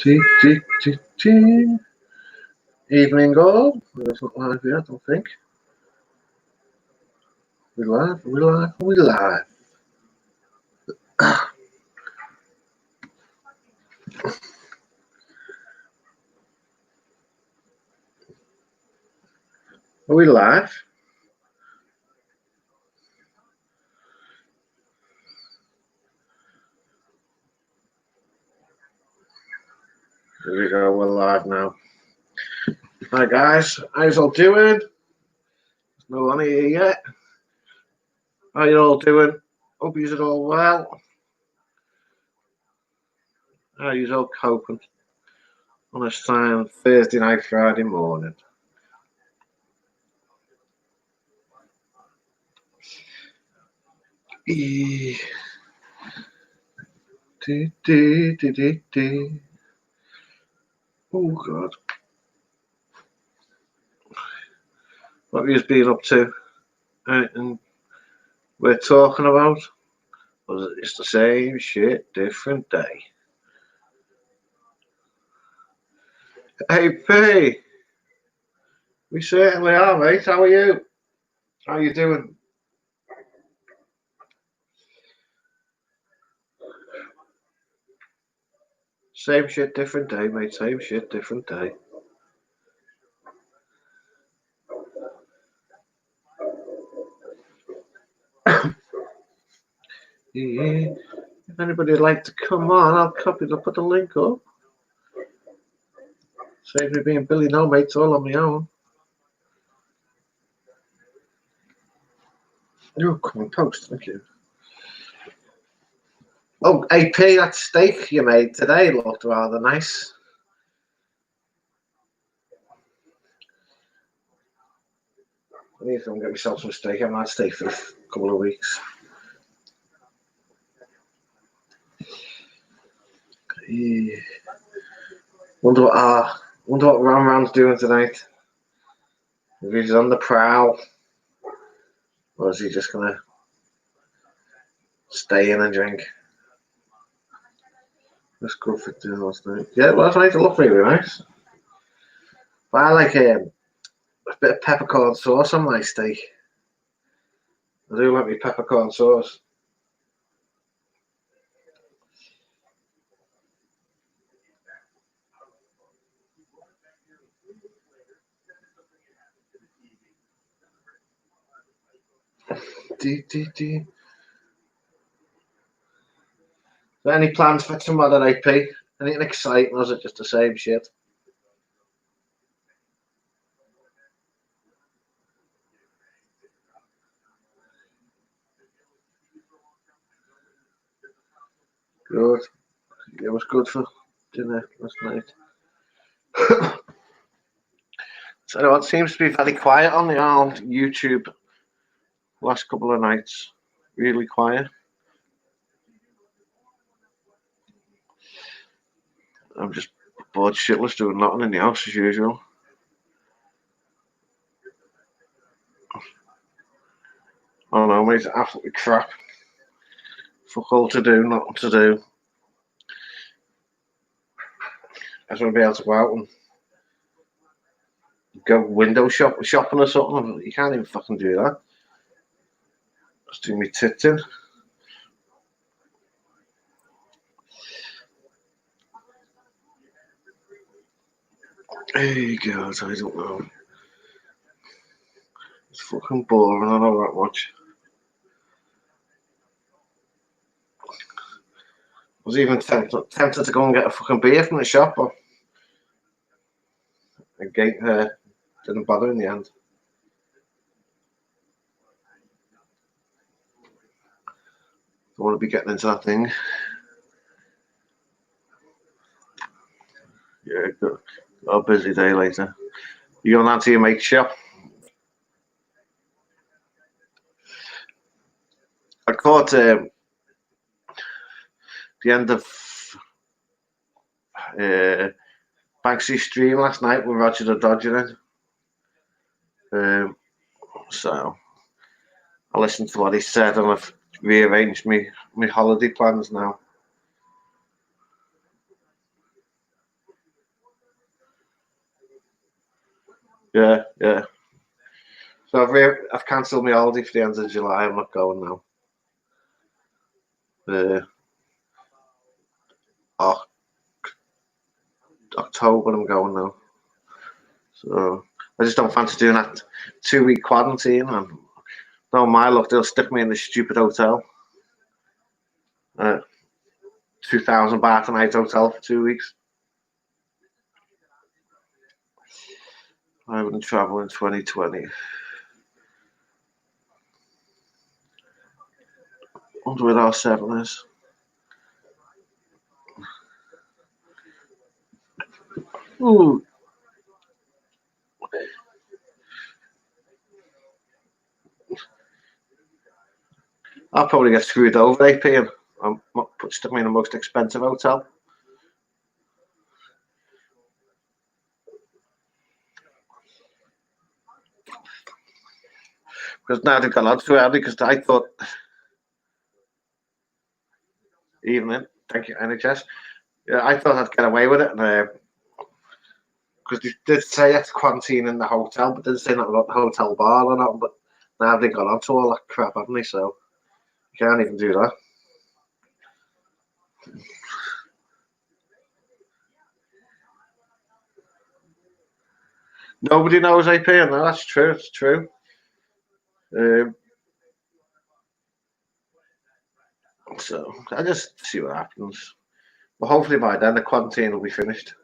Tea, tea, tea, tea. Evening all. It's not live yet, I don't think. We live, we live, we live. Are we live? Here we go, we're live now. Hi guys, how's all doing? There's no one here yet. How you all doing? Hope you're all well. How you all coping on a Thursday night, Friday morning? Dee, dee, dee, dee, dee. Oh God. What have you been up to? Anything we're talking about? Or it's the same shit, different day? Hey P, we certainly are, mate. How are you? How you doing? Same shit, different day, mate. Same shit, different day. Yeah. If anybody would like to come on, I'll put the link up. Save me being Billy No, mate. It's all on my own. You're coming post, thank you. Oh, AP, that steak you made today looked rather nice. I need to go and get myself some steak. I haven't had steak for a couple of weeks. Yeah. Wonder what Ram's doing tonight. If he's on the prowl, or is he just gonna stay in and drink? That's good for dinner last night. Yeah, well, last night it looked really nice. But I like a bit of peppercorn sauce on my steak. I do like my peppercorn sauce. Is there any plans for tomorrow, AP? Anything exciting, or is it just the same shit? Good. It was good for dinner last night. So it seems to be very quiet on the old YouTube last couple of nights. Really quiet. I'm just bored shitless doing nothing in the house as usual. I don't know, mate, it's absolutely crap. Fuck all to do, nothing to do. I just want to be able to go out and go window shopping or something. You can't even fucking do that. Just do me tits in. Hey God, I don't know. It's fucking boring, I know that much. I was even tempted to go and get a fucking beer from the shop, but the gate didn't bother in the end. Don't want to be getting into that thing. Yeah, got a busy day later. You going out to your mate's shop? I caught the end of Banksy's stream last night with Roger the Dodger in. So I listened to what he said and I've rearranged my holiday plans now. Yeah, yeah. So I've cancelled my holiday for the end of July. I'm not going now. Uh, Oc- October I'm going now. So I just don't fancy doing that 2 week quarantine. And no, my luck, they'll stick me in this stupid hotel. 2,000 baht a night hotel for 2 weeks. I wouldn't travel in 2020. Wonder where R7 is. Ooh. I'll probably get screwed over AP and stick me in the most expensive hotel. Because now they've got on too early because I thought, evening, thank you, NHS. Yeah, I thought I'd get away with it. Because they did say it's quarantine in the hotel, but they didn't say nothing about the hotel bar or not. But now they've got onto all that crap, haven't they? So you can't even do that. Nobody knows AP, and that's true. It's true. Um, so I just see what happens. But hopefully by then the quarantine will be finished.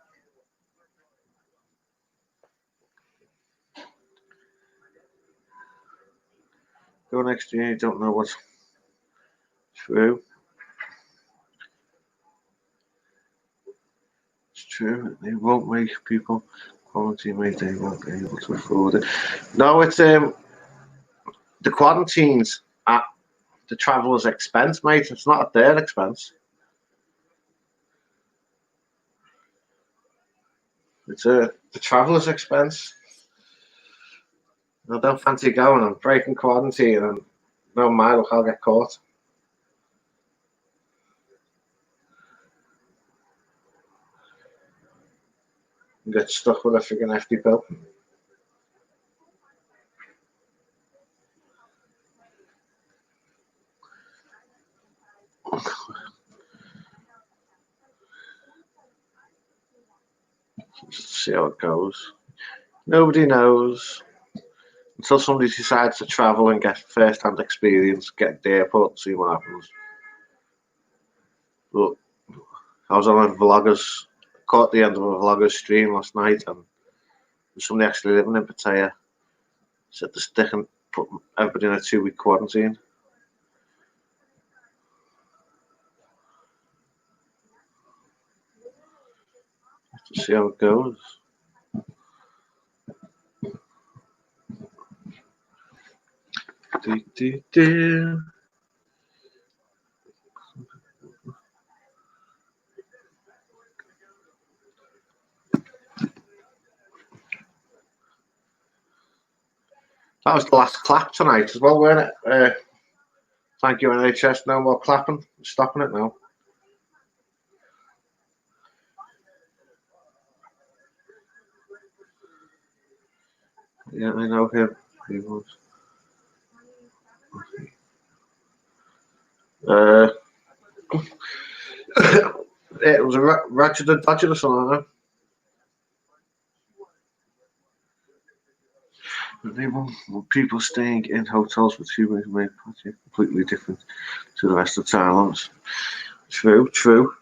Go next year, you don't know what's true. It's true. They won't make people quarantine, mate. They won't be able to afford it. No, it's the quarantines at the traveller's expense, mate. It's not at their expense. It's the traveller's expense. I don't fancy going and breaking quarantine, and no matter I'll get caught and get stuck with a freaking hefty bill. See how it goes. Nobody knows until somebody decides to travel and get first-hand experience, get to the airport, and see what happens. But I was on a vlogger's, caught the end of a vlogger's stream last night, and somebody actually living in Pattaya said to stick and put everybody in a 2 week quarantine. To see how it goes. Do, do, do. That was the last clap tonight as well, weren't it? Thank you, NHS. No more clapping. Stopping it now. Yeah, I know him. He was. It was a Ratchet and Dodger or something like that. They want people staying in hotels for 2 weeks made completely different to the rest of Thailand. True, true.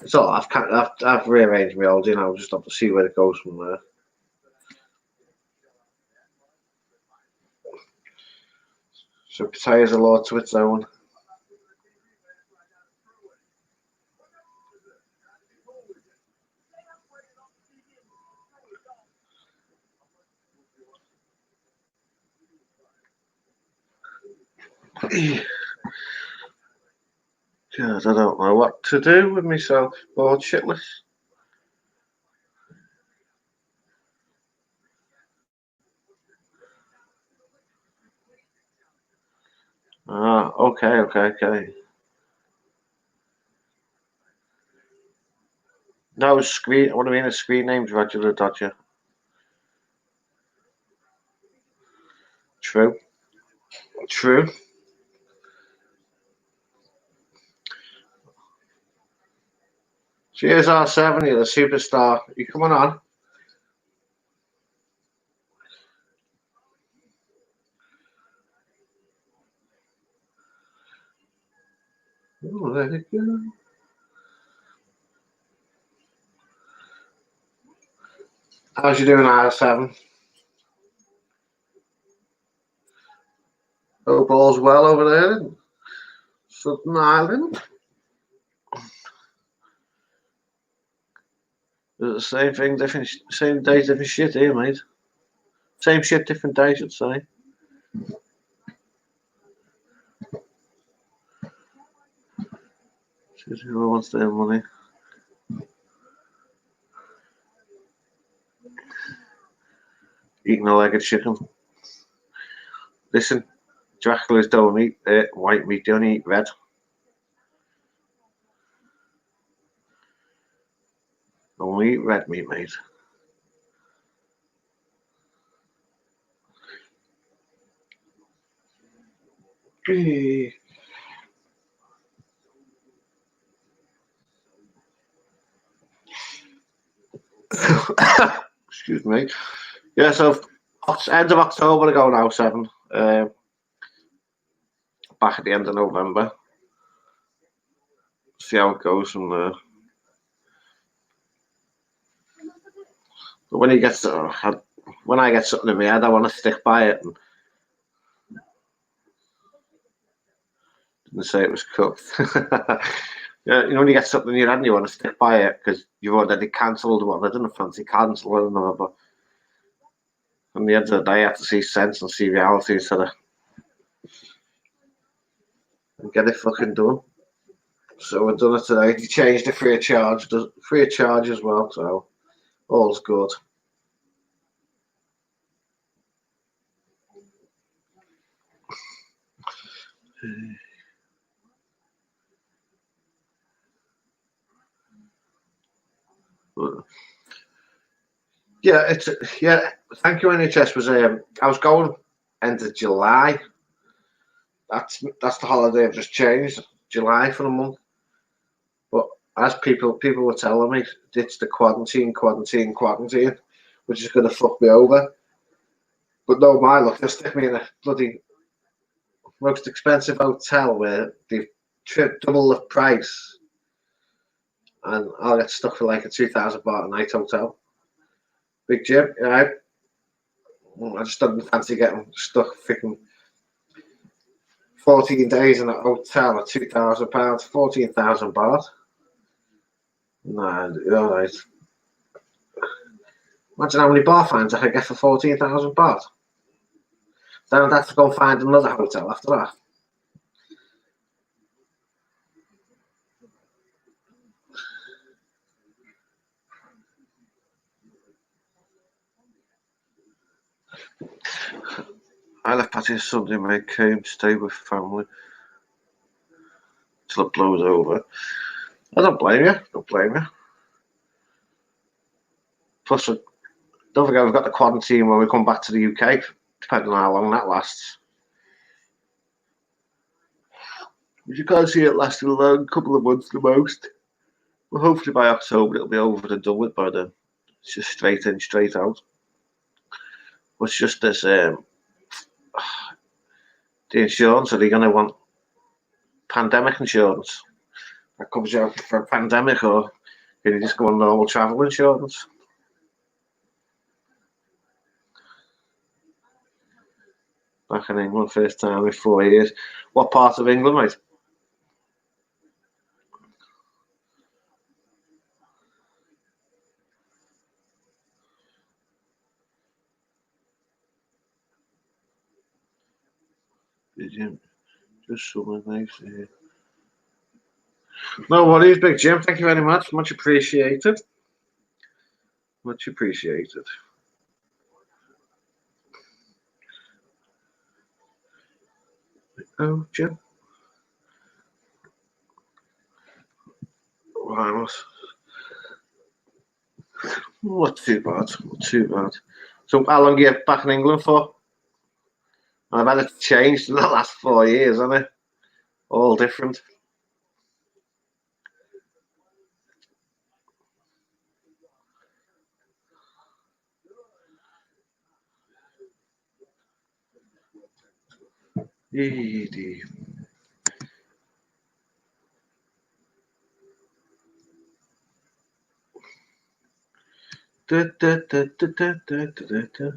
So I've rearranged my old, just have to see where it goes from there. So Pattaya's a law to its own. God, I don't know what to do with myself. Bored shitless. Ah, okay. No, screen. What I mean is screen names Roger the Dodger. True. True. Cheers, R7. You're the superstar. You coming on? Oh, there you go. How's you doing, R7? Hope all's well over there in Southern Ireland. The same thing, different, same day, different shit here, mate. Same shit, different day, should say. Who wants their money? Eating a leg of chicken. Listen, Dracula's don't eat white meat, they only eat red. Only eat red meat, mate. Excuse me. Yeah, so end of October to go now, 7. Back at the end of November. See how it goes from there. But when he gets, when I get something in my head, I want to stick by it. And didn't say it was cooked. Yeah, you know when you get something in your head and you want to stick by it because you've already cancelled one. I didn't fancy cancelling them, but at the end of the day, I have to see sense and see reality instead of and get it fucking done. So we've done it today. He changed it free of charge, free of charge as well. So all's good. Yeah, it's yeah. Thank you, NHS. Was I was going end of July. That's the holiday I've just changed. July for the month. But as people were telling me, it's the quarantine, which is going to fuck me over. But no, my luck, they'll stick me in a bloody most expensive hotel where they've double the price, and I'll get stuck for like a 2,000 baht a night hotel. Big Jim, right? I just don't fancy getting stuck freaking 14 days in a hotel at £2,000, 14,000 baht. Nah, all right. Imagine how many bar fines I could get for 14,000 baht. Then I'd have to go and find another hotel after that. I left Patty Sunday, mate, came to stay with family till it blows over. I don't blame you. Don't blame you. Plus, don't forget we've got the quarantine when we come back to the UK, depending on how long that lasts. But you can't see it lasting a long couple of months the most. Well, hopefully by October it'll be over and done with by then. It's just straight in, straight out. But it's just this the insurance. Are they going to want pandemic insurance that covers you for a pandemic, or can you just go on normal travel insurance? Back in England, first time in 4 years. What part of England, mate? Did you just something nice here? No worries, Big Jim. Thank you very much. Much appreciated. Much appreciated. Oh, Jim. Wow. Not too bad. Not too bad. So, how long are you back in England for? I bet it's changed in the last 4 years, hasn't it? All different. Easy. Da, da, da, da, da, da, da, da.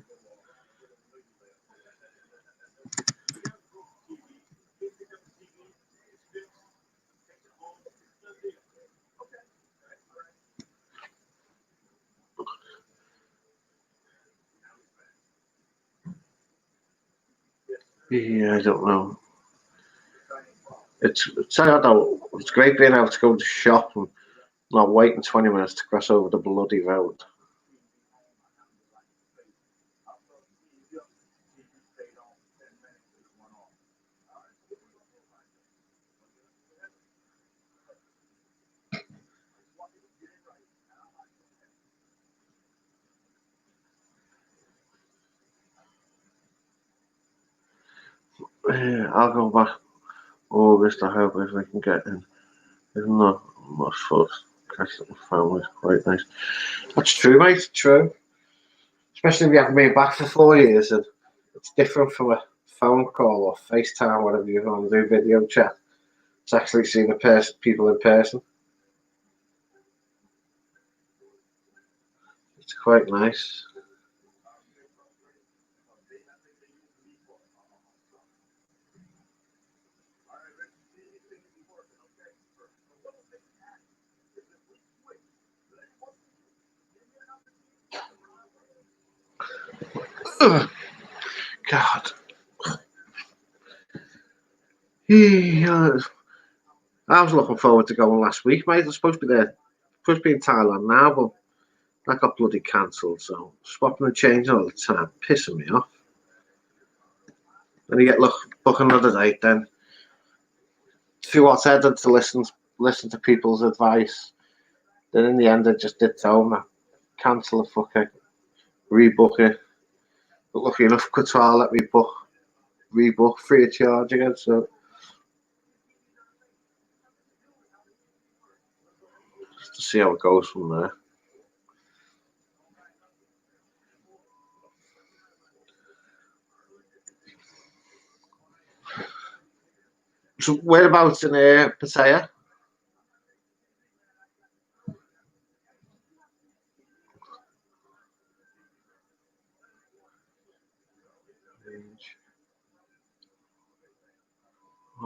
Yeah, I don't know. It's I don't know. It's great being able to go to the shop and not waiting 20 minutes to cross over the bloody road. Yeah, I'll go back August. I hope if I can get in. Isn't that much fun? Catch up with family is quite nice. That's true, mate. True. Especially if you haven't been back for 4 years, and it's different from a phone call or FaceTime, whatever you want to do, video chat. It's actually seeing people in person. It's quite nice. Ugh, God. Yeah, I was looking forward to going last week, mate. I was supposed to be there, supposed to be in Thailand now, but that got bloody cancelled. So swapping and changing all the time, pissing me off. Then you get book another date. Then through what's headed to listen to people's advice. Then in the end, I just did tell them cancel the fucking rebook it. But lucky enough, Qatar let me rebook free of charge again. So just to see how it goes from there. So whereabouts in Pattaya?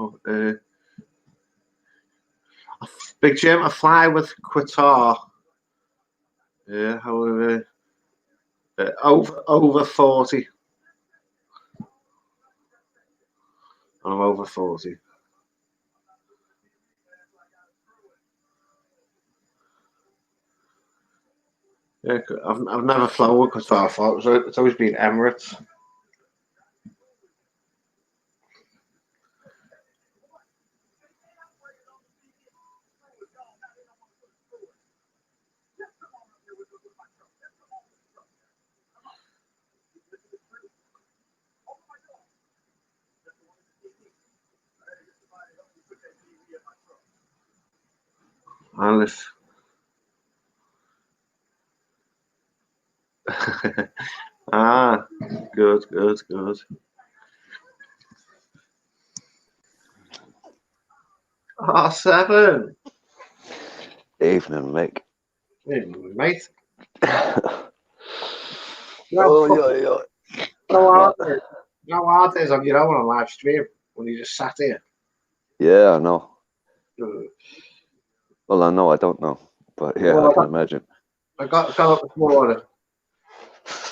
Oh, Big Jim, I fly with Qatar. Yeah, however, over 40. I'm over 40. Yeah, I've never flown with Qatar before. So it's always been Emirates. Honest. Ah, good, good, good. Ah, seven. Evening, Mick. Hey, mate. Oh, yeah. How hard What? it is. How hard it is on your own on live stream when you just sat here. Yeah, I know. Uh, Well, I know, I don't know. But yeah, I Well, can imagine. I got up this morning,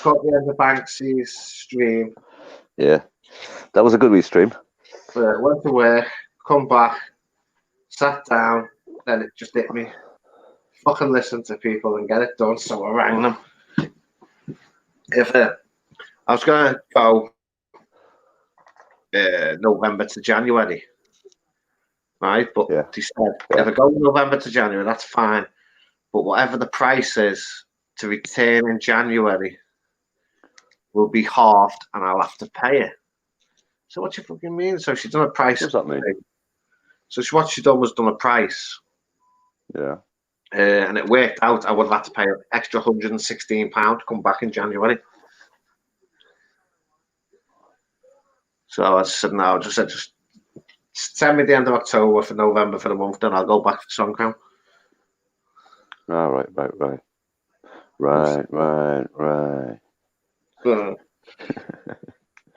caught the end of Banksy's stream, Yeah. That was a good wee stream. went to work, come back, sat down, then it just hit me. Fucking listen to people and get it done, so I rang them. If I was going to go November to January, right? But Yeah. they said if I go November to January, that's fine. But whatever the price is to return in January will be halved, and I'll have to pay it. So what you fucking mean? So she done a price. What does that mean? So what she done was done a price. Yeah. And it worked out. I would have had to pay an extra £116 to come back in January. So I said, no, just send me the end of October for November for the month, then I'll go back to Songkran. Oh, right.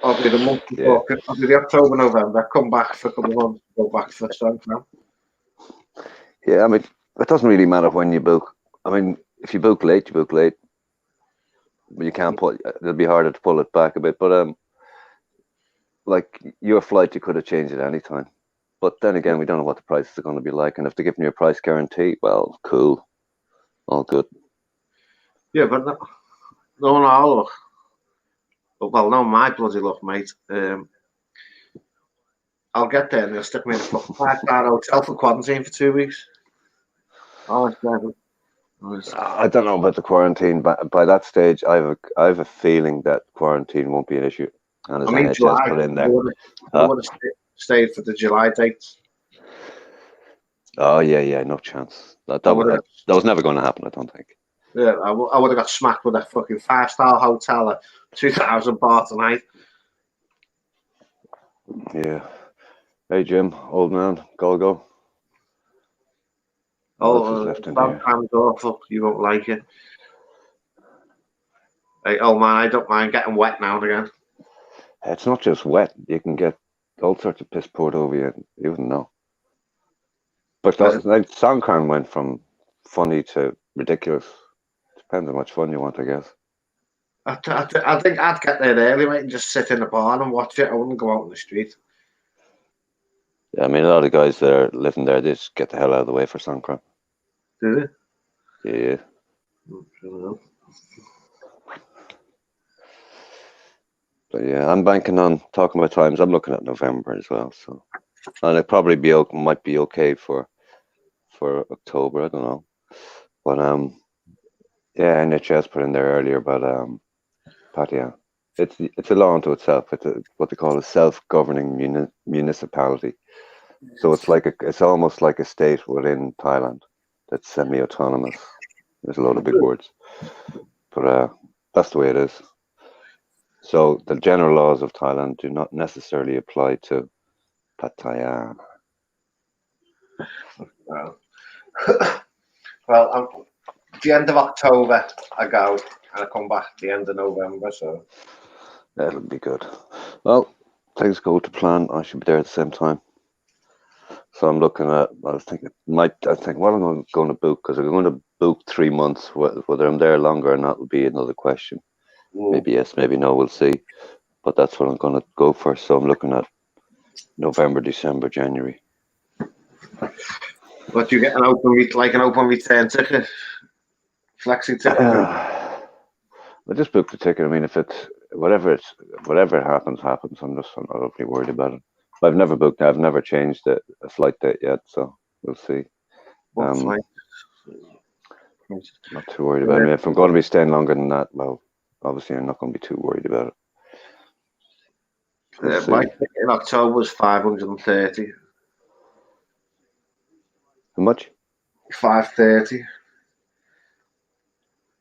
I'll be the month before, I'll be the October, November, come back for a couple of months, go back for Songkran. Yeah, I mean, it doesn't really matter when you book. I mean, if you book late, you book late. You can't it'll be harder to pull it back a bit, but like your flight, you could have changed it any time. But then again, we don't know what the prices are going to be like, and if they're giving you a price guarantee, well, cool, all good. Yeah, but no, look. Well, no, my bloody luck, mate. I'll get there and they'll stick me in a fucking 5-star hotel for quarantine for 2 weeks. I don't know about the quarantine, but by that stage, I have a feeling that quarantine won't be an issue. And as NHS July, put in there, I would have stayed for the July dates. Oh yeah, no chance. That was never going to happen, I don't think. Yeah, I would have got smacked with a fucking 5-star hotel at £2,000 a night. Yeah. Hey Jim, old man, go. Songkran's awful. You won't like it. Hey, oh man, I don't mind getting wet now and again. It's not just wet. You can get all sorts of piss poured over you. You wouldn't know. But like Songkran went from funny to ridiculous. Depends how much fun you want, I guess. I think I'd get there early, mate, and just sit in the bar and watch it. I wouldn't go out on the street. Yeah, I mean, a lot of guys that are living there, they just get the hell out of the way for Songkran. Do they? Yeah. But yeah, I'm banking on talking about times. I'm looking at November as well, so and it probably might be okay for October. I don't know, but yeah, NHS put in there earlier about but yeah, it's a law unto itself. It's what they call a self-governing municipality. So it's almost like a state within Thailand that's semi-autonomous. There's a lot of big words, but that's the way it is. So the general laws of Thailand do not necessarily apply to Pattaya. Well, the end of October I go, and I come back at the end of November. So that'll be good. Well, things go to plan. I should be there at the same time. So I'm looking at. I think what am I going to book? Because I'm going to book 3 months. Whether I'm there longer or not will be another question. Maybe yes, maybe no. We'll see. But that's what I'm going to go for. So I'm looking at November, December, January. But you get an open return ticket, flexi ticket. I just booked the ticket. I mean, if it's whatever happens. I'm not overly worried about it. I've never booked. I've never changed a flight date yet, so we'll see. Not too worried about it. I mean, if I'm going to be staying longer than that, well, obviously I'm not going to be too worried about it. My ticket in October was 530. How much? 530.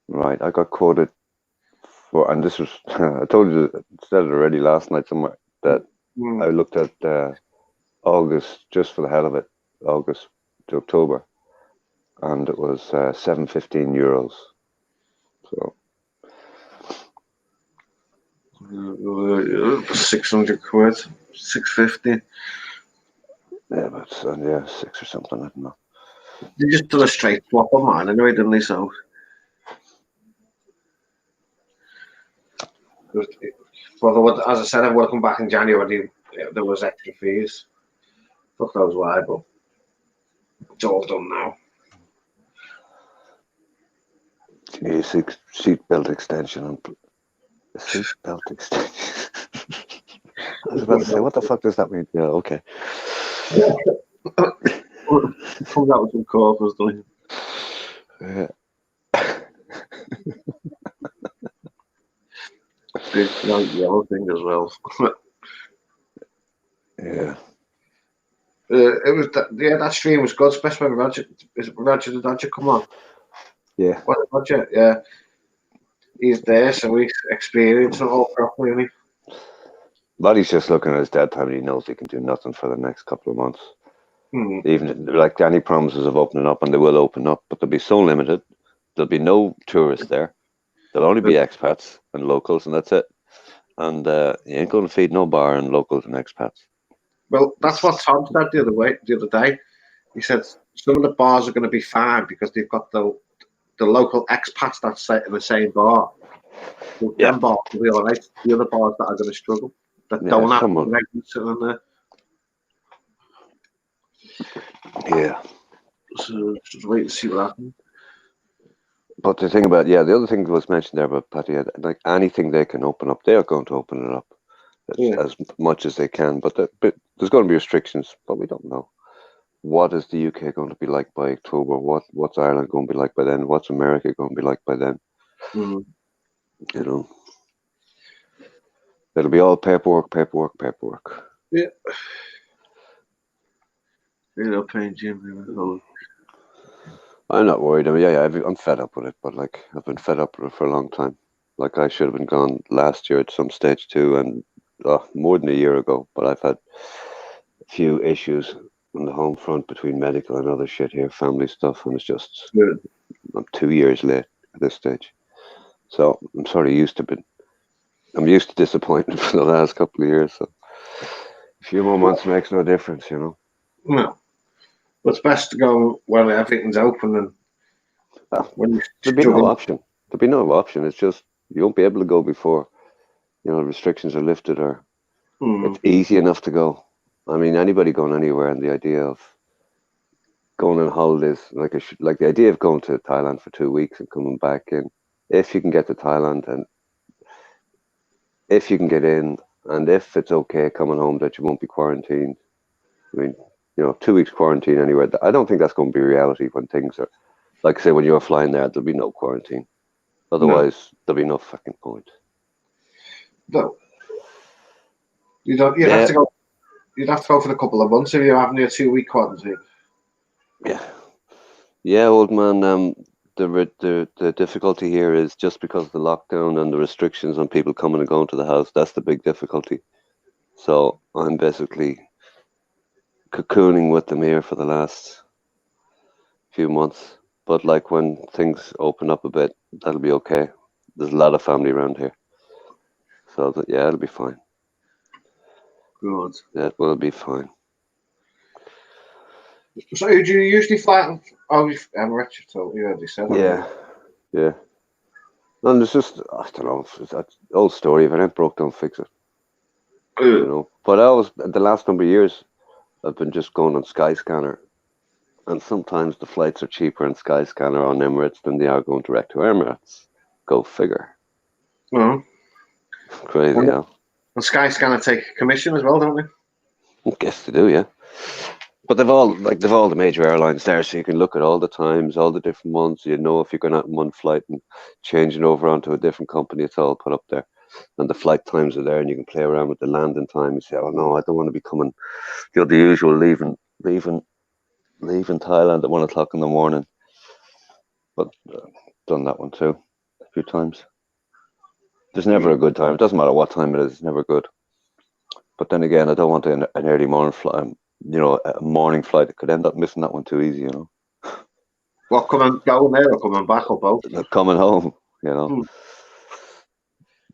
Right, I got quoted for, and this was I told you, said it already last night somewhere, that I looked at August, just for the hell of it, August to October, and it was €715. So 600 quid, 650. Yeah, but 6 or something. I don't know. They just done a straight swap on mine anyway, didn't they? So, well, as I said, I would come back in January. There was extra fees. Fuck knows why, but it's all done now. Yeah, seat belt extension. Seat belt extension. I was about to say, what the fuck does that mean? Yeah, okay. Comes out with some corpus, doesn't Yeah. Big like yellow thing as well. Yeah. It was that stream was good, especially when Roger the Dodger come on. Yeah. What Roger? Yeah, he's there, so he's experiencing it all properly. Isn't But he's just looking at his dead time and he knows he can do nothing for the next couple of months. he? Even like Danny promises of opening up, and they will open up, but they'll be so limited. There'll be no tourists there. There'll only be expats and locals, and that's it. And you ain't going to feed no bar and locals and expats. Well, that's what Tom said the other day. He said some of the bars are going to be fine because they've got the local expats that sit in the same bar. So Yeah. them bars will be all right. The other bars that are going to struggle, that Yeah, don't have someone. regulars sitting in there. Yeah. So just wait and see what happens. But the thing about, the other thing that was mentioned there about Patty, like anything they can open up, they are going to open it up as much as they can. But there's going to be restrictions, but we don't know. What is the UK going to be like by October? What's Ireland going to be like by then? What's America going to be like by then? Mm. You know, it'll be all paperwork. Yeah. Real pain, Jim. I'm not worried. I mean, I'm fed up with it, but like I've been fed up with it for a long time. Like I should have been gone last year at some stage too, and more than a year ago. But I've had a few issues on the home front between medical and other shit here, family stuff, and it's just I'm 2 years late at this stage. So I'm sort of I'm used to disappointment for the last couple of years. So a few more months makes no difference, you know. No. But it's best to go when everything's open and when you There'd be no struggle. option. There'd be no option. It's just you won't be able to go before restrictions are lifted, or it's easy enough to go. I mean, anybody going anywhere, and the idea of going on holidays, like the idea of going to Thailand for 2 weeks and coming back in, if you can get to Thailand and if you can get in, and if it's okay coming home that you won't be quarantined. I mean, 2 weeks quarantine anywhere. I don't think that's going to be reality when things are, like I say, when you're flying there, there'll be no quarantine. Otherwise, there'll be no fucking point. No. You'd have to go. You'd have to go for a couple of months if you're having your 2 week quarantine. Yeah, old man. The difficulty here is just because of the lockdown and the restrictions on people coming and going to the house. That's the big difficulty. So I'm basically cocooning with them here for the last few months. But like when things open up a bit, that'll be okay. There's a lot of family around here, so it'll be fine. Good. That will be fine. So do you usually fly? Oh, I'm Richard. So you already said that. Yeah. And it's just, I don't know, it's that old story. If it ain't broke, don't fix it. But the last number of years, I've been just going on Skyscanner, and sometimes the flights are cheaper in Skyscanner on Emirates than they are going direct to Emirates. Go figure. Oh. Crazy, huh? And Skyscanner take a commission as well, don't they? I guess they do, yeah. But they've all the major airlines there, so you can look at all the times, all the different ones. You know if you're going out in one flight and changing over onto a different company, it's all put up there. And the flight times are there, and you can play around with the landing time. You say, "Oh no, I don't want to be coming." The usual leaving Thailand at 1 o'clock in the morning. But done that one too a few times. There's never a good time. It doesn't matter what time it is. It's never good. But then again, I don't want an early morning flight. A morning flight. I could end up missing that one too easy. What going there or coming back or both? Coming home.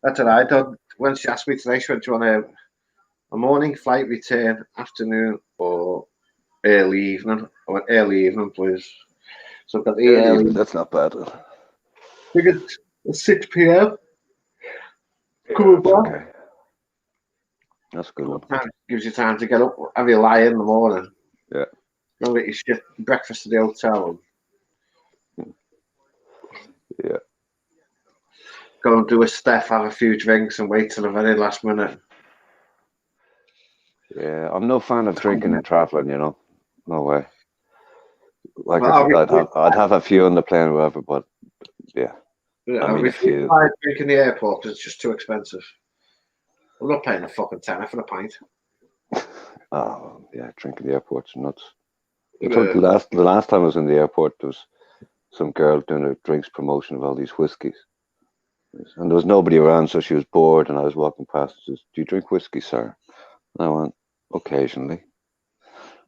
That's what I thought. When she asked me today, she went, "Do you want a morning flight return, afternoon, or early evening?" I went, "Early evening, please." So I've got the early evening. That's not bad. I think it's 6 p.m. Coming back. Okay. That's a good one. Gives you time to get up, have your lie in the morning. Yeah. Go get your shit, breakfast at the hotel. Yeah. Go and do a Steph, have a few drinks, and wait till the very last minute. Yeah, I'm no fan of drinking and traveling. No way. Like Well, I'd have a few on the plane, or whatever. But yeah, I I mean a refuse few. to drink in the airport because it's just too expensive. I'm not paying a fucking tenner for a pint. Oh yeah, drinking the airport's nuts. I told Yeah. the last time I was in the airport, there was some girl doing a drinks promotion of all these whiskies, and there was nobody around, so she was bored, and I was walking past. She says, "Do you drink whiskey, sir?" And I went, "Occasionally."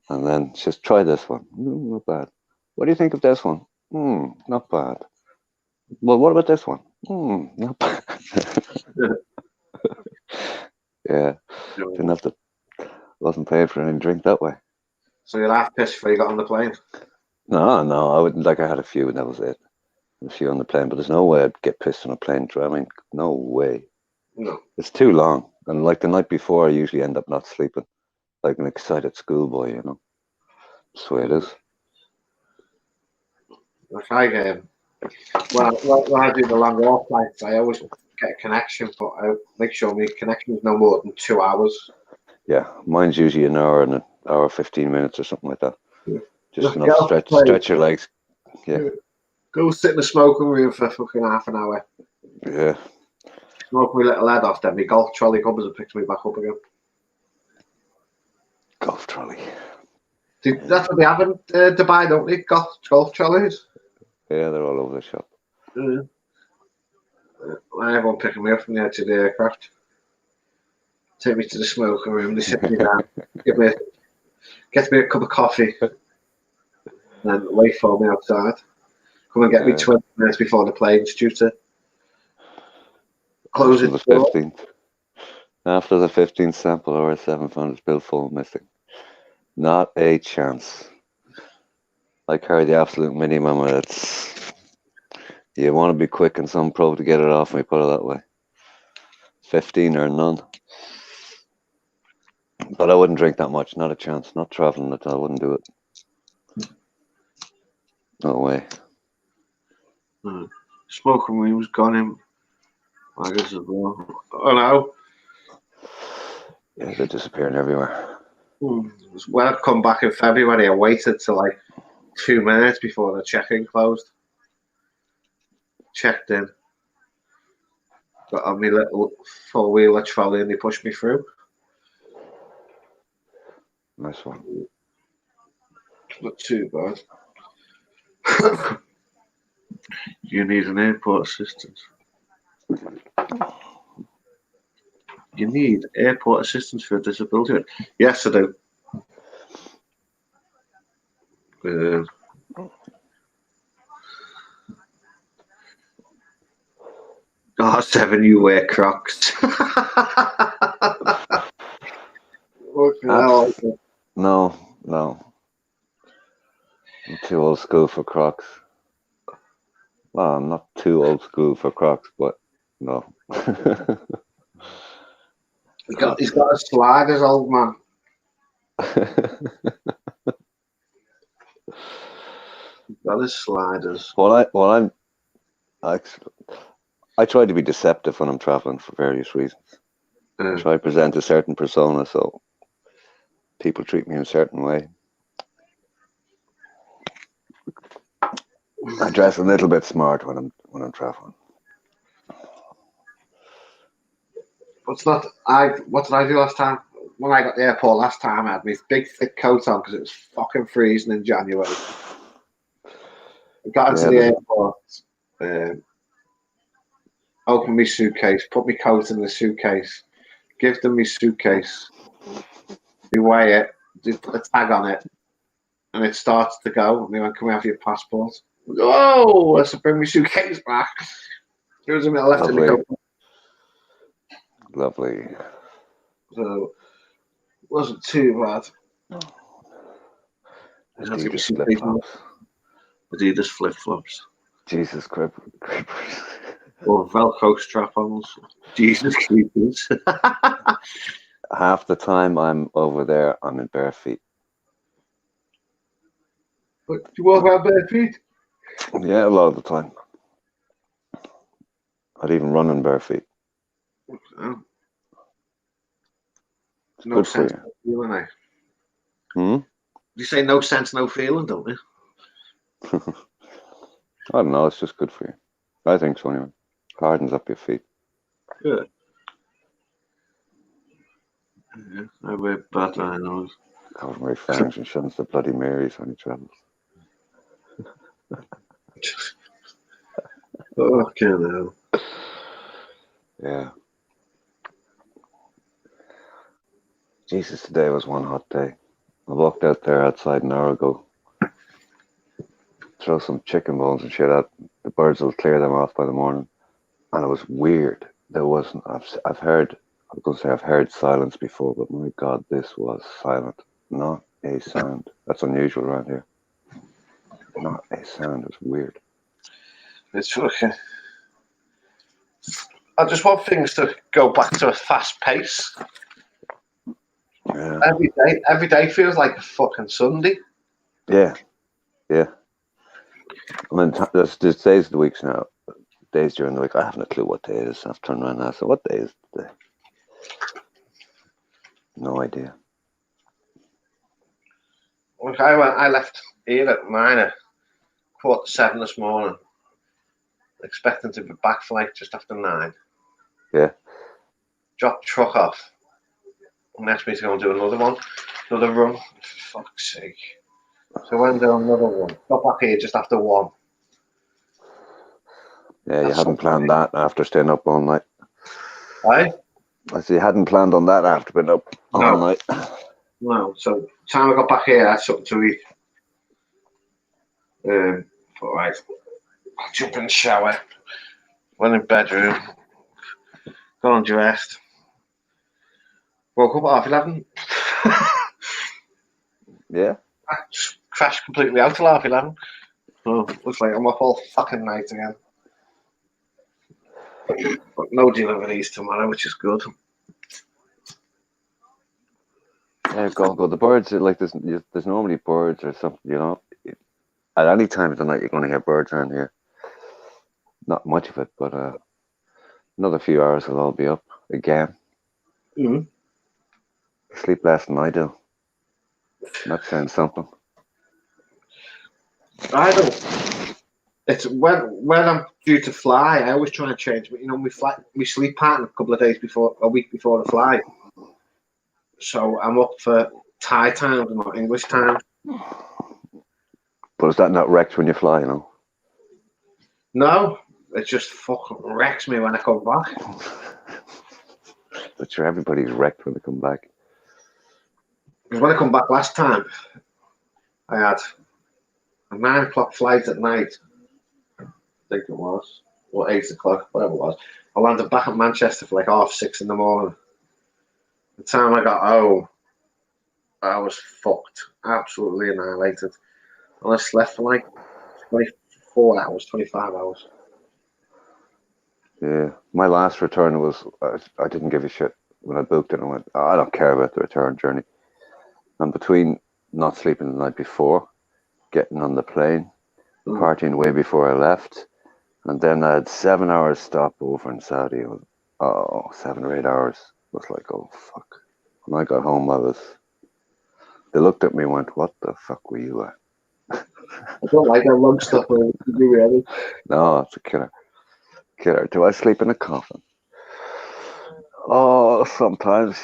And then she says, "Try this one. Not bad. What do you think of this one? Not bad. Well, what about this one? Not bad." Yeah, didn't have to. Wasn't paying for any drink that way. So you're half pissed before you got on the plane. No, I wouldn't. Like I had a few, and that was it. A few on the plane, but there's no way I'd get pissed on a plane. I mean, no way. No. It's too long, and like the night before, I usually end up not sleeping, like an excited schoolboy. That's the way it is. Like when I do the long haul flights, I always get a connection, but I make sure my connection is no more than 2 hours. Yeah, mine's usually an hour and an hour 15 minutes or something like that. Yeah. Just Get enough off the stretch your plane, legs. Yeah, go sit in the smoking room for fucking half an hour. yeah. Smoke my little head off, then my golf trolley comes and picks me back up again. Golf trolley. That's what they have in Dubai, don't they? Golf trolleys. Yeah, they're all over the shop. Yeah. Everyone picking me up from the edge of the aircraft. Take me to the smoking room. They sit me down, get me a cup of coffee, and then wait for me outside. Come and get me 20 minutes before the plane's due to close After its the door. 15th. After the 15th sample or a 700 bill full missing. Not a chance. I carry the absolute minimum. It's you want to be quick and some pro to get it off me, put it that way. 15 or none. But I wouldn't drink that much, not a chance. Not traveling, I wouldn't do it. No way. Smoking room's gone in. I guess as well. Oh no. Yeah, they're disappearing everywhere. When I come back in February, I waited till like 2 minutes before the check-in closed. Checked in. Got on my little four-wheeler trolley and they pushed me through. Nice one. Not too bad. You need an airport assistant. You need airport assistance for a disability. Yes, I do. 7, you wear Crocs. No. I'm too old school for Crocs. Well, I'm not too old school for Crocs, but no. He's got a sliders, old man. He's got his sliders. I try to be deceptive when I'm traveling for various reasons. I try to present a certain persona so people treat me in a certain way. I dress a little bit smart when I'm traveling. What did I do last time? When I got to the airport last time, I had my big thick coat on because it was fucking freezing in January. I got into the airport, opened my suitcase, put my coat in the suitcase, give them my suitcase, they weigh it, they put a tag on it, and it starts to go. And they went, "Can we have your passport?" Whoa! Let's bring my suitcase back. It was a minute left in the coat. Lovely. So it wasn't too bad. Adidas flip-flops. Adidas flip-flops. Jesus Christ. Or Velcro strap-ons. Jesus creepers. Half the time I'm over there, I'm in bare feet. But do you walk around bare feet? Yeah, a lot of the time. I'd even run in bare feet. Oh. It's good for you. feeling, eh? Hmm? You say no sense, no feeling, don't you? I don't know. It's just good for you. I think so anyway. Hardens up your feet. Good. Yeah, I wear bad I know. Covering my fangs and shuns the Bloody Marys when he travels. Oh, can't know. Yeah. Jesus, today was one hot day. I walked out there outside an hour ago. Throw some chicken bones and shit out. The birds will clear them off by the morning. And it was weird. There wasn't. I've heard. I was going to say I've heard silence before, but my God, this was silent. Not a sound. That's unusual around here. Not a sound. It was weird. It's fucking. I just want things to go back to a fast pace. Yeah. Every day feels like a fucking Sunday. Yeah. Yeah. I mean, there's days of the weeks now. Days during the week. I haven't a clue what day it is. I've turned around now. So what day is today? No idea. Look, I left here at 7:15 this morning, expecting to be back for like just after 9. Yeah. Dropped the truck off. And asked me to go and do another run. For fuck's sake. So I went and did another one. Got back here just after 1. Yeah, you That's hadn't so planned funny. that after staying up all night. Aye? I see you hadn't planned on that after being up all night. No. So time I got back here, I had something to eat. Thought, right, I'll jump in the shower. Went in the bedroom. Got undressed. Woke up at 11:30. Yeah. I just crashed completely out till 11:30. So looks like I'm up all fucking night again. But no deliveries tomorrow, which is good. Yeah, go. The birds are like there's normally birds or something, you know. At any time of the night, you're going to hear birds around here. Not much of it, but another few hours will all be up again. Mm-hmm. Sleep less than I do. That sounds something. I don't. It's when I'm due to fly. I always try and change, but we sleep pattern a week before the flight. So I'm up for Thai time, not English time. But is that not wrecked when you fly, you know? No, it just fucking wrecks me when I come back. But sure, everybody's wrecked when they come back. Because when I come back last time, I had a 9 o'clock flight at night. I think it was, or 8 o'clock, whatever it was. I landed back at Manchester for like 6:30 in the morning. The time I got home, I was fucked, absolutely annihilated. And I slept for like 24 hours, 25 hours. Yeah, my last return was I didn't give a shit when I booked it. I went, I don't care about the return journey. And between not sleeping the night before, getting on the plane, partying way before I left, and then I had 7 hours stopover in Saudi. It was, 7 or 8 hours. It was like, oh fuck. When I got home, they looked at me and went, what the fuck were you at? I don't like that long stuff. Really. No, it's a killer. Killer. Do I sleep in a coffin? Oh, sometimes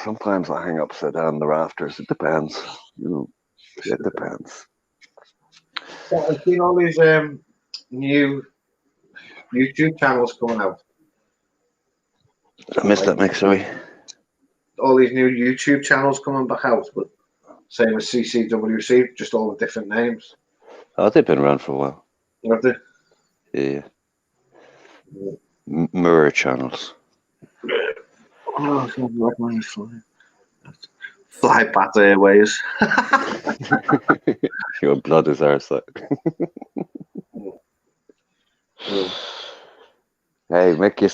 I hang upside down the rafters. It depends. You know, it depends. So I've seen all these new YouTube channels coming out. I missed that mix, sorry. All these new YouTube channels coming back out, but same as CCWC, just all the different names. Oh, they've been around for a while. Have they? Yeah. Mirror channels. Oh, it's like money fly Bat Airways. Your blood is our side. Hey, Mick, you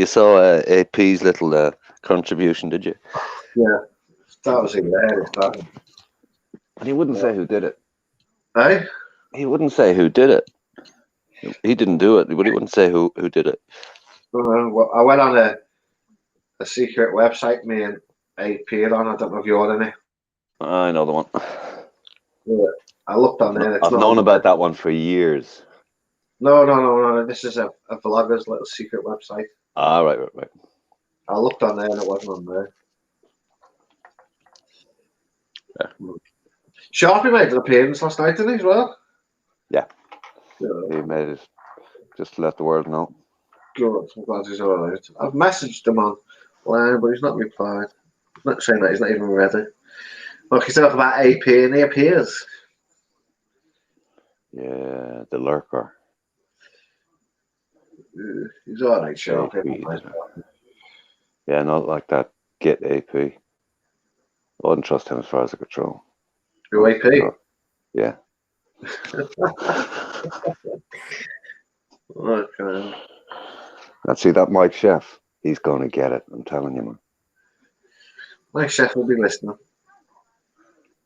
saw AP's little contribution, did you? Yeah, that was hilarious. That. And he wouldn't say who did it. Hey? He wouldn't say who did it. He didn't do it, but he wouldn't say who did it. Well, I went on a secret website, me and AP on. I don't know if you're in it. I know the one. Yeah. I looked on there. It's I've not known on about that one for years. No. This is a vlogger's little secret website. Ah, right. I looked on there and it wasn't on there. Yeah. Sharpie made an appearance last night, didn't he, as well? Yeah. Yeah. He made it just to let the world know. Good. I'm glad he's all right. I've messaged him online, but he's not replied. I'm not saying that he's not even ready. Look, he's talking about AP and he appears. Yeah, the lurker. He's all right, Sharpie. Yeah, not like that. Get AP. I wouldn't trust him as far as I could throw. Who, AP? Yeah. Okay. And see that Mike Chef, he's going to get it. I'm telling you, man. My chef will be listening.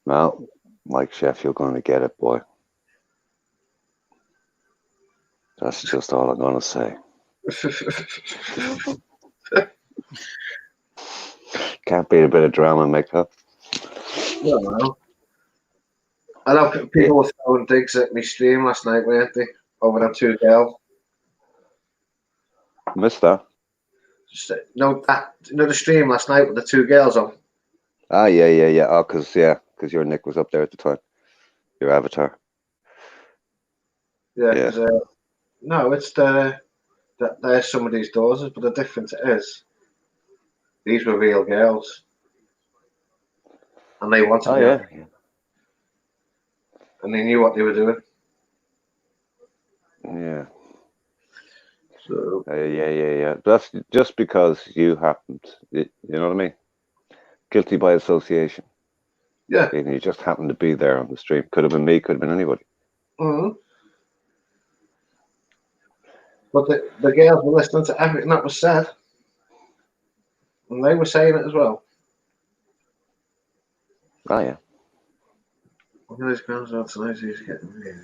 Well, Mike Chef, you're going to get it, boy. That's just all I'm going to say. Can't beat a bit of drama, makeup. No. I know people were throwing digs at me stream last night, weren't they? Over them two girls. Missed that. No, the stream last night with the two girls on. Ah, yeah. Oh, because your nick was up there at the time. Your avatar. Yeah. No, it's they're some of these daughters, but the difference is these were real girls, and they wanted Oh, me, yeah. and they knew what they were doing. Yeah. So Yeah. That's just because you happened. You know what I mean? Guilty by association. yeah. And you just happened to be there on the stream. Could have been me. Could have been anybody. Mm-hmm. But the girls were listening to everything that was said, and they were saying it as well. Oh, yeah. Look at these girls out tonight. He's getting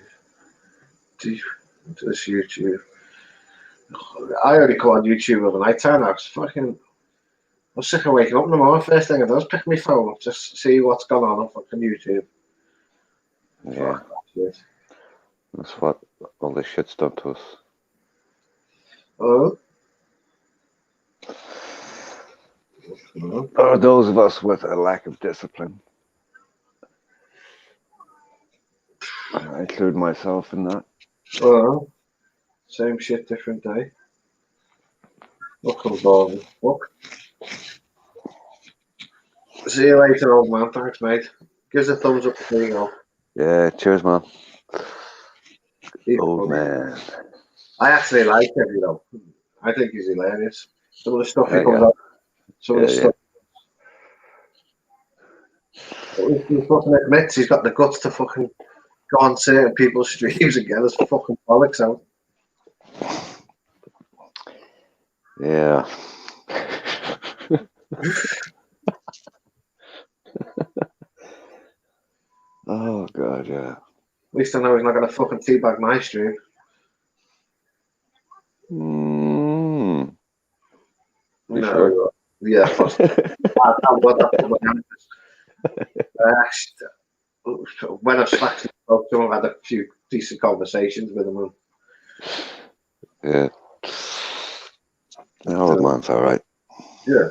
deep into this YouTube. I only call on YouTube over night time. I'm sick of waking up in the morning. First thing I do is pick my phone up, just see what's going on fucking YouTube. Yeah. Fuck that shit. That's what all this shit's done to us. Oh. Or those of us with a lack of discipline. I include myself in that. Oh. Same shit, different day. Fucking boring. Fuck. See you later, old man. Thanks, mate. Give us a thumbs up before you go. Yeah, cheers, man. Old man. I actually like him, you know. I think he's hilarious. Some of the stuff he Yeah, comes yeah. up. Some of the stuff. He fucking admits he's got the guts to fucking go on certain people's streams and get his fucking bollocks out. Yeah. Oh, God, yeah. At least I know he's not going to fucking teabag my stream. Mm. You No. sure? Yeah, plus, when I've actually spoke to him, I've had a few decent conversations with him. Yeah. The old man's all right. Yeah.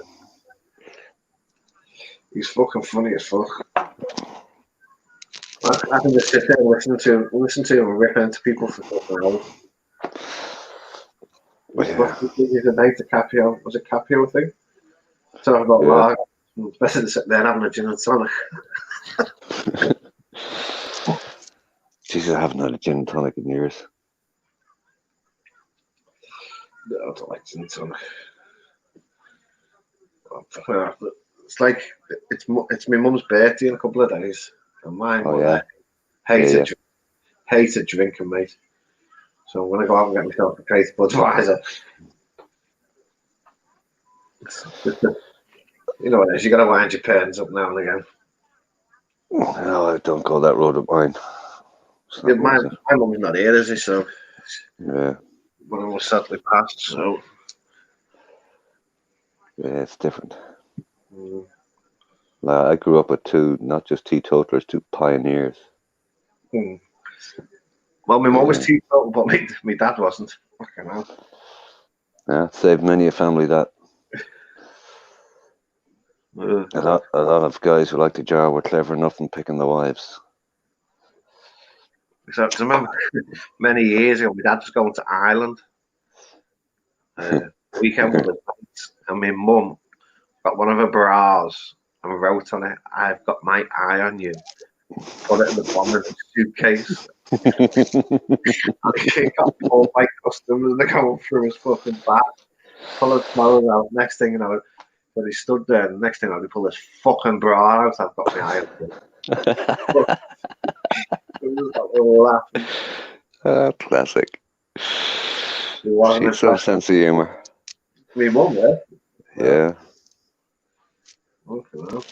He's fucking funny as fuck. I can just sit there and listen to him rip into people for fucking hours. Yeah. He's a night to Capio. Was it Capio thing? Talking about lager. It's better than sitting there having a gin and tonic. Jesus, I haven't had a gin and tonic in years. No, I don't like gin and tonic. It's like it's my mum's birthday in a couple of days, and my mother hated drinking, mate. So I'm gonna go out and get myself a case of Budweiser. You know what it is, you gotta wind your parents up now and again. No, I don't go that road of mine. Yeah, my mum's not here, is he? So yeah. One of them was sadly passed, so yeah, it's different. I grew up with two, not just teetotalers, two pioneers. Hmm. Well, my mum was Yeah, teetotal, but my dad wasn't. Fucking hell. yeah, saved many a family that. Uh, A lot of guys who like to jar were clever enough in picking the wives. so, 'cause I remember many years ago, my dad was going to Ireland. Weekend with his mates, and my mum got one of her bras and wrote on it, "I've got my eye on you." Put it in the bottom of the suitcase. And he got pulled by customers. They're going through his fucking back, pull his clothes out. Next thing you know, but he stood there. And the next thing you know, they pull his fucking bra out. I've got my eye on you. It was like laughing. Classic. He wasn't She's some impressed. sense of humor. My mum, yeah. Yeah, Okay, well.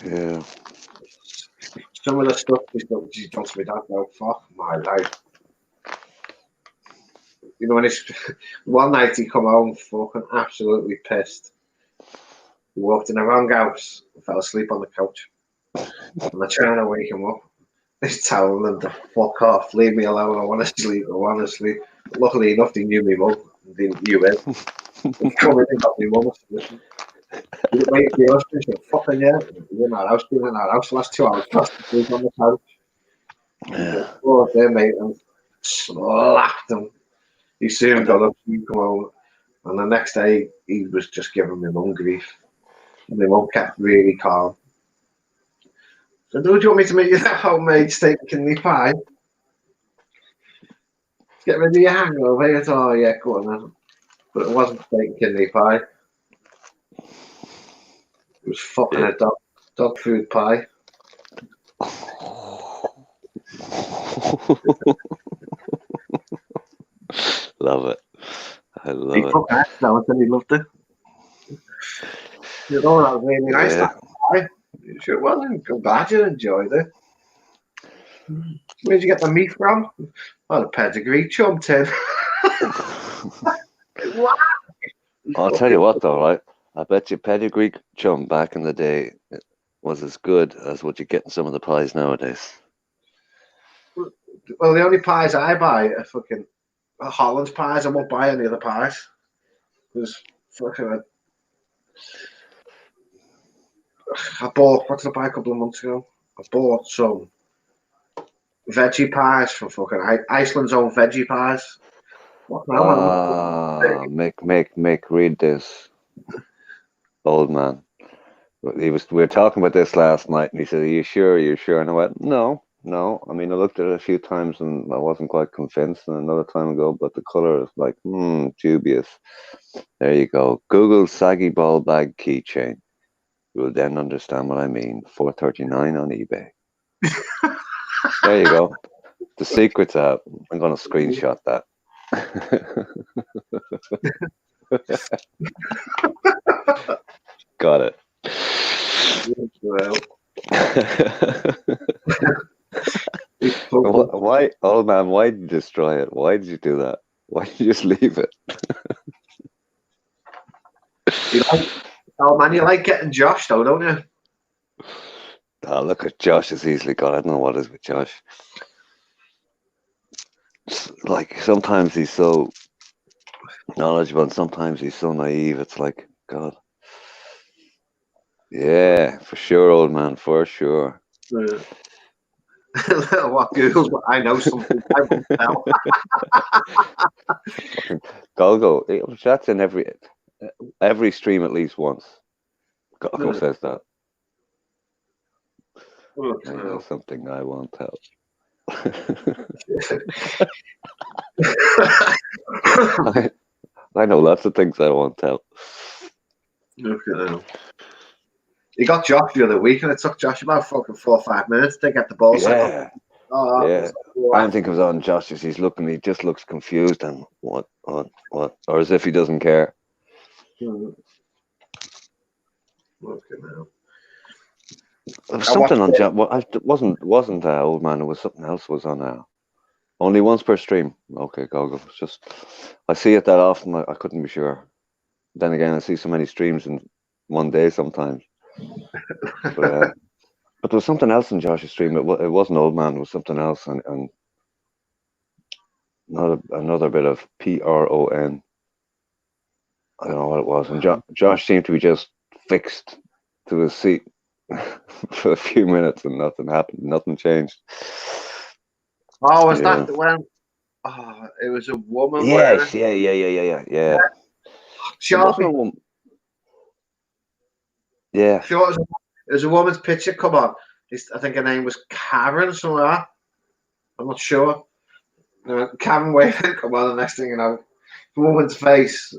yeah. Some of the stuff she done to me dad, no, fuck my life. You know, when he's one night he come home fucking absolutely pissed. He walked in the wrong house and fell asleep on the couch. And I trying to wake him up. He's telling them to fuck off, leave me alone, I want to sleep, I want to sleep. Luckily enough, they knew me mum, they knew him. He come in and got me mum. Listen, you wait for your husband, she said, fucking yeah, you're in our house, been in our house the last 2 hours, fast asleep on the couch. He said, Yeah. oh, there, mate, and slapped him. He soon got up, he come home, and the next day he was just giving my mum grief. And my mum kept really calm. So, do you want me to make you that homemade steak and kidney pie? Get rid of your hangover. He said, oh, yeah, go on then. But it wasn't steak and kidney pie. It was fucking Yeah. a dog food pie. Love it. I He love it. took that down and he loved it. You know, that was really nice, Yeah. that pie. Sure, well, I'm glad you enjoyed it. Where'd you get the meat from? Oh, the pedigree chum tin. What? I'll tell you what, though, right? I bet you pedigree chum back in the day was as good as what you get in some of the pies nowadays. Well, the only pies I buy are fucking Holland's pies. I won't buy any other pies. Because fucking, I bought, what did I buy a couple of months ago? I bought some veggie pies from fucking Iceland's own veggie pies. What now? Make read this, old man. We were talking about this last night, and he said, "Are you sure? Are you sure?" And I went, "No, no. I mean, I looked at it a few times, and I wasn't quite convinced. And another time ago, but the color is like, dubious." There you go. Google saggy ball bag keychain. You will then understand what I mean. $4.39 on eBay. There you go. The secret's out. I'm going to screenshot that. Got it. Well, Why, old man, why did you destroy it? Why did you do that? Why did you just leave it? oh man, you like getting Josh though, don't you? Oh, look at Josh is easily got. I don't know what is with Josh. Like, sometimes he's so knowledgeable and sometimes he's so naive. It's like, God. Yeah, for sure, old man, for sure. What Google's? But I know something I won't tell. Golgo, that's in every stream at least once. Golgo says that. I know something I won't tell. I know lots of things I won't tell. Okay. He got Josh the other week, and it took Josh about fucking 4 or 5 minutes to get the ball set up. Yeah, Oh, yeah. I don't think it was on Josh as he's looking. He just looks confused and what, or as if he doesn't care. Okay, now. There was something on Josh. Well, it wasn't old man. It was something else. Was on only once per stream. Okay, Golgo. It's just I see it that often. I couldn't be sure. Then again, I see so many streams in one day sometimes. But there was something else in Josh's stream. It wasn't Old Man. It was something else, and another bit of PRON. I don't know what it was. And Josh seemed to be just fixed to his seat for a few minutes, and nothing happened. Nothing changed. Oh, was that when? Oh, it was a woman. Yes, yeah. Sharpie. Yeah. Sure, it was a woman's picture. Come on. I think her name was Karen, something like that. I'm not sure. Karen waving. Come on, the next thing you know, the woman's face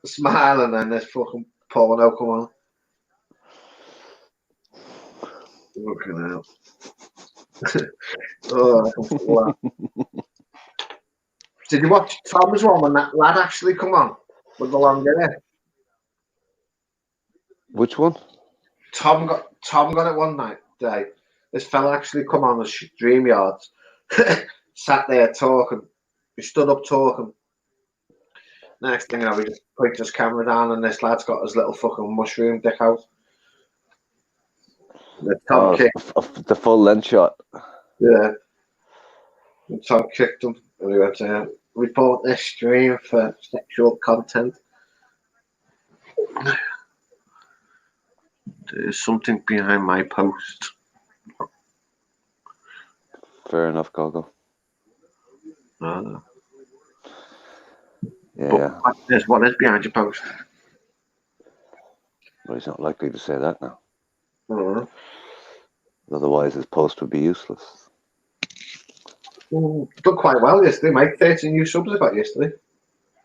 smiling, and this fucking porno. Come on. Looking out. Oh, did you watch Tom's one when that lad actually come on with the long hair? Which one? Tom got it one day. This fella actually come on the StreamYard, sat there talking. He stood up talking. Next thing you know, he just put his camera down, and this lad's got his little fucking mushroom dick out. The Tom kicked the full length shot. Yeah. And Tom kicked him, and he went, report this stream for sexual content. There's something behind my post. Fair enough, Gogo. Yeah. What is behind your post? Well, he's not likely to say that now. Mm-hmm. Otherwise, his post would be useless. Done quite well yesterday, mate. 13 new subs I got yesterday.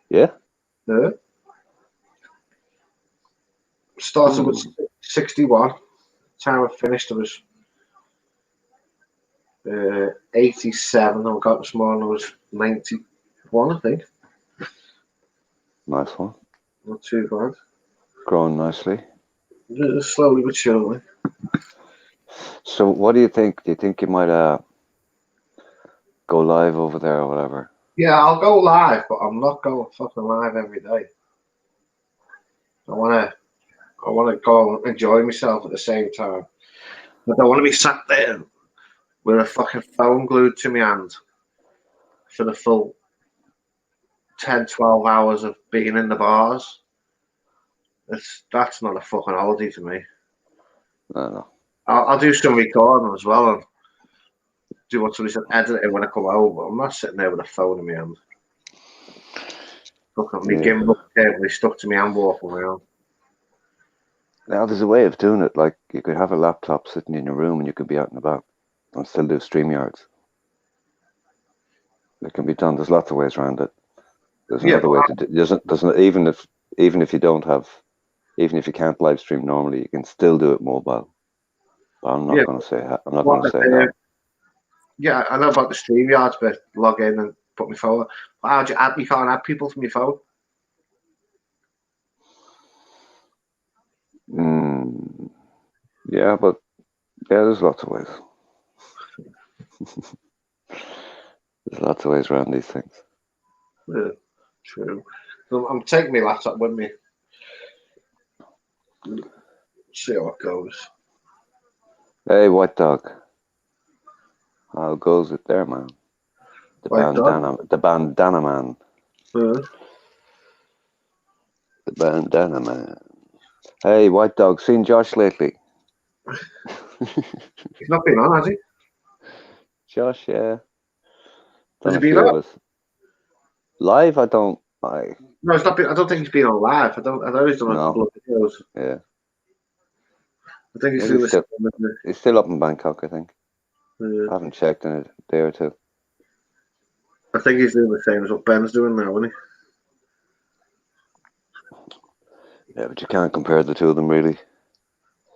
Yeah? Yeah. Started with 61. Time I finished, it was 87. I got this morning, it was 91, I think. Nice one. Not too bad. Growing nicely. Slowly but surely. So, what do you think? Do you think you might go live over there or whatever? Yeah, I'll go live, but I'm not going fucking live every day. I wanna go and enjoy myself at the same time. I don't want to be sat there with a fucking phone glued to my hand for the full 10, 12 hours of being in the bars. That's not a fucking holiday to me. No. I'll do some recording as well and do what somebody said, edit it when I come over. I'm not sitting there with a phone in my hand. Fucking me gimbal carefully stuck to my hand walking around. Now, there's a way of doing it. Like, you could have a laptop sitting in your room and you could be out and about and still do StreamYards. It can be done. There's lots of ways around it. There's another way to do. Even if you don't have, even if you can't live stream normally, you can still do it mobile. But I'm not going to say. I'm not going to say that. Yeah, I know about the StreamYards, but log in and put my phone. But how do you add? You can't add people from your phone. Yeah, but there's lots of ways. There's lots of ways around these things. Yeah, true. So I'm taking my laptop with me. See how it goes. Hey, White Dog. How goes it there, man? The bandana man. The bandana man. Hey, White Dog, seen Josh lately? He's not been on, has he? Josh, yeah. Has he been on? Live? I don't. No, it's not been. I don't think he's been on live. I know he's done a couple of videos. Yeah. I think he's still, he's still up in Bangkok, I think. Yeah. I haven't checked in a day or two. I think he's doing the same as what Ben's doing now, isn't he? Yeah, but you can't compare the two of them, really.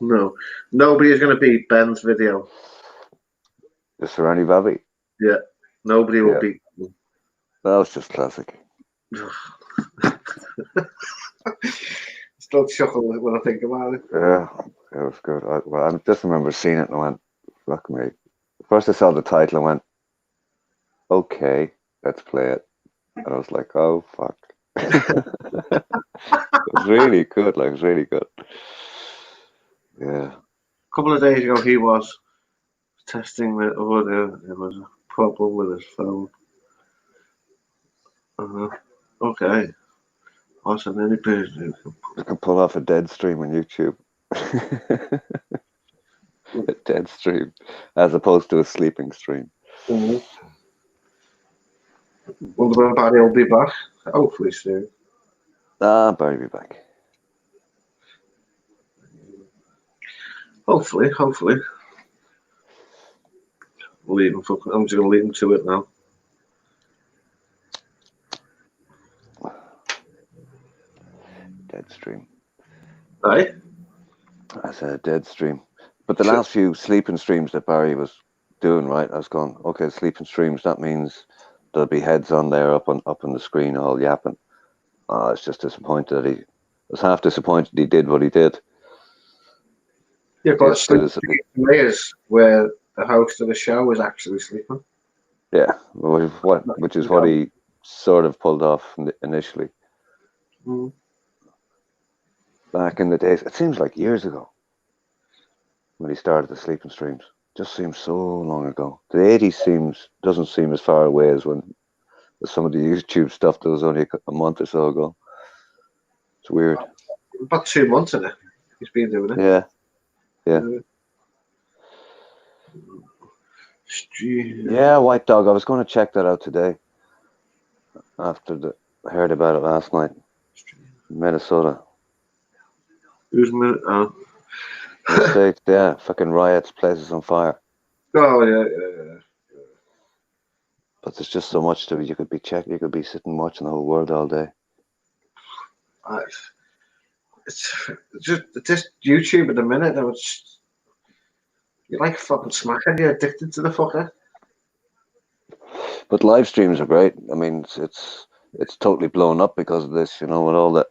No. Nobody is going to beat Ben's video. The Serrani Babi? Yeah. Nobody will beat him. That was just classic. Still chuckle when I think about it. Yeah, it was good. I just remember seeing it and I went, fuck me. First I saw the title and went, okay, let's play it. And I was like, oh, fuck. It was really good. Like, it was really good. Yeah. A couple of days ago, he was testing the audio. There was a problem with his phone. Okay. Awesome. Any person. You can pull off a dead stream on YouTube. A dead stream, as opposed to a sleeping stream. Mm-hmm. Wonder when Barry will be back. Hopefully soon. Barry be back. Hopefully. Leave him. I'm just gonna leave him to it now. Dead stream. Right? I said a dead stream. But the last few sleeping streams that Barry was doing, right, I was going, okay, sleeping streams, that means there'll be heads on there up on the screen all yapping. I was just disappointed that I was half disappointed he did what he did. Yeah, but sleeping is where the host of the show was actually sleeping. Yeah, which is what he sort of pulled off initially. Mm. Back in the days, it seems like years ago when he started the sleeping streams. Just seems so long ago. The 80s doesn't seem as far away as when some of the YouTube stuff that was only a month or so ago. It's weird. About 2 months in it. He's been doing it. Yeah. Yeah, White Dog. I was going to check that out today. After I heard about it last night. Minnesota. Who's Minnesota? The States, yeah. Fucking riots, places on fire. Oh, yeah. But there's just so much to it. You could be sitting watching the whole world all day. It's just YouTube at the minute. Though you're like fucking smacking. You're addicted to the fucker. But live streams are great. I mean, it's totally blown up because of this. You know, with all that,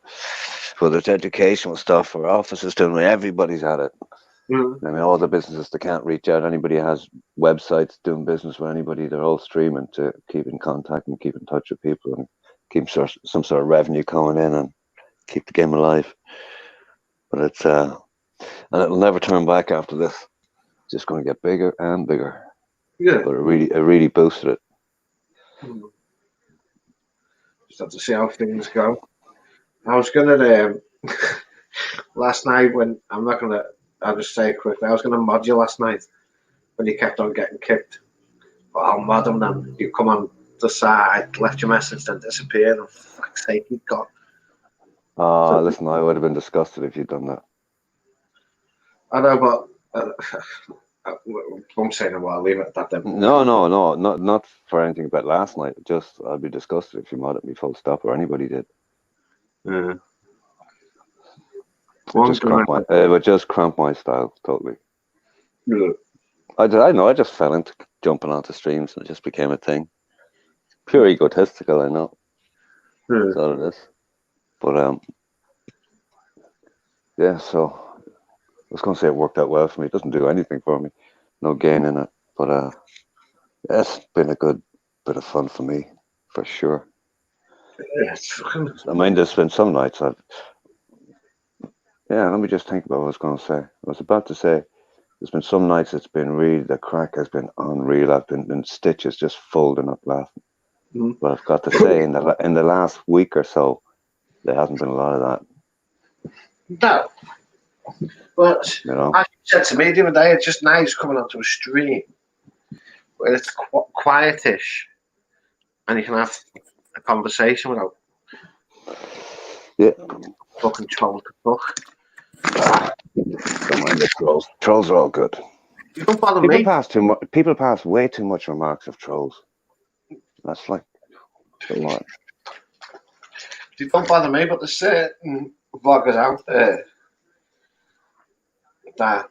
whether it's educational stuff or offices doing it, everybody's at it. Mm-hmm. I mean, all the businesses that can't reach out, anybody has websites doing business with anybody, they're all streaming to keep in contact and keep in touch with people and keep some sort of revenue coming in and keep the game alive. But it's and it'll never turn back after this. It's just going to get bigger and bigger. Yeah. But it really boosted it. Just have to see how things go. I was gonna last night when I'll just say it quickly. I was gonna mod you last night when you kept on getting kicked. But I'll mod him then. You come on the side, left your message, then disappeared. And for fuck's sake, you got. Listen, I would have been disgusted if you'd done that. I know, but I'm saying, well, I'll leave it at that then. No, not for anything about last night. Just I'd be disgusted if you modded me full stop or anybody did. Yeah. It would just cramp my style totally. Yeah. I know. I just fell into jumping onto streams and it just became a thing. Pure egotistical, I know. Yeah. That's all it is. But yeah. So I was going to say it worked out well for me. It doesn't do anything for me. No gain in it. But it's been a good bit of fun for me, for sure. Yeah, I mean, there's been some nights let me just think about what I was going to say. I was about to say, there's been some nights the crack has been unreal. I've been in stitches just folding up laughing. Mm-hmm. But I've got to say, in the last week or so, there hasn't been a lot of that. No. But you know, as you said to me the other day, it's just nice coming onto a stream where it's quietish and you can have a conversation without fucking trolls to fuck. Don't mind the trolls. Trolls are all good. You don't bother me. People pass way too much remarks of trolls. That's like a lot. You don't bother me, but there's certain vloggers out there that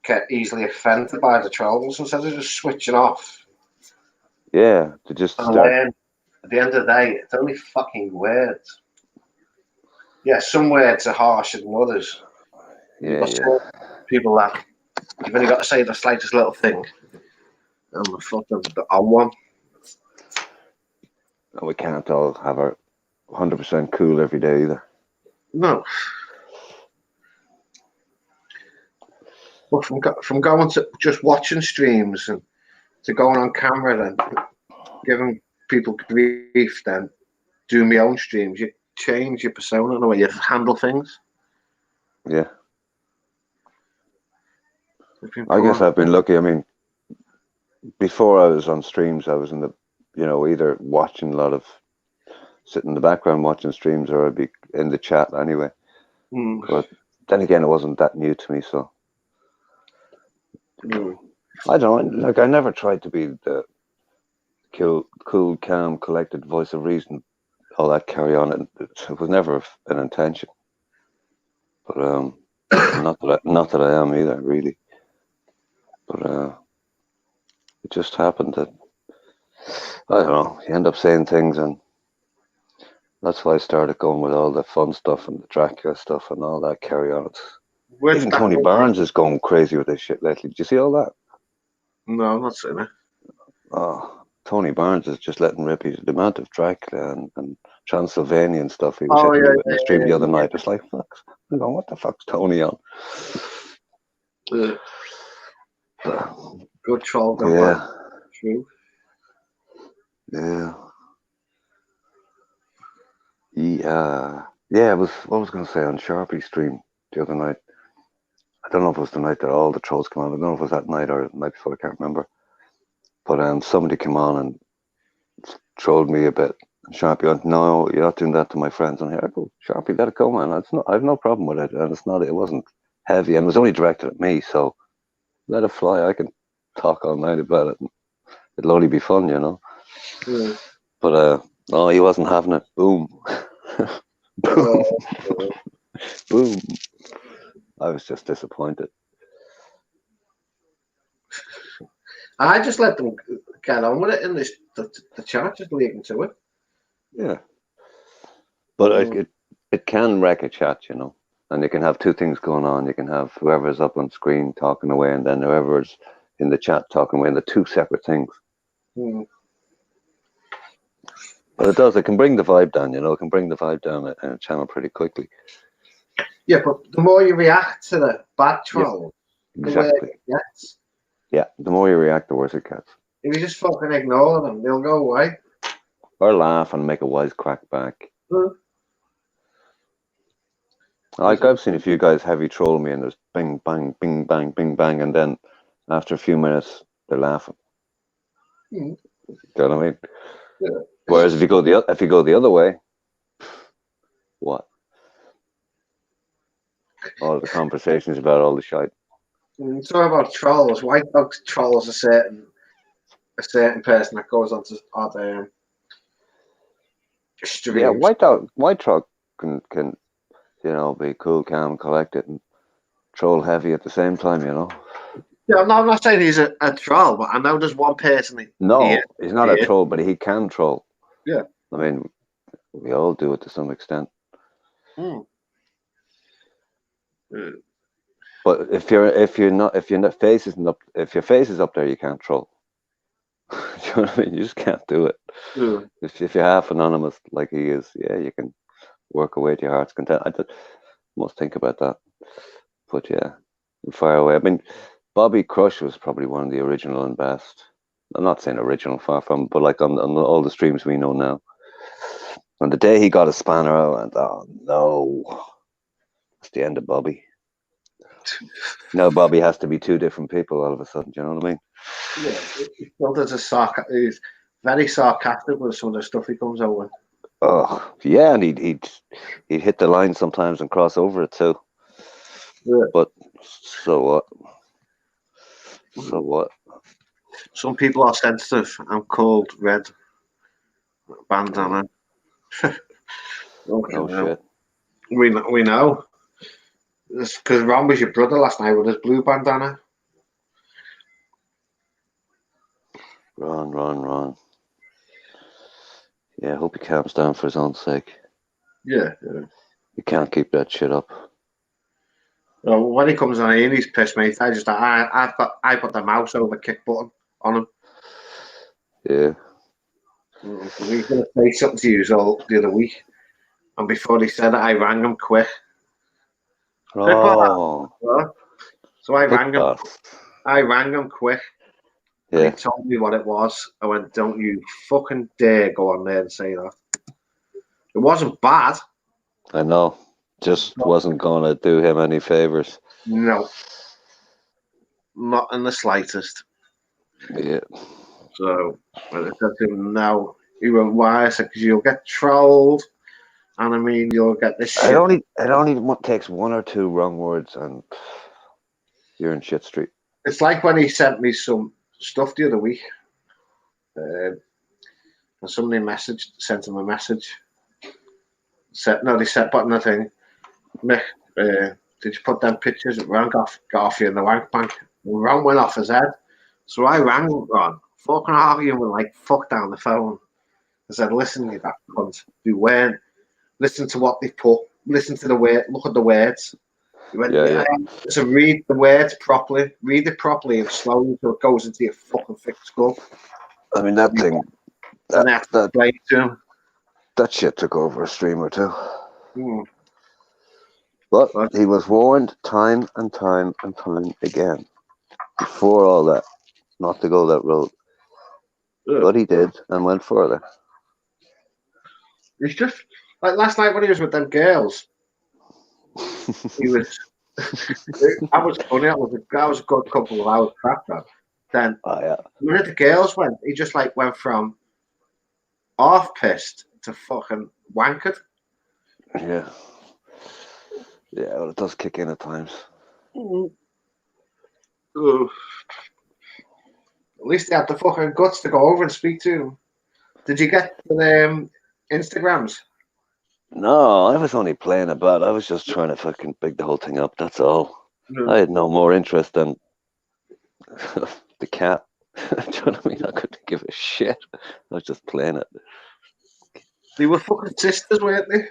get easily offended by the trolls instead of just switching off. Yeah, to just start. At the end of the day, it's only fucking words. Yeah, some words are harsher than others. Yeah. People that you've only got to say the slightest little thing, and the fucking on one. We can't all have our 100% cool every day either. No. But from going to just watching streams and to going on camera and giving people grief, then doing my own streams, you change your persona the way you handle things. Yeah. I guess I've been lucky. I mean, before I was on streams, I was in the, either watching a lot of, sitting in the background watching streams, or I'd be in the chat anyway. But then again, it wasn't that new to me, so. I don't know. Like, I never tried to be the cool, calm, collected voice of reason, all that carry on. It was never an intention. But not that I am either, really. But it just happened that, I don't know, you end up saying things, and that's why I started going with all the fun stuff and the Dracula stuff and all that carry on. Even Tony Barnes is going crazy with this shit lately. Did you see all that? No, I'm not saying it. Oh, Tony Barnes is just letting rip. He's the amount of Dracula and Transylvanian stuff he was hitting in the stream the other night. It's like, fuck, I'm going, what the fuck's Tony on? Good troll. Yeah. True. Yeah. Yeah, I was going to say on Sharpie stream the other night. I don't know if it was the night that all the trolls came on. I don't know if it was that night or the night before. I can't remember. But somebody came on and trolled me a bit. And Sharpie went, "No, you're not doing that to my friends." And I go, "Sharpie, let it go, man. I have no problem with it, and it wasn't heavy, and it was only directed at me. So let it fly. I can talk all night about it. And it'll only be fun, Yeah. But no, he wasn't having it. Boom, boom, boom. I was just disappointed. I just let them get on with it, and the chat just leading to it. Yeah, but it can wreck a chat, and you can have two things going on. You can have whoever's up on screen talking away, and then whoever's in the chat talking away, and the two separate things. But it can bring the vibe down, It can bring the vibe down in a channel pretty quickly. Yeah, but the more you react to the bad troll, the worse it gets. Yeah, the more you react, the worse it gets. If you just fucking ignore them, they'll go away. Or laugh and make a wisecrack back. Like, I've seen a few guys heavy troll me, and there's bing, bang, bing, bang, bing, bang, and then after a few minutes, they're laughing. Do you know what I mean? Yeah. Whereas if you go the other way, what? All the conversations about all the shite. Talk about trolls. White Dog trolls a certain person that goes on to other streams. Yeah, White Dog can be cool, calm, collected, and troll heavy at the same time. Yeah, I'm not saying he's a troll, but I know there's one person. He's not a troll, but he can troll. Yeah, I mean, we all do it to some extent. But if your face isn't up, if your face is up there, you can't troll. Do you know what I mean? You just can't do it. If you're half anonymous like he is, yeah, you can work away to your heart's content. I must think about that. But yeah, fire away. I mean, Bobby Crush was probably one of the original and best. I'm not saying original, far from, but like on all the streams we know now. On the day he got a spanner, I went, "Oh no, it's the end of Bobby." Now Bobby has to be two different people all of a sudden. Do you know what I mean? Yeah, he's very sarcastic with some of the stuff he comes out with. Oh yeah, and he'd hit the line sometimes and cross over it too. Yeah. But so what? So what? Some people are sensitive. I'm called red bandana. No shit. We know. It's because Ron was your brother last night with his blue bandana. Ron. Yeah, I hope he calms down for his own sake. Yeah. You can't keep that shit up. Well, when he comes on here, he's pissed, mate. I put the mouse over kick button on him. Yeah. He was going to say something to you all the other week, and before he said it, I rang him quick. Oh. So I Pick rang him. boss. I rang him quick. And Yeah, he told me what it was. I went, don't you fucking dare go on there and say that. It wasn't bad. I know. Just wasn't gonna do him any favors. No, not in the slightest. Yeah. So I said to him, no. He went, why? I said, because you'll get trolled. And I mean, you'll get this It shit. only takes one or two wrong words and you're in shit street. It's like when he sent me some stuff the other week. And somebody sent him a message. They said, but nothing. Mick, did you put them pictures of Rank off you in the wank bank? And Ron went off his head. So I rang Ron. Fucking arguing with like fuck down the phone. I said, listen, you that cunt. You weren't. Listen to what they put. Listen to the word. Look at the words. He went, Yeah. So read the words properly. Read it properly and slowly so it goes into your fucking thick skull. I mean that thing. And I have to explain to him. That shit took over a stream or two. Hmm. But he was warned time and time and time again before all that not to go that road. But he did and went further. It's just like last night when he was with them girls. He was. I was funny. That was a good couple of hours crap. Then when the girls went, he just like went from half pissed to fucking wankered. Yeah. Yeah, well, it does kick in at times. At least they had the fucking guts to go over and speak to him. Did you get the Instagrams? No, I was only playing about. I was just trying to fucking big the whole thing up. That's all. I had no more interest than the cat. Do you know what I mean? I couldn't give a shit. I was just playing it. They were fucking sisters, weren't they?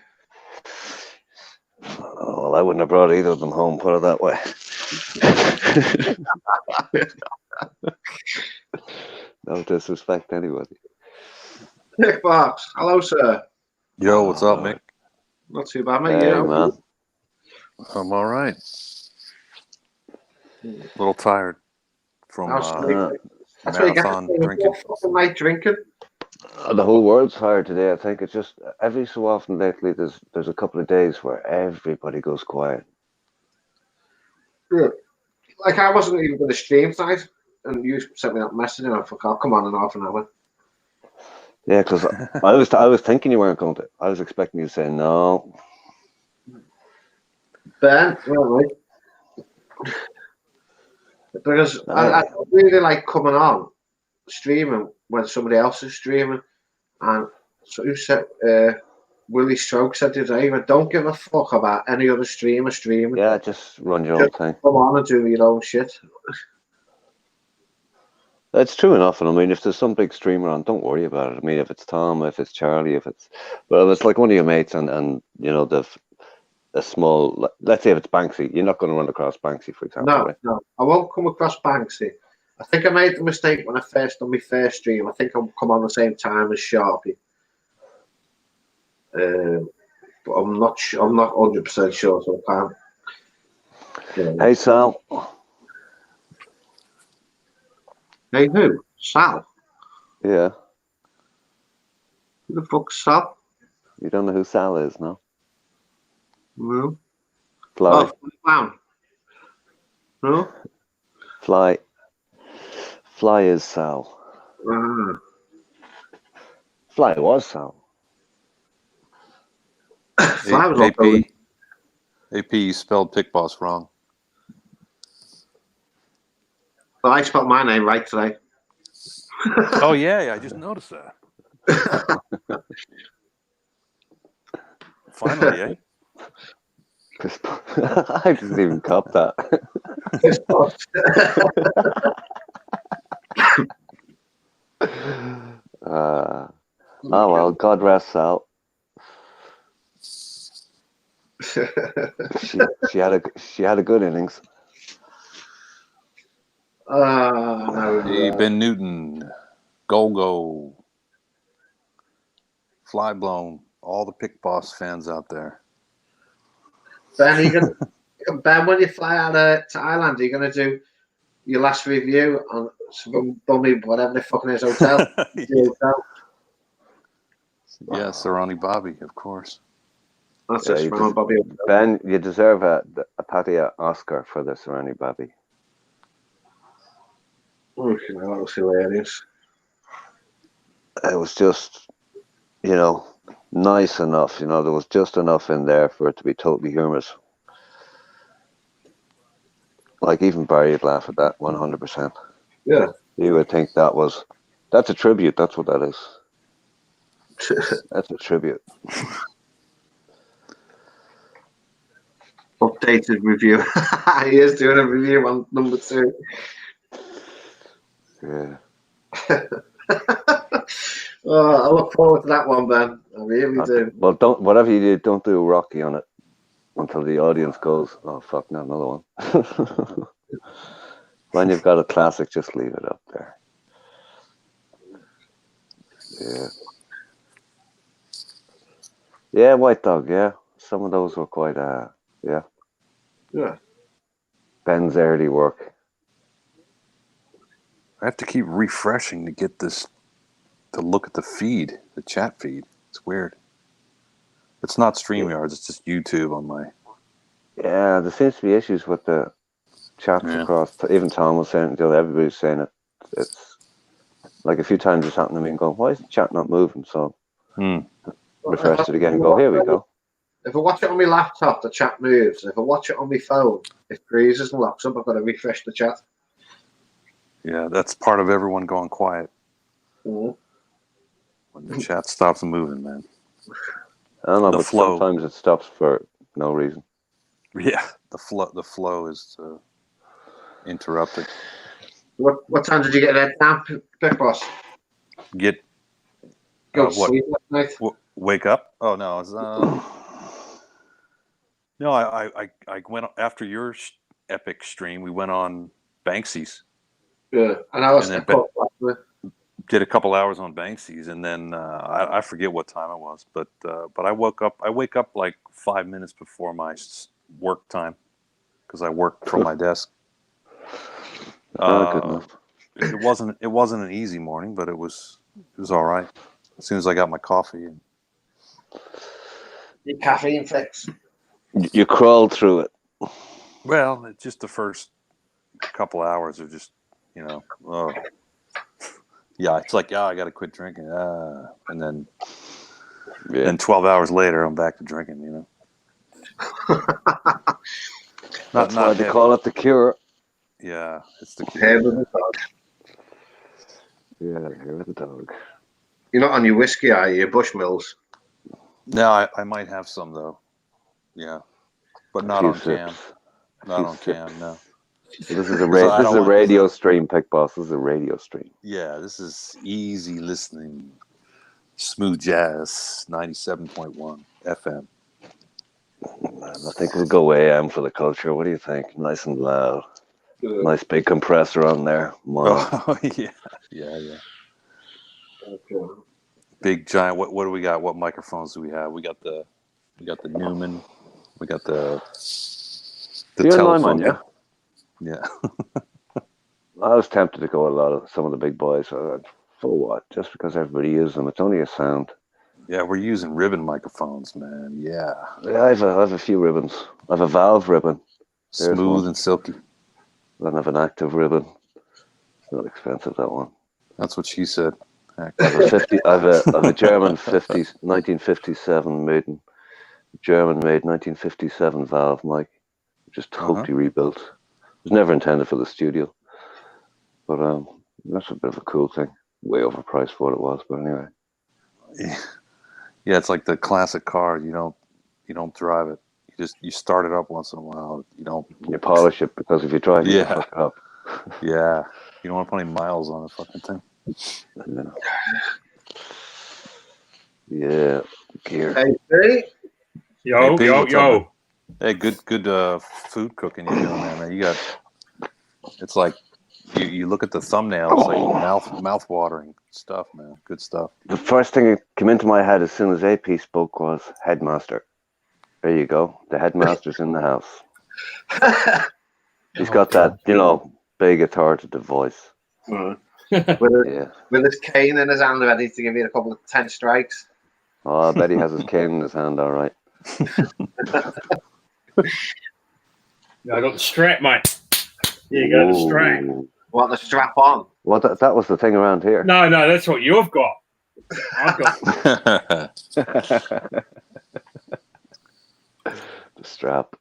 Oh, well, I wouldn't have brought either of them home, put it that way. No disrespect to anybody. Nick Box. Hello, sir. Yo, what's up, Mick? Not too bad, mate. Hey, man. I'm all right. A little tired from marathon drinking. Fucking night drinking. The whole world's tired today. I think it's just every so often lately. There's a couple of days where everybody goes quiet. Yeah. Like I wasn't even going to stream tonight, and you sent me that message, and I thought, I'll come on in half an hour. Yeah, because I was thinking you weren't going to. I was expecting you to say no. Ben, right. Because I really like coming on streaming when somebody else is streaming, and so you said Willie Stroke said today, but don't give a fuck about any other streamer streaming. Yeah, just run your own thing. Come on and do your own shit. That's true enough, and I mean, if there's some big streamer on, don't worry about it. I mean, if it's Tom, if it's Charlie, if it's like one of your mates, and you know a small, let's say if it's Banksy, you're not going to run across Banksy, for example. No, right? no, I won't come across Banksy. I think I made the mistake when I first done my first stream. I think I'll come on the same time as Sharpie. But I'm not 100% sure, so I can't. Hey, Sal. Hey, who? Sal? Yeah. Who the fuck's Sal? You don't know who Sal is, no? No. Fly. Oh, Clown. No? Fly is Sal. Fly was Sal. Fly was AP, you spelled Pick Boss wrong. Well, I spelled my name right today. Oh, yeah, I just noticed that. Finally, eh? I didn't even cop that. Oh well, God rest Sal. she had a good innings. Hey, Ben Newton, Golgo, Fly Blown, all the Pick Boss fans out there. Ben, Ben, when you fly out of Thailand, are you going to do your last review on some bummy, whatever the fucking is, hotel? Yeah. Hotel. Yeah, Sarani Bobby, of course. That's Yeah, it, Simon Bobby. Ben, you deserve a Pattaya Oscar for the Serrani Bobby. Oh, you know, that was hilarious. It was just, nice enough. There was just enough in there for it to be totally humorous. Like even Barry would laugh at that 100%. Yeah. You would think that's a tribute. That's what that is. That's a tribute. Updated review. He is doing a review on number 2. Yeah. Oh, I look forward to that one, Ben. I really do. Well, whatever you do, don't do Rocky on it until the audience goes, oh fuck, not another one. When you've got a classic, just leave it up there. Yeah. Yeah, White Dog, yeah. Some of those were quite, yeah. Yeah. Ben's early work. I have to keep refreshing to get this to look at the feed, the chat feed. It's weird. It's not StreamYards, it's just YouTube on my. Yeah, there seems to be issues with the chats across. Even Tom was saying it, everybody's saying it. It's like a few times it's happened to me and going, why is the chat not moving? So refresh it again and go, here we go. If I watch it on my laptop, the chat moves. If I watch it on my phone, it freezes and locks up. I've got to refresh the chat. Yeah, that's part of everyone going quiet. Mm-hmm. When the chat stops moving, man. I don't know, The but flow. sometimes it stops for no reason. Yeah, the flow is interrupted. What time did you get that nap, Big Boss? Get Go to sleep last night? wake up? Oh no, it's, no. I went after your epic stream. We went on Banksy's. Yeah, and I was did a couple hours on Banksy's, and then I forget what time it was, but I woke up. I wake up like 5 minutes before my work time because I work from my desk. Good enough. It wasn't an easy morning, but it was all right. As soon as I got my coffee and your caffeine fix. You crawled through it. Well, it's just the first couple hours of just yeah, it's like I got to quit drinking, and then 12 hours later I'm back to drinking. That's why they call it the cure. Yeah, it's the cure. Hair with the dog. Yeah, hair with the dog. You're not on your whiskey, are you? Bushmills. No, I might have some though. Yeah, but not on cam. Not on cam. No. This is a radio stream, Pick Boss. This is a radio stream. Yeah, this is easy listening, smooth jazz, 97.1 FM. I think we'll go AM for the culture. What do you think? Nice and loud. Good. Nice big compressor on there. Oh, yeah. Okay. Big giant. What do we got? What microphones do we have? We got the Newman. We got the telephone. Yeah. Yeah. I was tempted to go with some of the big boys. For what? Just because everybody uses them. It's only a sound. Yeah, we're using ribbon microphones, man. Yeah. I have a few ribbons. I have a valve ribbon. There's smooth and silky. Then I have an active ribbon. It's not expensive, that one. That's what she said. I have a German 1957 German-made 1957 valve mic, just totally rebuilt. It was never intended for the studio, but that's a bit of a cool thing. Way overpriced for what it was, but anyway. Yeah, it's like the classic car. You don't drive it. You start it up once in a while. You polish it, because if you drive it, you fuck it up. Yeah, you don't want to put any miles on the fucking thing. Yeah, gear. Hey, Yo. Hey, good food cooking you're doing there, man. You got. It's like you look at the thumbnail. It's like mouth watering stuff, man. Good stuff. The first thing that came into my head as soon as AP spoke was headmaster. There you go. The headmaster's in the house. He's got that, you know, big authoritative voice. with, Yeah. with his cane in his hand, ready to give you a couple of 10 strikes. Oh, I bet he has his cane in his hand, all right. I got the strap, mate. There you go, the strap. What, the strap on? Well, that was the thing around here. No, that's what you've got. I've got The strap.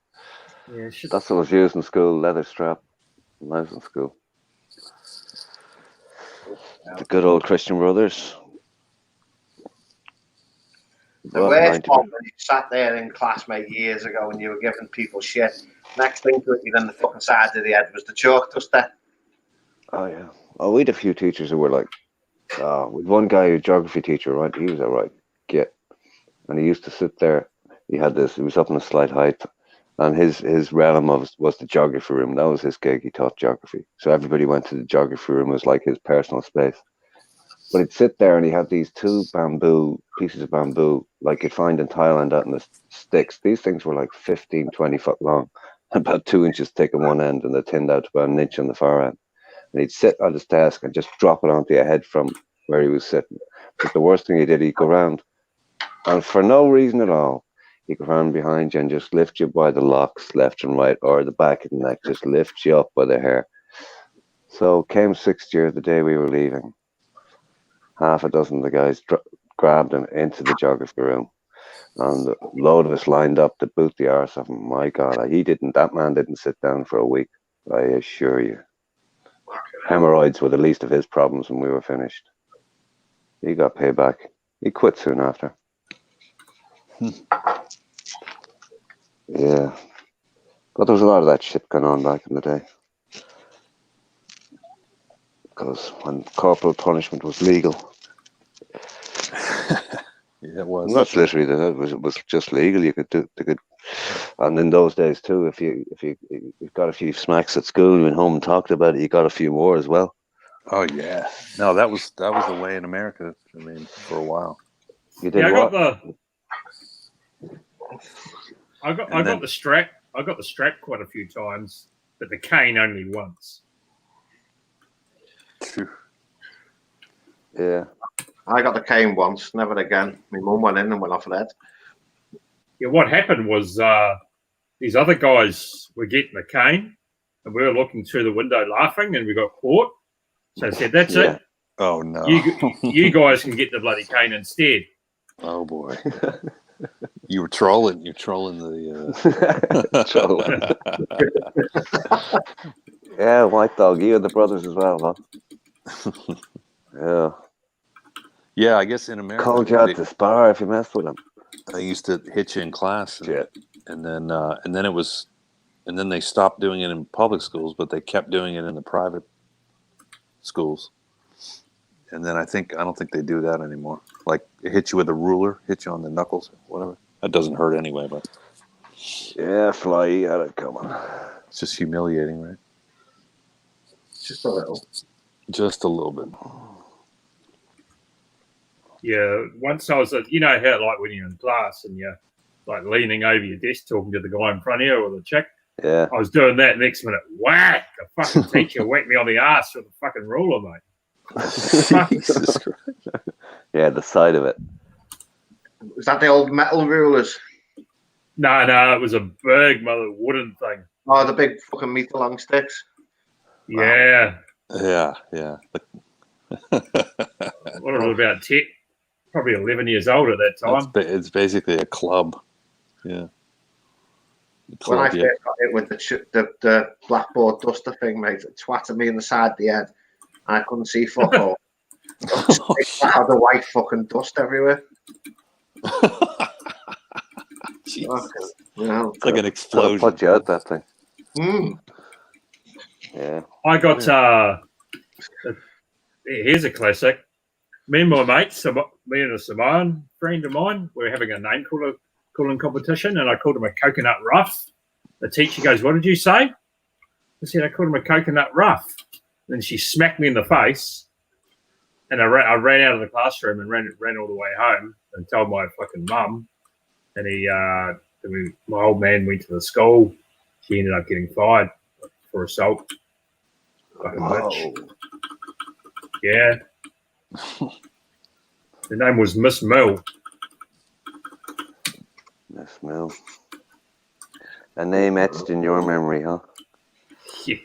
yeah, That's what was used in school, leather strap when I was in school. The good old Christian Brothers. The worst one when you sat there in class, mate, years ago and you were giving people shit. Next thing to it, you then the fucking side of the head was the chalk duster. Oh, yeah. Oh, we had a few teachers who were like, with one guy, a geography teacher, right? He was all right. And he used to sit there. He was up in a slight height. And his realm was the geography room. That was his gig. He taught geography. So everybody went to the geography room. It was like his personal space. But he'd sit there and he had these two pieces of bamboo, like you'd find in Thailand out in the sticks. These things were like 15, 20 foot long, about 2 inches thick on one end, and they thinned out to about an inch on the far end. And he'd sit at his desk and just drop it onto your head from where he was sitting. But the worst thing he did, he'd go round, and for no reason at all, he'd go round behind you and just lift you by the locks left and right, or the back of the neck, just lift you up by the hair. So came 6th year, the day we were leaving, half a dozen of the guys grabbed him into the geography room, and a load of us lined up to boot the arse of him. My God, that man didn't sit down for a week, I assure you. Hemorrhoids were the least of his problems when we were finished. He got payback. He quit soon after. Yeah. But there was a lot of that shit going on back in the day. Because when corporal punishment was legal. Yeah, it was. That's literally it was just legal. You could and in those days too, if you got a few smacks at school and went home and talked about it, you got a few more as well. Oh yeah. No, that was the way in America. I mean, for a while. You did I what? got the strap. I got the strap quite a few times, but the cane only once. Yeah. I got the cane once, never again. My mum went in and went off her head. Yeah, what happened was these other guys were getting the cane, and we were looking through the window laughing, and we got caught. So I said, "That's it. Oh no. You guys can get the bloody cane instead." Oh boy. You were trolling. You're trolling the. Yeah, White Dog. You and the brothers as well, huh? Yeah. Yeah, I guess in America. Called you out to spar if you messed with them. They used to hit you in class, and then they stopped doing it in public schools, but they kept doing it in the private schools. And then I don't think they do that anymore. Like it hit you with a ruler, hit you on the knuckles, whatever. That doesn't hurt anyway, but yeah, fly, you had it coming. It's just humiliating, right? Just a little. Just a little bit. Yeah, once I was, you know how like when you're in class and you're like leaning over your desk talking to the guy in front of you or the chick. Yeah. I was doing that. Next minute, whack! A fucking teacher whacked me on the ass with a fucking ruler, mate. Jesus Christ. Yeah, the side of it. Was that the old metal rulers? No, it was a big mother wooden thing. Oh, the big fucking meter long sticks. Yeah. Yeah. What was it about 10? Probably 11 years old at that time. It's basically a club. Yeah. When I first got it with the blackboard duster thing, mate, it twatted me in the side of the head. I couldn't see fuck all. I had the white fucking dust everywhere. It's like an explosion. Put you out that thing. Yeah. I got here's a classic. Me and my mates, me and a Samoan friend of mine, we were having a name calling competition, and I called him a coconut rough. The teacher goes, "What did you say?" I said, "I called him a coconut rough." Then she smacked me in the face, and I ran out of the classroom and ran all the way home and told my fucking mum. And my old man went to the school. she ended up getting fired for assault. Fucking bitch. Whoa. Yeah. Her name was Miss Mill. Miss Mill. A name etched in your memory, huh? Yeah.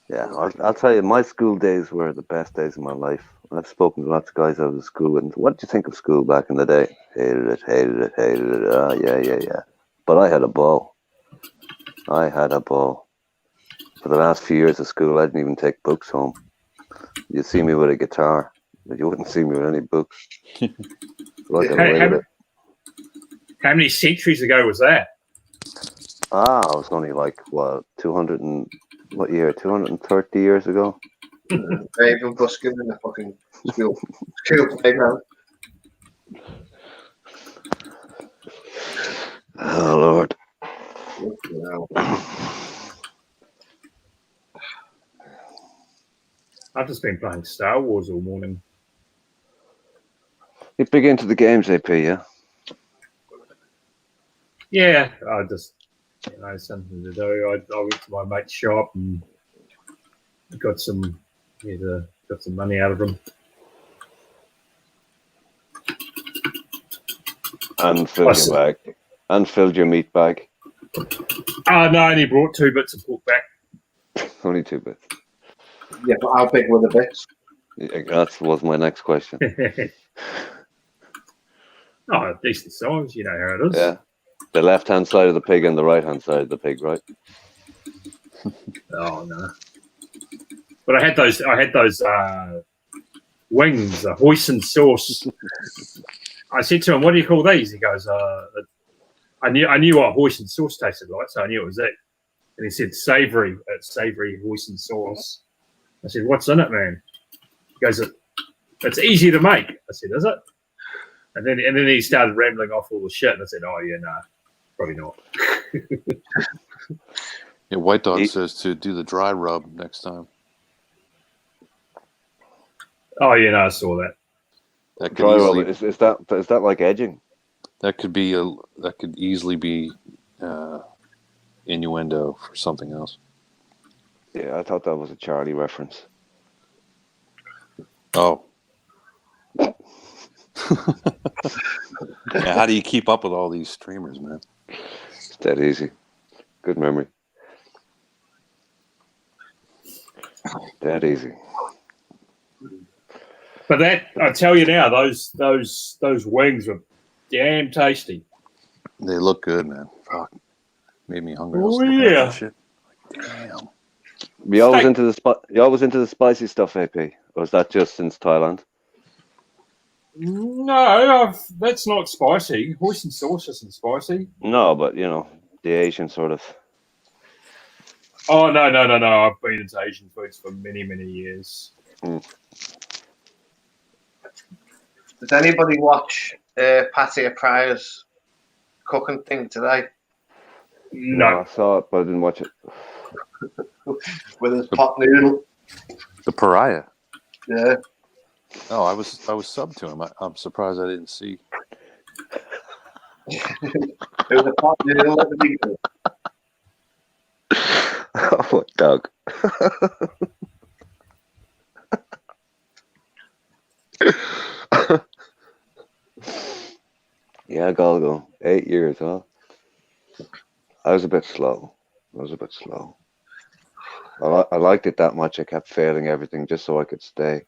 Yeah, I'll tell you, my school days were the best days of my life. I've spoken to lots of guys out of school, and what did you think of school back in the day? Hated it, hated it, hated it. Oh, yeah. But I had a ball. I had a ball. For the last few years of school, I didn't even take books home. You'd see me with a guitar, but you wouldn't see me with any books. Like How many centuries ago was that? I was only like, what, 200 and, what year, 230 years ago? Even busking in the fucking school playground. Oh, Lord. I've just been playing Star Wars all morning. You big into the games, AP, yeah? Yeah, I just, something to do. I went to my mate's shop and got some money out of him. And filled your bag. And filled your meat bag. No, I only brought 2 bits of pork back. Only 2 bits. Yeah, but how big were the bits? Yeah, that was my next question. Oh, decent size, you know how it is. Yeah. The left-hand side of the pig and the right-hand side of the pig, right? Oh no. But I had those wings, hoisin sauce. I said to him, "What do you call these?" He goes, I knew what hoisin sauce tasted like, so I knew it was it. And he said, "Savoury, savoury hoisin sauce." I said, "What's in it, man?" He goes, "It's easy to make." I said, "Is it?" And then he started rambling off all the shit, and I said, "Oh yeah, nah, probably not." Yeah, White Dog says to do the dry rub next time. Oh yeah, no, I saw that. That could Dry easily, rub, is that like edging? that could easily be innuendo for something else. Yeah, I thought that was a Charlie reference. Oh. Yeah, how do you keep up with all these streamers, man? It's that easy. Good memory. That easy. But that, I tell you now, those wings were damn tasty. They look good, man. Fuck. Made me hungry. Oh, yeah. Shit. Like, damn. You always into the spicy stuff, AP? Or is that just since Thailand? No, that's not spicy. Hoisin sauce isn't spicy. No, but you know, the Asian sort of. Oh no! I've been into Asian foods for many, many years. Mm. Did anybody watch Patia Pryor's cooking thing today? No. I saw it, but I didn't watch it. With his pot noodle. The Pariah. Yeah. Oh, I was subbed to him. I'm surprised I didn't see. It was a pot noodle at the beginning. Oh, Doug. Yeah, Golgo. 8 years, huh? I was a bit slow. I liked it that much. I kept failing everything just so I could stay.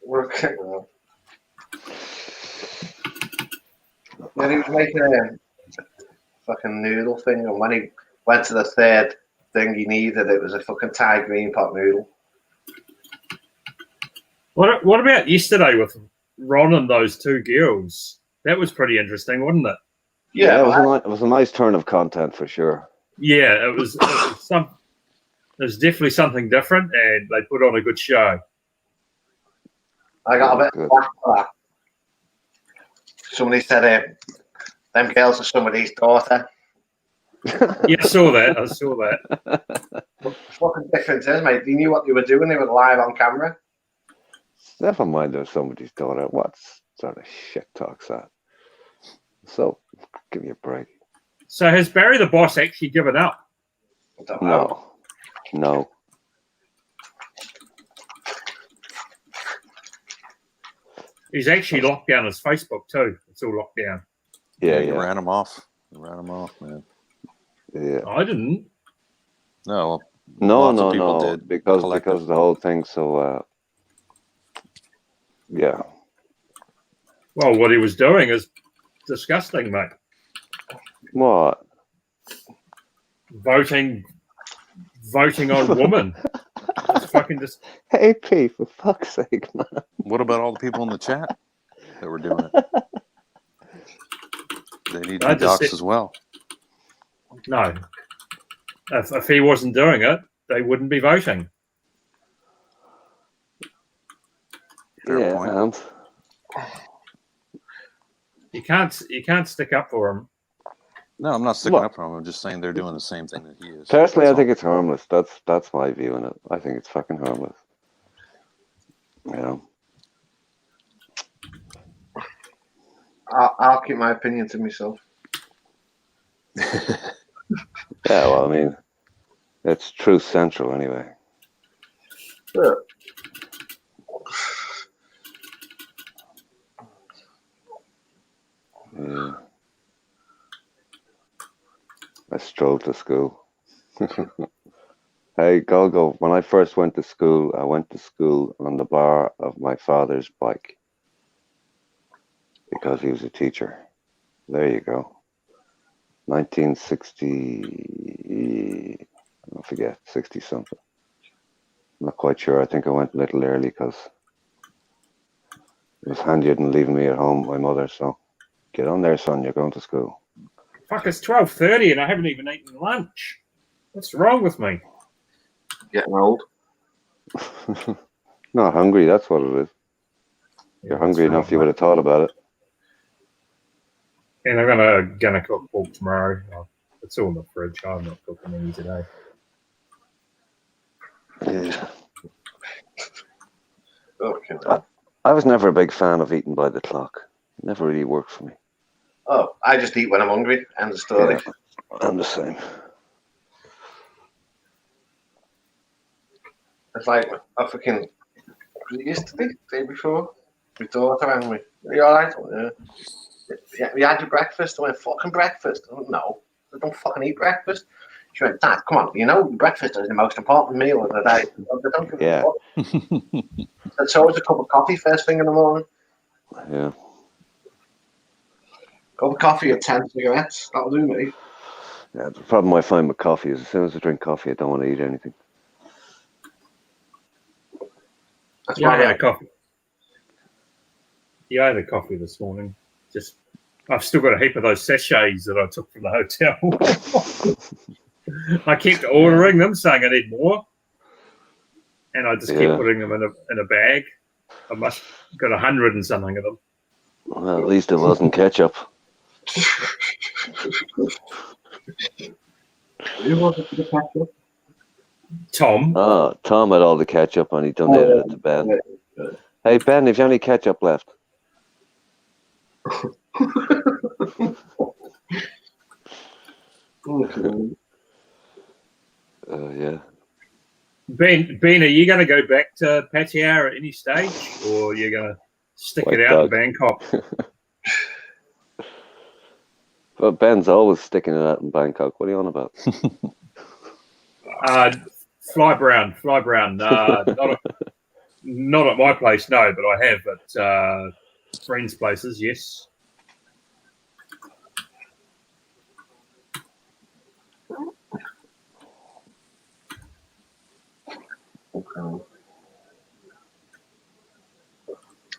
Okay, well. Yeah, he was making a fucking noodle thing, and when he went to the third thing he needed, it was a fucking Thai green pot noodle. What about yesterday with Ron and those 2 girls? That was pretty interesting, wasn't it? Yeah, it was a nice turn of content for sure. Yeah, it was definitely something different, and they put on a good show. I got a bit of whack for that. Somebody said, them girls are somebody's daughter. Yeah, I saw that. What the fucking difference is, mate? They knew what they were doing. They were live on camera. Never mind there's somebody's daughter. What sort of shit talks that? So, give me a break. So has Barry the boss actually given up? I don't know. No. He's actually locked down his Facebook too. It's all locked down. Yeah, You yeah. ran him off. You ran him off, man. Yeah. I didn't. No, No, lots of people no. did. Because Collective. of the whole thing, so yeah. Well, what he was doing is disgusting, mate. What? Voting on women. It's fucking just. Hey P, for fuck's sake, man. What about all the people in the chat that were doing it? They need to I be just doxxed said- as well. No. If he wasn't doing it, they wouldn't be voting. Fair point. And You can't stick up for him. No, I'm not sticking What? up for him. I'm just saying they're doing the same thing that he is. personally, That's I think all. it's harmless. That's my view on it. I think it's fucking harmless. You know. I'll keep my opinion to myself. Yeah, well, I mean, it's truth central anyway. Yeah. Yeah. I strolled to school. Hey, Golgo, when I first went to school on the bar of my father's bike because he was a teacher. There you go. 1960, I forget, 60 something. I'm not quite sure. I think I went a little early because it was handier than leaving me at home with my mother. So get on there, son. You're going to school. Fuck, it's 12:30 and I haven't even eaten lunch. What's wrong with me? Getting old. Not hungry, that's what it is. You're hungry enough, you would have thought about it. And I'm gonna cook pork tomorrow. It's all in the fridge. I'm not cooking any today. Yeah. Okay. I was never a big fan of eating by the clock. It never really worked for me. Oh, I just eat when I'm hungry. End of story. Yeah, I'm the same. It's like I fucking. It used to be the day before. My daughter rang me. Are you alright? Yeah, you had your breakfast? I went, fucking breakfast? I went, no, I don't fucking eat breakfast. She went, Dad, come on, you know breakfast is the most important meal of the day. I don't give a fuck. And so it's a cup of coffee first thing in the morning. Yeah. Cup of coffee and 10 cigarettes. That'll do me. Yeah, the problem I find with coffee is as soon as I drink coffee, I don't want to eat anything. That's Yeah, I why had a coffee. Yeah, I had a coffee this morning. Just, I've still got a heap of those sachets that I took from the hotel. I kept ordering them, saying I need more, and I just kept putting them in a bag. I must got 100 and something of them. Well, at least it wasn't ketchup. Who was it for the ketchup? Tom, Oh, Tom had all the ketchup and he donated it to Ben. Hey, Ben, have you any ketchup left? Yeah. Ben, are you going to go back to Pattaya at any stage, or are you going to stick White it out dog. in Bangkok? But Ben's always sticking it out in Bangkok. What are you on about? Fly brown. Not at my place, no, but I have at friends' places, yes. Okay.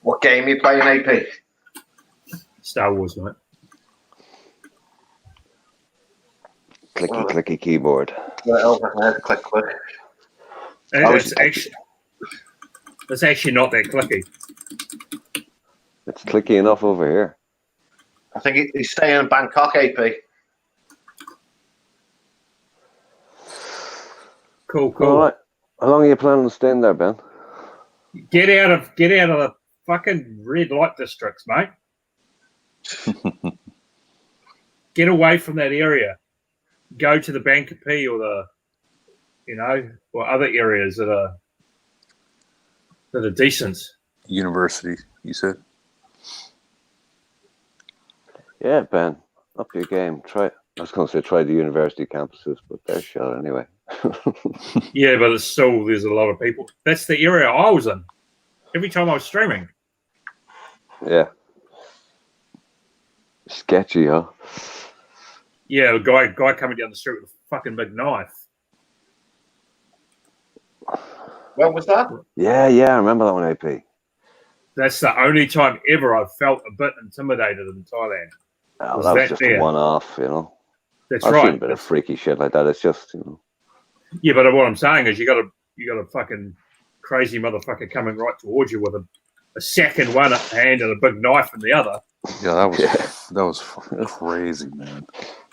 What game are you playing, AP? Star Wars, mate. Clicky, clicky keyboard. Well, click, click. It's actually not that clicky. It's clicky enough over here. I think he's staying in Bangkok, AP. Cool. All right. How long are you planning on staying there, Ben? Get out of the fucking red light districts, mate. Get away from that area. Go to the Bank of P or or other areas that are decent. University, you said? Yeah, Ben, up your game. Try. I was going to say try the university campuses, but they're shut anyway. Yeah, but there's a lot of people. That's the area I was in. Every time I was streaming. Yeah. Sketchy, huh? Yeah, a guy coming down the street with a fucking big knife. When was that? Yeah, I remember that one, AP. That's the only time ever I've felt a bit intimidated in Thailand. Oh, that was just a one-off, you know. That's I've right. seen a bit of freaky shit like that. It's just, you know. Yeah, but what I'm saying is you got a fucking crazy motherfucker coming right towards you with a sack in one hand and a big knife in the other. Yeah, that was fucking crazy, man.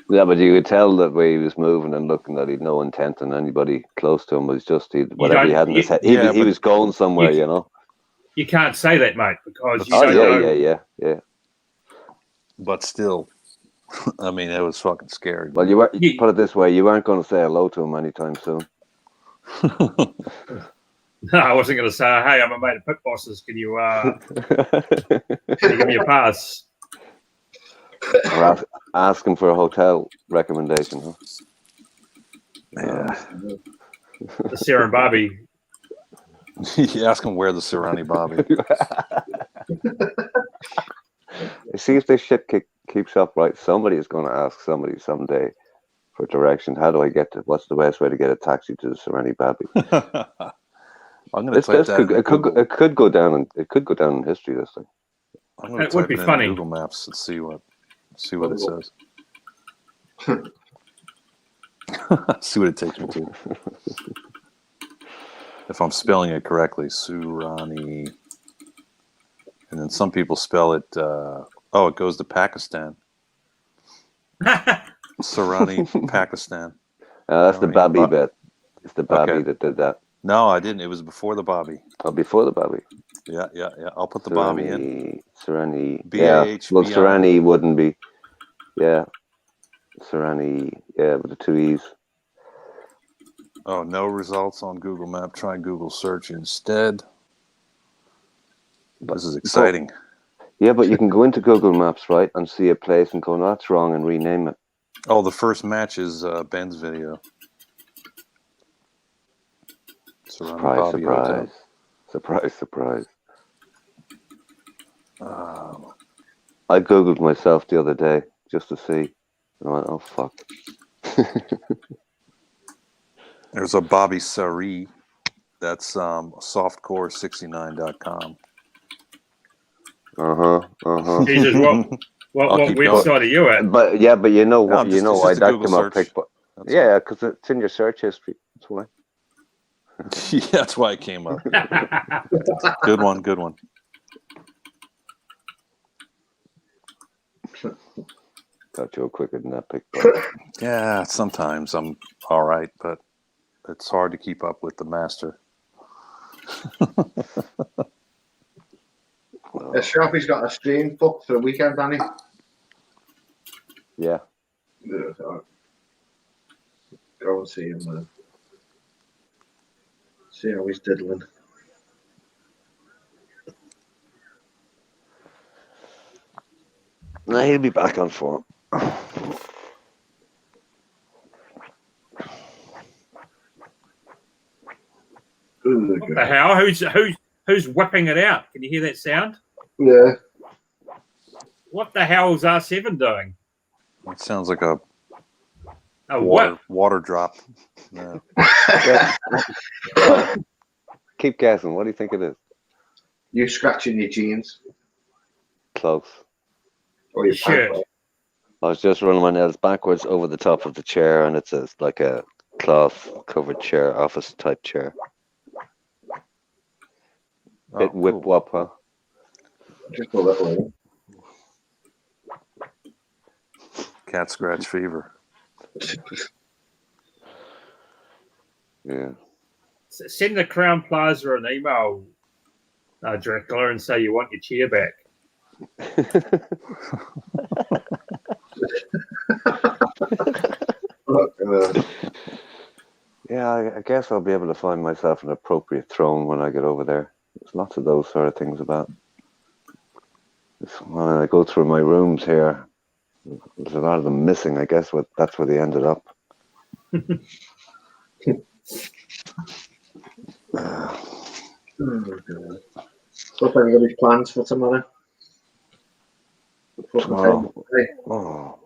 Yeah, but you could tell that way he was moving and looking that he'd no intent on anybody close to him. Was just whatever he had in his head. He was going somewhere, you know. You can't say that, mate, because you don't know. Yeah. But still, I mean, it was fucking scary. Well, you put it this way: you weren't going to say hello to him anytime soon. No, I wasn't going to say, "Hey, I'm a mate of pit bosses. Can you give me a pass?" Or asking for a hotel recommendation, huh? Yeah. The Sarah and Barbie. You ask him where the Serrani Bobby. See if this shit keeps up, right? Somebody is going to ask somebody someday for direction. How do I get to? What's the best way to get a taxi to the Serrani Bobby? I'm going to type that. It could go down in history. This thing. I'm going to type it in Google Maps and see what it says. See what it takes me to. If I'm spelling it correctly, Surani. And then some people spell it, it goes to Pakistan. Surani, Pakistan. That's the Bobby bit. It's the Bobby that did that. No, I didn't. It was before the Bobby. Oh, before the Bobby. Yeah. I'll put the Bobby in. Surani. B-A-H-B-I. Well, Surani wouldn't be. Yeah. Surani, with the two E's. Oh, no results on Google Map. Try Google search instead. This is exciting. Yeah, but you can go into Google Maps, right, and see a place and go, no, that's wrong, and rename it. Oh, the first match is Ben's video. Surprise. I Googled myself the other day just to see. And I went, oh, fuck. There's a Bobby Sari. That's softcore69.com. Jesus, what website are you at? But you know what? Why that came up quick. Yeah, because it's in your search history. That's why. Yeah, that's why it came up. Good one. Got you quicker than that pick. Yeah, sometimes I'm all right, but it's hard to keep up with the master. Sharpie's got a stream booked for the weekend, Danny. Yeah. Go and see him, man. See how he's diddling. No, he'll be back on form. What the hell? Who's whipping it out? Can you hear that sound? Yeah. What the hell is R7 doing? It sounds like a water drop. Yeah. Keep guessing. What do you think it is? You scratching your jeans. Close. Or your shirt. I was just running my nails backwards over the top of the chair, and it's like a cloth-covered chair, office-type chair. Bit whip-wop, huh? Just a little. Cat scratch fever. Yeah. Send the Crown Plaza an email, Dracula and say you want your chair back. Yeah, I guess I'll be able to find myself an appropriate throne when I get over there. There's lots of those sort of things about. When I go through my rooms here, there's a lot of them missing. I guess that's where they ended up. What have you got any plans for tomorrow? Tomorrow? Oh.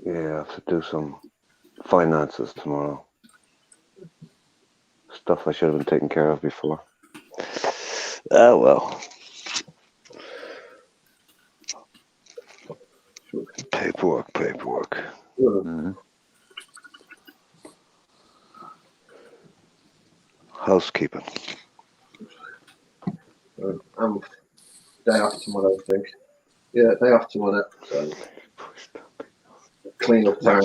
Yeah, I have to do some finances tomorrow. Stuff I should have been taken care of before. Oh, well. Paperwork. Mm-hmm. Housekeeping. I'm day off tomorrow, I think. Yeah, day off tomorrow. So clean up town.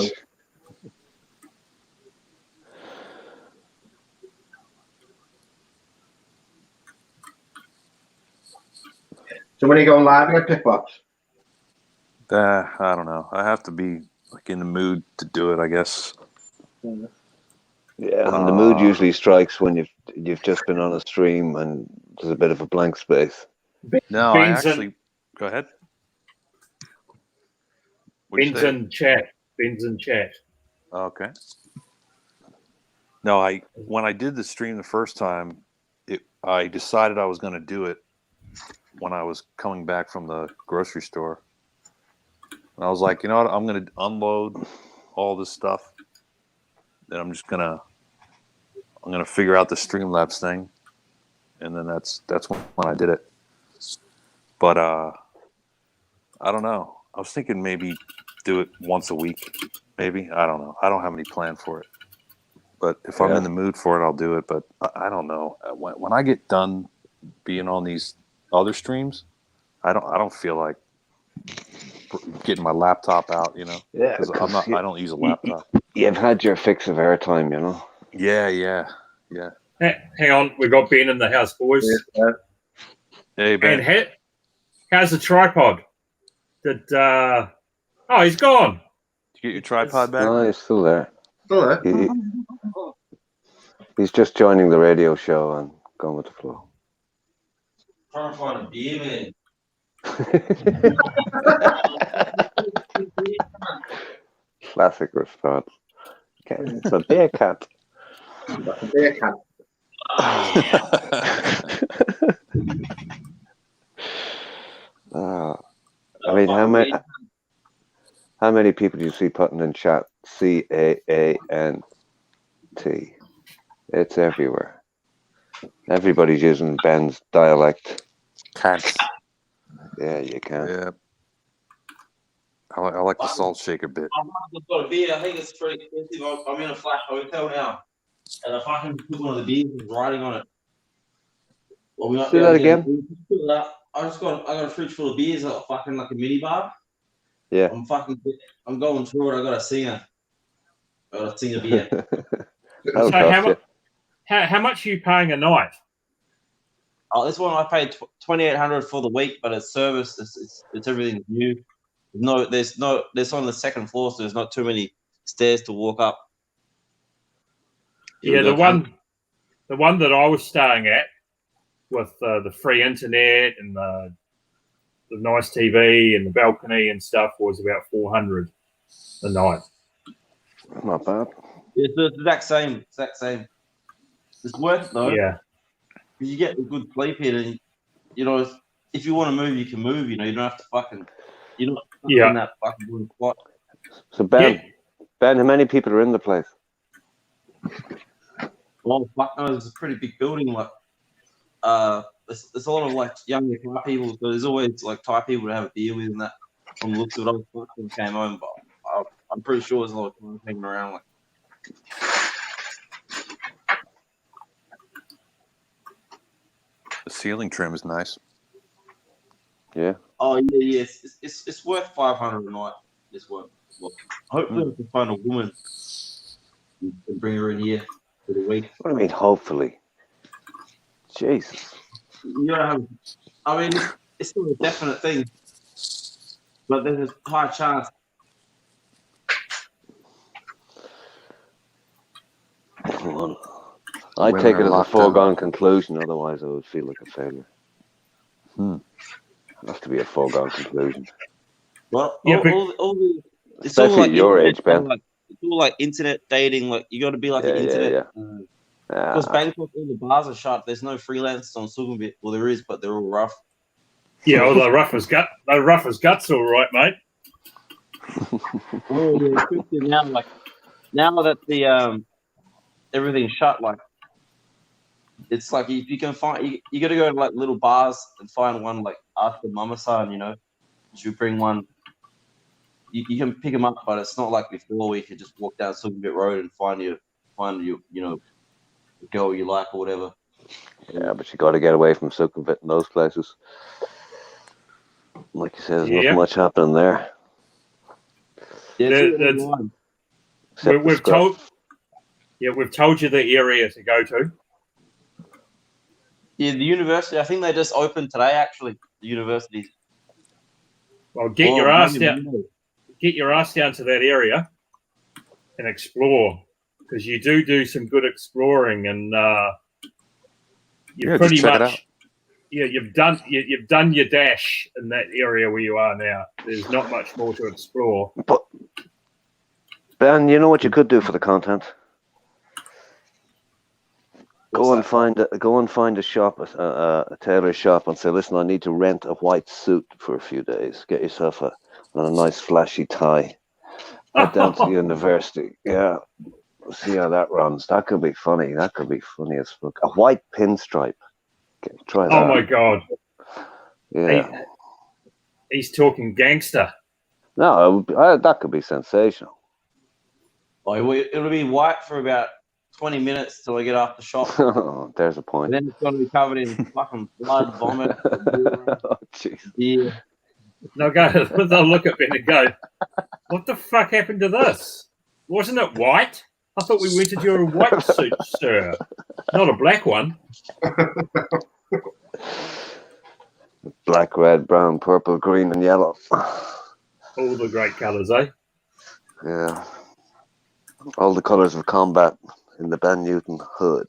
So when are you going live again, Pickbox? I don't know. I have to be like in the mood to do it, I guess. Yeah, and the mood usually strikes when you've just been on a stream and there's a bit of a blank space. No, I actually go ahead. Ben's in chat. Okay. No, when I did the stream the first time, I decided I was going to do it when I was coming back from the grocery store. And I was like, you know what? I'm going to unload all this stuff. Then I'm going to figure out the Streamlabs thing. And then that's when I did it. But I don't know. I was thinking maybe do it once a week. Maybe. I don't know. I don't have any plan for it. But if I'm in the mood for it, I'll do it. But I don't know. When I get done being on these other streams, I don't feel like getting my laptop out, you know. Yeah, because I don't use a laptop. You've had your fix of airtime, you know. Yeah. Hang on, we got Ben in the house, boys. Yeah. Hey Ben, and how's the tripod? He's gone. Did you get your tripod back? No, he's still there. Still there? He's just joining the radio show and going with the flow. Trying to find a beer, man. Classic response. Okay, it's a beer cat. That's a beer can. I mean, how many people do you see putting in chat CAANT? It's everywhere. Everybody's using Ben's dialect. Cats. Yeah, you can. Yeah. I like the salt shaker bit. I've got a beer. I think it's pretty expensive. I'm in a flash hotel now, and I fucking took one of the beers and was riding on it. Well, we might Say that again. I got a fridge full of beers, like a mini bar. Yeah. I'm going through it. I got a singer beer. So how much are you paying a night? Oh, this one I paid $2,800 for the week, but it's serviced. It's everything new. There's on the second floor, so there's not too many stairs to walk up. Yeah, the one that I was staying at with the free internet and the nice TV and the balcony and stuff was about $400 a night. Not bad. Yeah, it's the exact same. It's worth it though. Yeah. Because you get a good sleep here, and you know if you want to move, you can move. You know, you don't have to fucking. You're not in that fucking good spot. So Ben, how many people are in the place? Well, fuck no, it's a pretty big building. Like, there's a lot of like younger Thai people. So there's always like Thai people to have a beer with, and that. From the looks of it, I was fucking came home, but I'm pretty sure there's a lot of people hanging around. Like, The ceiling trim is nice. Yeah. oh yeah. It's worth $500 a night. This work. Hopefully, we can find a woman and bring her in here for the week. What do you mean? Hopefully. Jesus. You gotta have. I mean, it's still a definite thing, but there's a high chance. Well, I When take they're it as a locked in. foregone conclusion. Otherwise, I would feel like a failure. Hmm. It has to be a foregone conclusion. Well, Yeah, but- all the it's Especially all like at your internet, age, Ben. like, it's all like internet dating. Like you got to be like an internet. Because Yeah. Bangkok, all the bars are shut. There's no freelancers on Sukhumvit. Well, there is, but they're all rough. Yeah, well, the rough as guts, all right, mate. Oh, yeah, especially now that the everything's shut, like it's like if you can find you got to go to like little bars and find one like after Mama-san, you know, you bring one. You can pick them up, but it's not like before where you could just walk down Sukhumvit Road and find you know the girl you like or whatever. Yeah, but you got to get away from Sukhumvit in those places. Like you said, there's Yeah. not much happening there. Yeah, That's- online. Except the We've scruff. we've told you the area to go to. Yeah, the university. I think they just opened today. Actually, the universities. Well, get Or your ass maybe down. Monday. Get your ass down to that area and explore, because you do some good exploring, and you've Yeah, pretty just check it out. much you've done your dash in that area where you are now. There's not much more to explore. But Ben, you know what you could do for the content? Go and find a shop, a tailor shop, and say, "Listen, I need to rent a white suit for a few days. Get yourself a nice flashy tie. Head down to the university. Yeah, see how that runs. That could be funny. That could be funny as fuck. A white pinstripe. Okay, try that. Oh my god, Yeah. he's talking gangster. No, that could be sensational. Oh, it'll be white for about 20 minutes till I get off the shop. There's a point. And then it's going to be covered in fucking blood, vomit. Oh, jeez. Yeah. They'll look at Ben and go, "What the fuck happened to this? Wasn't it white? I thought we rented you a white suit, sir, not a black one." Black, red, brown, purple, green, and yellow. All the great colours, eh? Yeah. All the colours of combat in the Ben Newton hood.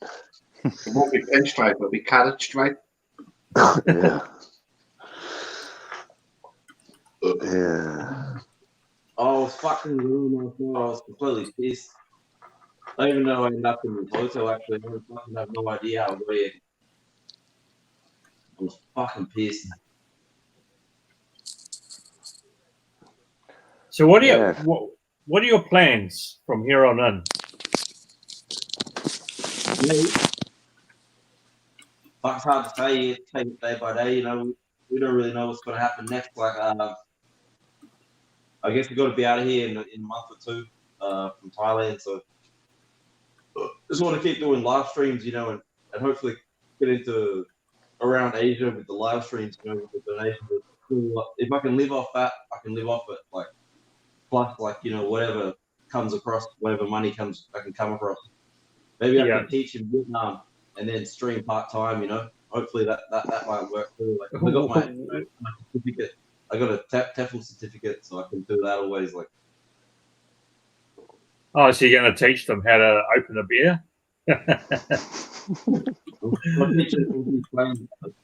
It won't be pinstripe, it'll be carrot stripe. Yeah. Yeah. I was fucking ruined my thought. I was completely pissed. I don't even know I ended up in the hotel actually. I fucking have no idea how I got here. I was fucking pissed. So what Yeah. what are your plans from here on in? Me? Fuck's hard to say. You take it day by day. You know, we don't really know what's going to happen next. Like, I guess we got to be out of here in a month or two from Thailand. So just want to keep doing live streams, you know, and hopefully get into around Asia with the live streams, you know, with the donations. If I can live off that, I can live off it. Like, plus, like, you know, whatever comes across, whatever money comes, I can come across. Maybe I can teach in Vietnam and then stream part time. You know, hopefully that might work too. Like, I got my certificate. I got a TEFL certificate, so I can do that always. Like, Oh, so you're going to teach them how to open a beer? I'll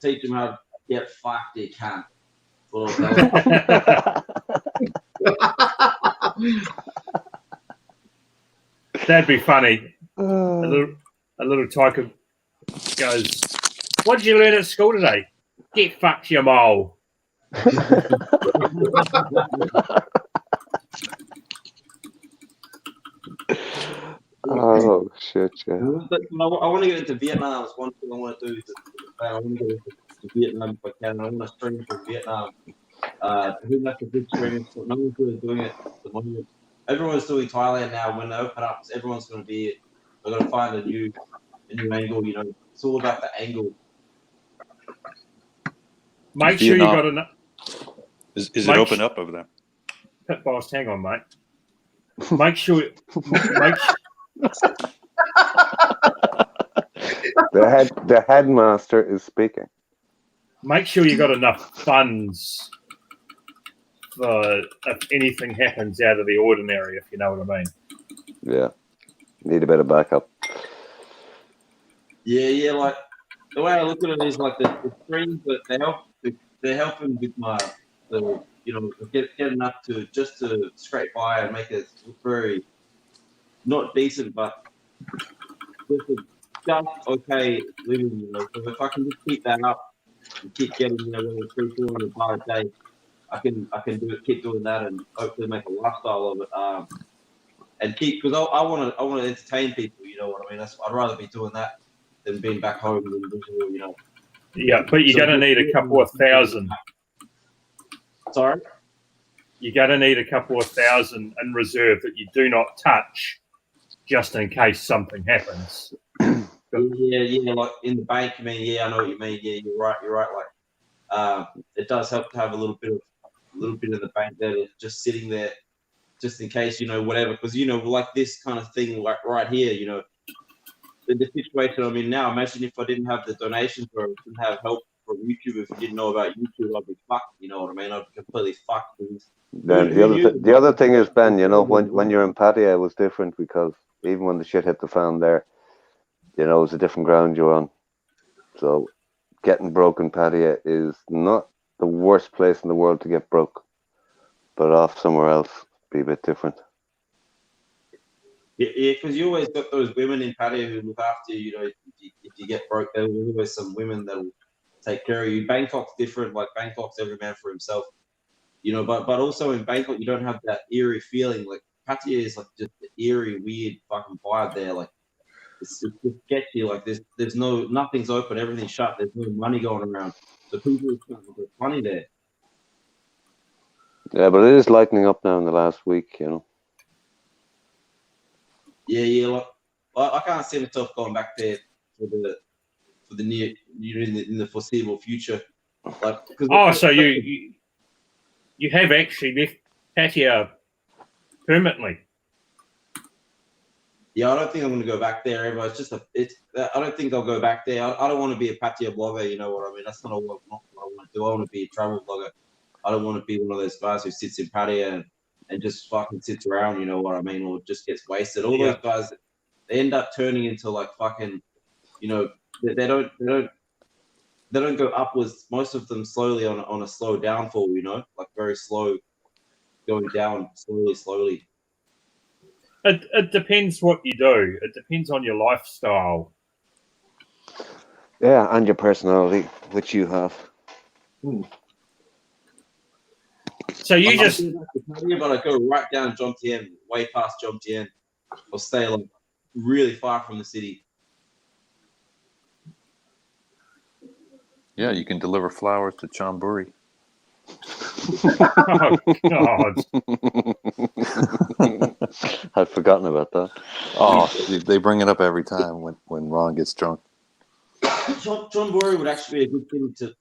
teach them how to get fucked. They can't. Well, they'll- That'd be funny. A little tyker goes, "What did you learn at school today? Get fucked, you mole." Oh, shit, yeah. I want to get into Vietnam. It's one thing I want to do. I want to get into Vietnam if I can. I want to stream from Vietnam. Who knows if it's streaming? No one's really doing it at the moment. Everyone's doing Thailand now. When they open up, everyone's going to be it. They're going to find a new angle. You know, it's all about the angle. Make sure you got Vietnam. enough. Is it Mike- open up over there? Pit boss, hang on, mate. Make sure. The headmaster is speaking. Make sure you got enough funds for if anything happens out of the ordinary, if you know what I mean. Yeah, need a bit of backup. Yeah. Like the way I look at it is like the streams that they're helping with get enough to just to scrape by and make it look very not decent, but just okay living. So if I can just keep that up and keep getting whether it's 300-400 $400 a day, I can keep doing that and hopefully make a lifestyle of it. And keep because I want to entertain people. You know what I mean? I'd rather be doing that than being back home and. Yeah, but you're going to need a couple of thousand. Sorry? You're going to need a couple of thousand in reserve that you do not touch just in case something happens. Yeah, like in the bank, I mean, yeah, I know what you mean. Yeah, you're right. Like, it does help to have a little bit in the bank there, just sitting there, just in case, whatever. Because, like this kind of thing, like right here, the situation I'm in now, imagine if I didn't have the donations or didn't have help from YouTube. If you didn't know about YouTube, I'd be fucked. You know what I mean? I'd be completely fucked. Then the other thing is, Ben, when you're in Pattaya, it was different because even when the shit hit the fan there, it was a different ground you're on. So getting broke in Pattaya is not the worst place in the world to get broke, but off somewhere else be a bit different. Yeah, because you always got those women in Pattaya who look after you. If you get broke, there's always some women that'll take care of you. Bangkok's different. Like Bangkok's every man for himself. But also in Bangkok you don't have that eerie feeling. Like Pattaya is like just the eerie, weird fucking vibe there. Like it's just sketchy. Like there's nothing's open, everything's shut. There's no money going around, so people are starting to get money there. Yeah, but it is lightening up now in the last week. Yeah. Like, I can't see myself going back there for the near in the foreseeable future. Like, so you have actually left Pattaya permanently? Yeah, I don't think I'm going to go back there ever. I don't think I'll go back there. I don't want to be a Pattaya blogger. You know what I mean? That's not what I want to do. I want to be a travel blogger. I don't want to be one of those guys who sits in Pattaya and just fucking sits around. You know what I mean? Or just gets wasted. All those guys, they end up turning into like fucking. They don't go upwards. Most of them slowly on a slow downfall. Like very slow, going down slowly. It depends what you do. It depends on your lifestyle. Yeah, and your personality, which you have. So you just. But I go right down Jomtien, way past Jomtien, or stay like really far from the city. Yeah, you can deliver flowers to Chonburi. Oh God! I'd forgotten about that. Oh, they bring it up every time when Ron gets drunk. Chonburi would actually be a good thing to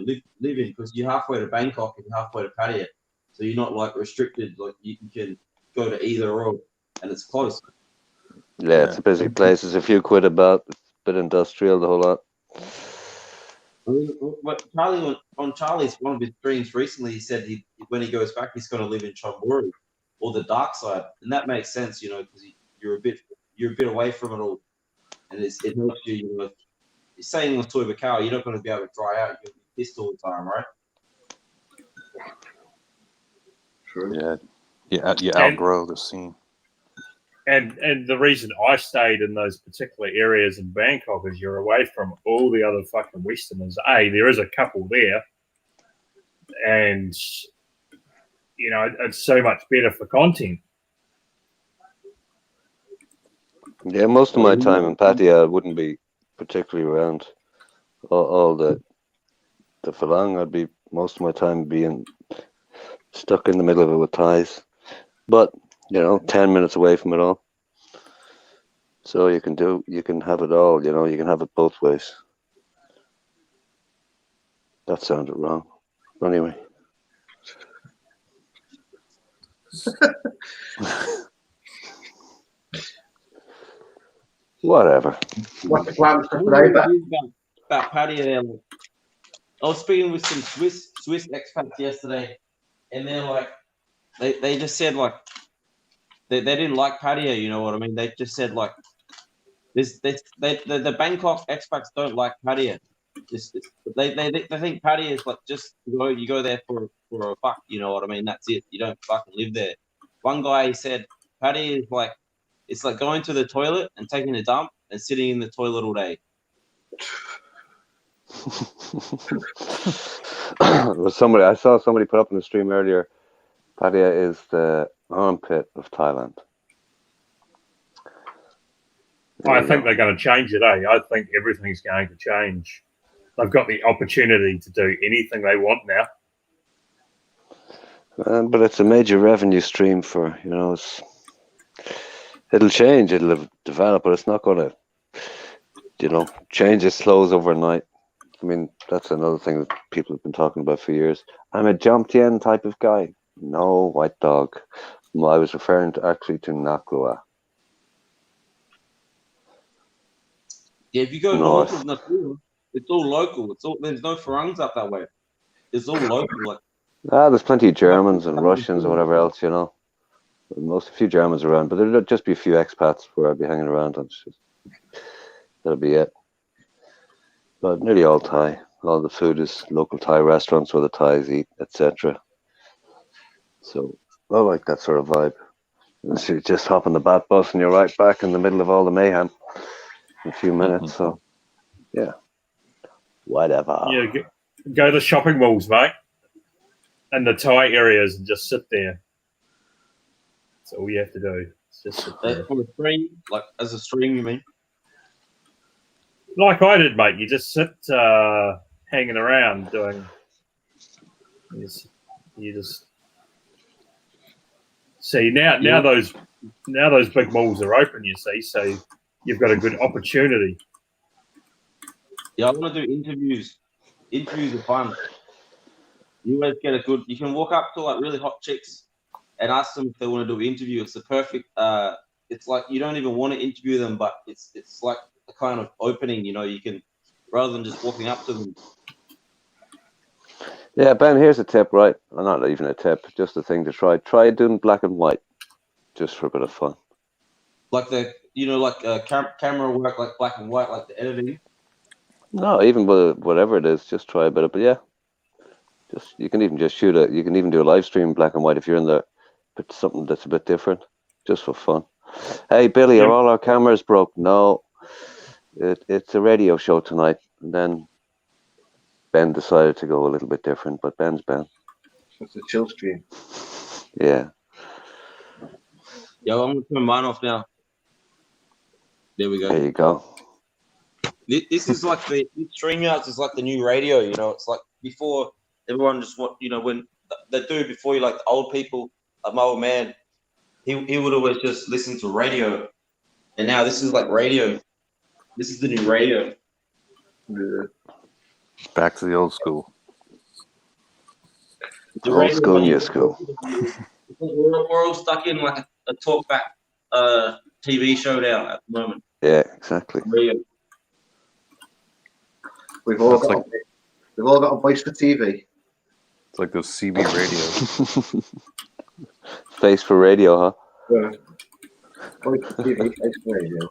live in because you're halfway to Bangkok and you're halfway to Pattaya, so you're not like restricted. Like you can go to either or, and it's close. Yeah, it's a busy place. There's a few quid about. It's a bit industrial, the whole lot. But Charlie's one of his streams recently, he said when he goes back, he's going to live in Chonburi or the dark side, and that makes sense, because you're a bit away from it all, and it helps you. You're saying with Toy Bacau, you're not going to be able to dry out. You're going to be pissed all the time, right? True. Yeah, you outgrow the scene. And the reason I stayed in those particular areas in Bangkok is you're away from all the other fucking Westerners. There is a couple there, and it's so much better for content. Yeah, most of my time in Pattaya wouldn't be particularly around all the Falang. I'd be most of my time being stuck in the middle of it with Thais, but 10 minutes away from it all. So you can have it all. You can have it both ways. That sounded wrong. Anyway. Whatever. What's the plan for I don't today, know what Ben? it is about Paddy there. Like, I was speaking with some Swiss expats yesterday, and they're like, they just said like they didn't like patio. You know what I mean? They just said like the Bangkok expats don't like patio. They think patio is like just you go there for a fuck. You know what I mean? That's it. You don't fucking live there. One guy he said patio is like it's like going to the toilet and taking a dump and sitting in the toilet all day. I saw somebody put up in the stream earlier. Pattaya is the armpit of Thailand. I think they're going to change it, eh? I think everything's going to change. They've got the opportunity to do anything they want now. But it's a major revenue stream for, it'll change, it'll develop, but it's not going to, change its clothes overnight. I mean, that's another thing that people have been talking about for years. I'm a Jomtien type of guy. No, white dog. I was referring to Naklua. Yeah, if you go North. north of Nakuru, it's all local. There's no Farangs up that way. It's all local. Like There's plenty of Germans and Russians and whatever else, a few Germans around, but there'll just be a few expats where I'll be hanging around. That'll be it. But nearly all Thai. All the food is local Thai restaurants where the Thais eat, etc. So I like that sort of vibe. So you just hop on the bat bus and you're right back in the middle of all the mayhem in a few minutes. So yeah, whatever. Yeah, go to the shopping malls, mate, and the Thai areas, and just sit there. That's all you have to do. It's just sit there. for a stream, like as a stream, you mean? Like I did, mate. You just sit hanging around doing. You just see now those big malls are open. You see, so you've got a good opportunity. Yeah, I want to do interviews. Interviews are fun. You always get a good. You can walk up to like really hot chicks and ask them if they want to do an interview. It's the perfect. It's like you don't even want to interview them, but it's like a kind of opening. You can rather than just walking up to them. Yeah, Ben, here's a tip, right? Well, not even a tip, just a thing to try. Try doing black and white, just for a bit of fun. Like camera work, like black and white, like the editing. No, even whatever it is, just try a bit of. But yeah, you can even just shoot it. You can even do a live stream black and white if you're in there. But something that's a bit different, just for fun. Hey Billy, are all our cameras broke? No, it's a radio show tonight, and then Ben decided to go a little bit different, but Ben's Ben. It's a chill stream. Yeah. Yeah, I'm gonna turn mine off now. There we go. There you go. This is like the StreamYards is like the new radio. It's like before everyone just when they do before you like the old people. My old man, he would always just listen to radio, and now this is like radio. This is the new radio. Yeah. Back to the old school. The Old radio school, new school. We're all stuck in like a talkback TV show now at the moment. Yeah, exactly. Radio. We've all got a voice for TV. It's like those CB radios. Face for radio, huh? Yeah. Voice for TV, face for radio.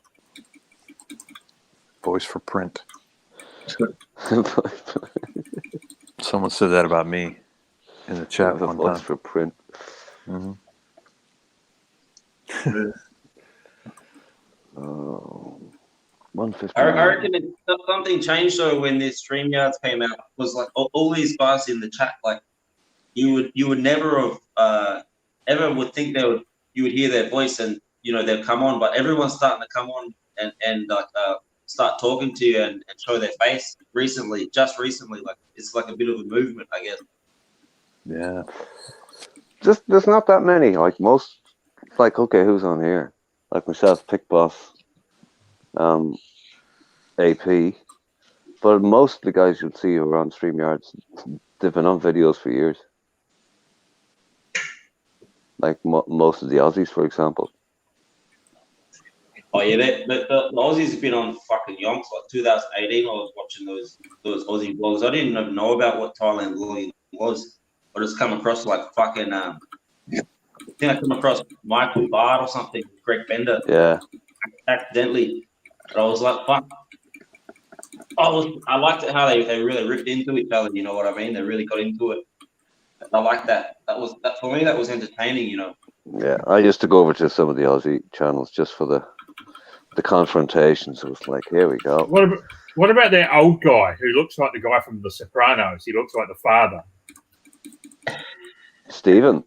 Voice for print. Someone said that about me in the chat one Voice time. for print. Mm-hmm. Oh, 150. I reckon something changed though when this StreamYards came out. Was like all these guys in the chat, like you would never have ever would think you would hear their voice and they'll come on, but everyone's starting to come on and start talking to you and show their face just recently. Like it's like a bit of a movement, I guess. Yeah. There's not that many. Like most, it's like, okay, who's on here? Like myself, Pick Boss, AP. But most of the guys you'll see who are on StreamYards, they've been on videos for years. Like most of the Aussies, for example. Oh yeah, the Aussies have been on fucking yonks. Like 2018, I was watching those Aussie blogs. I didn't even know about what Thailand blogging was. I just come across like fucking I think I come across Michael Bard or something, Greg Bender, Yeah. accidentally. And I was like, fuck. I liked it how they really ripped into each other. You know what I mean? They really got into it. I like that. That for me. That was entertaining. You know. Yeah. I used to go over to some of the Aussie channels just for the confrontations. It was like, here we go. What about that old guy who looks like the guy from The Sopranos? He looks like the father. Stephen.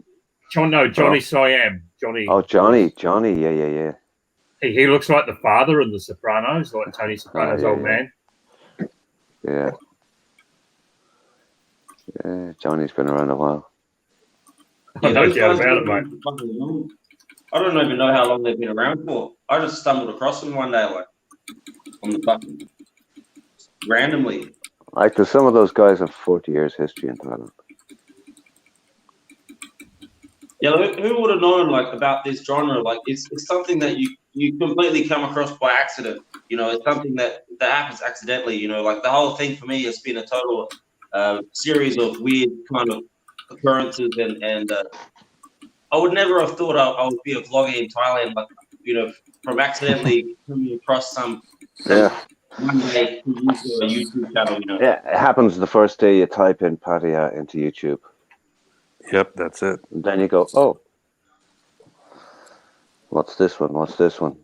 Johnny Siam. Johnny. Oh, Johnny. Yeah. He looks like the father in The Sopranos, like Tony Soprano's old man. Yeah. Yeah, Johnny's been around a while. Yeah, no doubt about it, mate. I don't even know how long they've been around for. I just stumbled across them one day, like on the fucking randomly. Like, there's some of those guys have 40 years history in Thailand. Yeah, who would have known like about this genre? Like, it's something that you completely come across by accident. You know, it's something that happens accidentally. You know, like the whole thing for me has been a total series of weird kind of occurrences, and I would never have thought I would be a vlogger in Thailand, but you know, from accidentally coming across some one day to a YouTube channel, you know. Yeah, it happens the first day you type in Pattaya into YouTube. Yep, that's it. And then you go, oh, what's this one?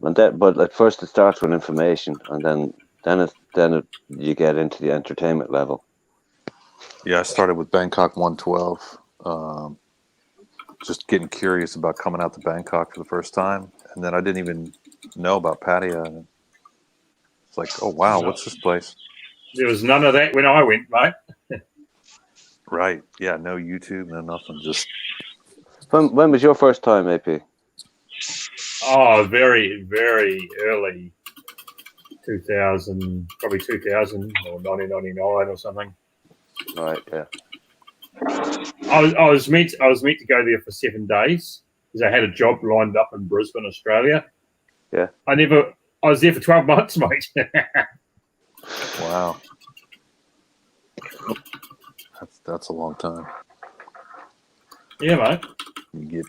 And that, but at first it starts with information, and then you get into the entertainment level. Yeah, I started with Bangkok 112. Just getting curious about coming out to Bangkok for the first time, and then I didn't even know about Pattaya. It's like, oh wow, what's this place? There was none of that when I went, mate. Right? Yeah, no YouTube, no nothing. Just When was your first time, AP? Oh, very, very early 2000, probably 2000 or 1999 or something. Right, yeah. I was meant to go there for 7 days because I had a job lined up in Brisbane, Australia. Yeah. I was there for 12 months, mate. wow. That's a long time. Yeah, mate. You get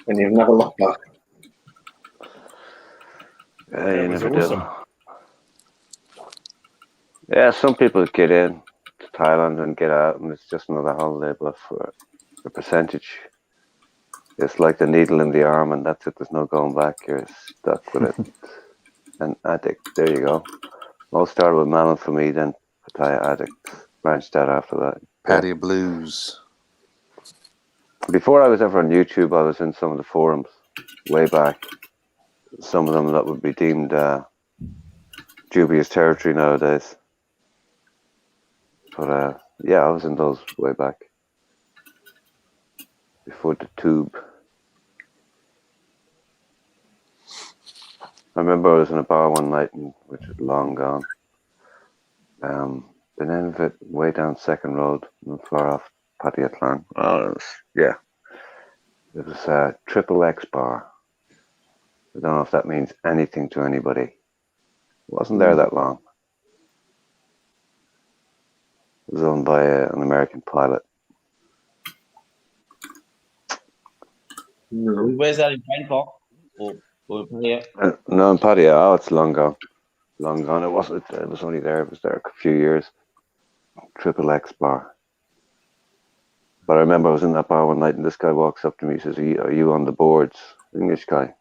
And you've never looked back. Yeah, you was never awesome. did. Yeah, some people get in to Thailand and get out, and it's just another holiday. But for the percentage, it's like the needle in the arm, and that's it. There's no going back. You're stuck with it. An addict. There you go. All started with Malin for me, then Pattaya addict. Branched out after that. Pattaya Blues. Before I was ever on YouTube, I was in some of the forums way back. Some of them that would be deemed dubious territory nowadays. But yeah, I was in those way back. Before the tube. I remember I was in a bar one night, which is long gone. The name of it, way down Second Road, not far off Pattaya Klang. Yeah. It was a Triple X bar. I don't know if that means anything to anybody. It wasn't there that long. It was owned by an American pilot. Where's that in Bangkok? Or Pattaya? No, in Pattaya. Oh, it's long gone. Long gone. It wasn't. It was only there. It was there a few years. Triple X bar. But I remember I was in that bar one night, and this guy walks up to me. He says, "Are you on the boards?" English guy.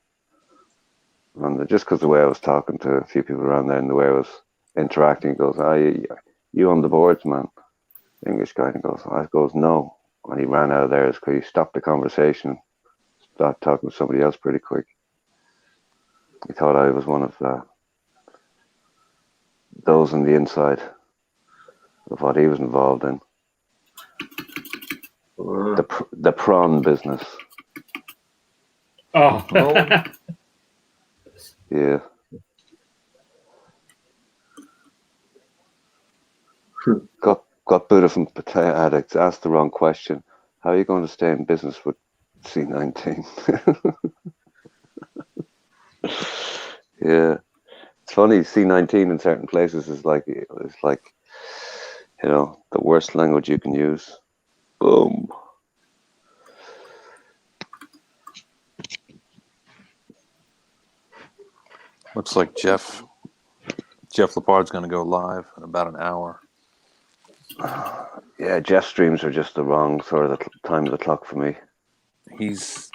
And just because the way I was talking to a few people around there and the way I was interacting, he goes, you on the boards, man? English guy. And he goes, no. And he ran out of there because he stopped the conversation, started talking to somebody else pretty quick. He thought I was one of those on the inside of what he was involved in. The prawn business. Oh. Yeah. Got booted from Pattaya addicts. Asked the wrong question. How are you going to stay in business with C19? Yeah, it's funny. C19 in certain places is like the worst language you can use. Boom. Looks like Jeff Lepard's going to go live in about an hour. Yeah, Jeff streams are just the wrong sort of the time of the clock for me. He's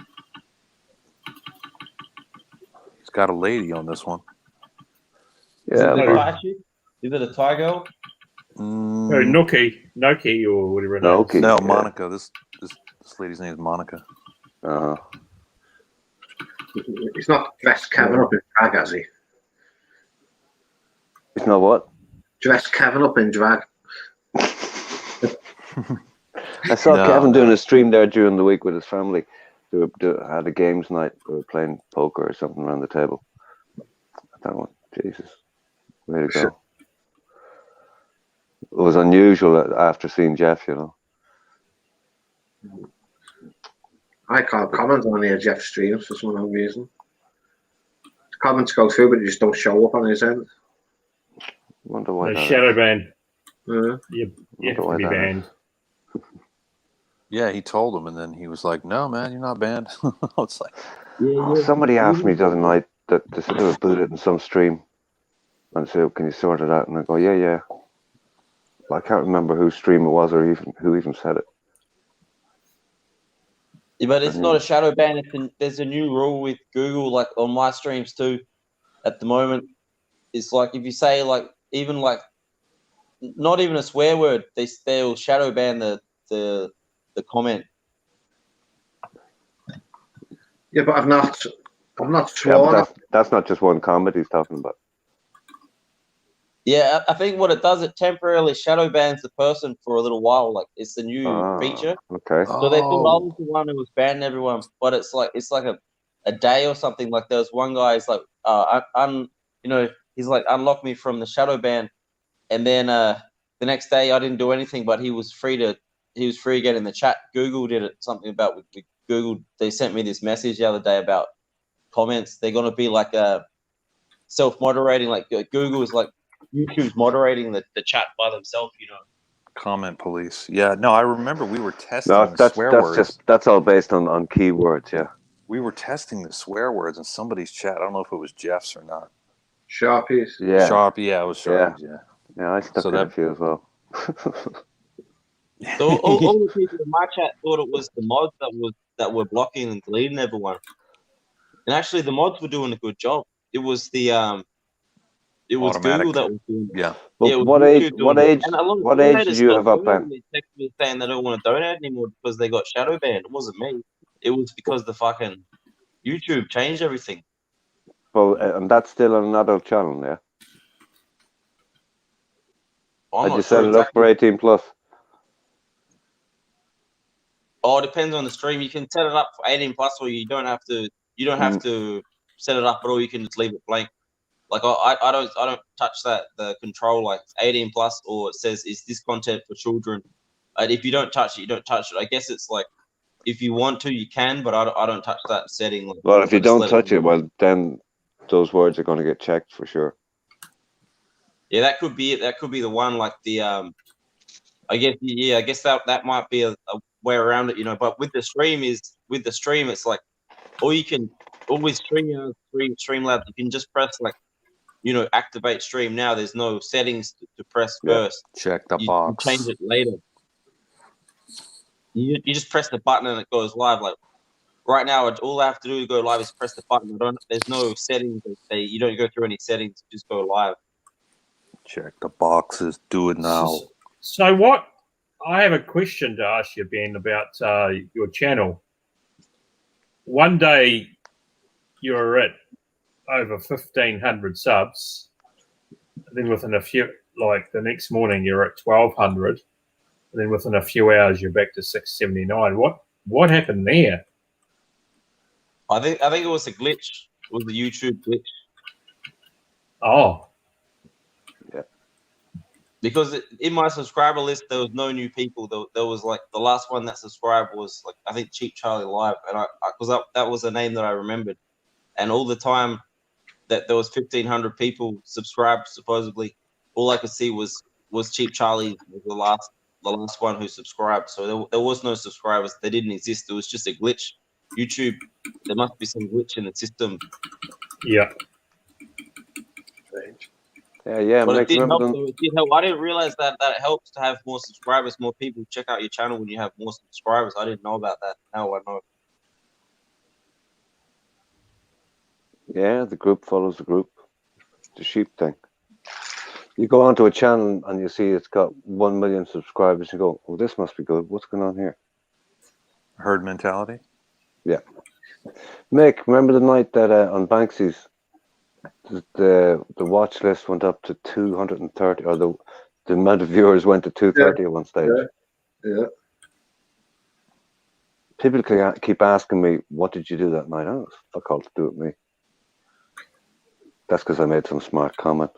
got a lady on this one. Yeah, Is it a but Thai chick? Is it a Thai girl? Oh, Noki, or whatever her name is. Noki. No, Yeah. Monica. This lady's name is Monica. Uh-huh. He's not dressed Kevin up in drag, has he? It's not what? Dressed Kevin up in drag. I saw No, Kevin no. doing a stream there during the week with his family. They had a games night. They were playing poker or something around the table. That one, Jesus, way to go! It was unusual after seeing Jeff, you know. I can't comment on any of Jeff's streams for some unknown reason. The comments go through, but they just don't show up on his end. Wonder why No, that shadow is. ban. Yeah. You Wonder have to why be that banned. Yeah, he told him, and then he was like, "No, man, you're not banned." It's like, Oh, somebody asked me the other night that they said they were booted in some stream, and I said, "Can you sort it out?" And I go, "Yeah." I can't remember whose stream it was or even who even said it. Yeah, but it's not a shadow ban. There's a new rule with Google, like on my streams too. At the moment, it's like if you say like even like not even a swear word, they'll shadow ban the comment. Yeah, but I've not Yeah, sworn. but that's not just one comment he's talking about. Yeah, I think what it does, it temporarily shadow bans the person for a little while. Like it's a new feature. Okay. So they thought I oh, was the one who was banning everyone, but it's like a day or something. Like there was one guy, he's like, he's like unlock me from the shadow ban, and then the next day I didn't do anything, but he was free again in the chat. Google did it something about with Google. They sent me this message the other day about comments. They're gonna be like self-moderating, like Google is like YouTube's moderating the chat by themselves, you know. comment police. Yeah, no, I remember we were testing No, the swear words. that's all based on keywords. Yeah. We were testing the swear words in somebody's chat. I don't know if it was Jeff's or not. Sharpies. Yeah. Sharp, yeah, it was Sharpie's, yeah. Yeah, I stuck So in a that- few as well. So all the people in my chat thought it was the mods that were blocking and deleting everyone. And actually the mods were doing a good job. It was the Automatic. Google that was doing it. Yeah. But Yeah, it was what YouTube age? doing What it. age? And a lot of What age donators did you have stopped up then? donating. They texted me saying they don't want to donate anymore because they got shadow banned. It wasn't me. It was because the fucking YouTube changed everything. Well, and that's still on an adult channel, yeah. I'm Had not you sure set it up exactly. for 18 plus? Oh, it depends on the stream. You can set it up for 18 plus, or you don't have to. You don't have to set it up at all. You can just leave it blank. Like I don't touch the control like 18 plus, or it says is this content for children. And if you don't touch it, you don't touch it. I guess it's like if you want to, you can, but I don't touch that setting. Like, Well, if you I just don't let touch it, well, then those words are going to get checked for sure. Yeah, that could be it. That could be the one. Like the I guess that might be a way around it, you know. But with the stream, it's like, or you can always stream Streamlabs. You can just press like, you know, activate stream now. There's no settings to press Yeah. first. Check the You box. change it later. You just press the button and it goes live. Like right now, all I have to do to go live is press the button. There's no settings. You don't go through any settings. You just go live. Check the boxes. Do it now. So what? I have a question to ask you, Ben, about your channel. One day you were at over 1,500 subs. Then within a few, like the next morning, you're at 1,200. And then within a few hours, you're back to 679. What happened there? I think it was a glitch. It was the YouTube glitch. Oh, Because in my subscriber list, there was no new people. There was like the last one that subscribed was like I think Cheap Charlie Live, and because that was a name that I remembered, and all the time that there was 1,500 people subscribed supposedly. All I could see was Cheap Charlie was the last one who subscribed. So there was no subscribers. They didn't exist. It was just a glitch. YouTube, there must be some glitch in the system. Yeah. Yeah. But it Mike, did remember help. them? Though. It did help. I didn't realize that it helps to have more subscribers, more people check out your channel when you have more subscribers. I didn't know about that. Now I know. Yeah, the group follows the group. The sheep thing. You go onto a channel and you see it's got 1 million subscribers. You go, "Oh, this must be good. What's going on here?" Herd mentality. Yeah. Mick, remember the night that on Banksy's, the watch list went up to 230, or the amount of viewers went to 230 at one stage. Yeah. People keep asking me, "What did you do that night?" Oh, fuck all to do with me. That's because I made some smart comment.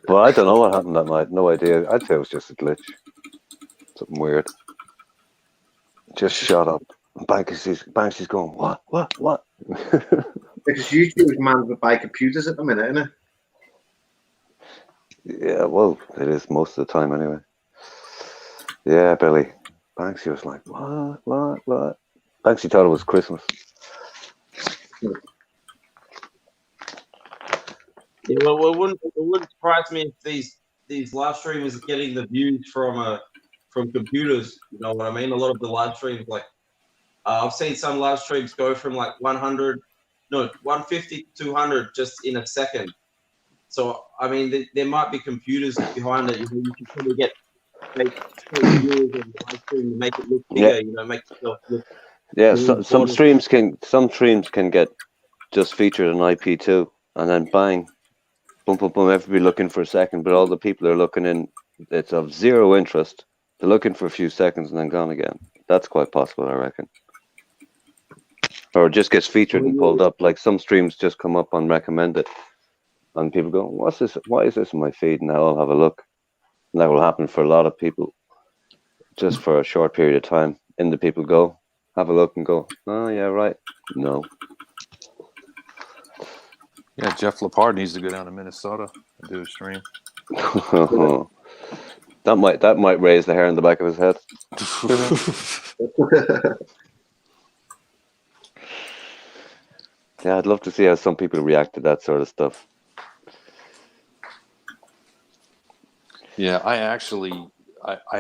Well, I don't know what happened that night. No idea. I'd say it was just a glitch. Something weird. Just shut up. Banksy's going, what? Because YouTube is manned by computers at the minute, isn't it? Yeah, well, it is most of the time anyway. Yeah, Billy. Banksy was like, what? Banksy thought it was Christmas. Yeah, well, it wouldn't surprise me if these live streamers are getting the views from computers. You know what I mean? A lot of the live streams, like I've seen some live streams go from like 150 to 200 just in a second. So I mean, there might be computers behind it. You know, you can probably get viewers on the live stream to make it look bigger. Yeah. You know, make yourself look. Yeah, some streams can get just featured on IP2, and then bang, boom, everybody looking for a second, but all the people are looking in, it's of zero interest. They're looking for a few seconds and then gone again. That's quite possible, I reckon. Or it just gets featured and pulled up. Like some streams just come up on recommended, and people go, "What's this? Why is this in my feed?" And now I'll have a look. And that will happen for a lot of people, just for a short period of time. And the people go, have a look and go, "Oh yeah, right." No. Yeah, Jeff Lepard needs to go down to Minnesota and do a stream. That might raise the hair on the back of his head. Yeah, I'd love to see how some people react to that sort of stuff. Yeah, I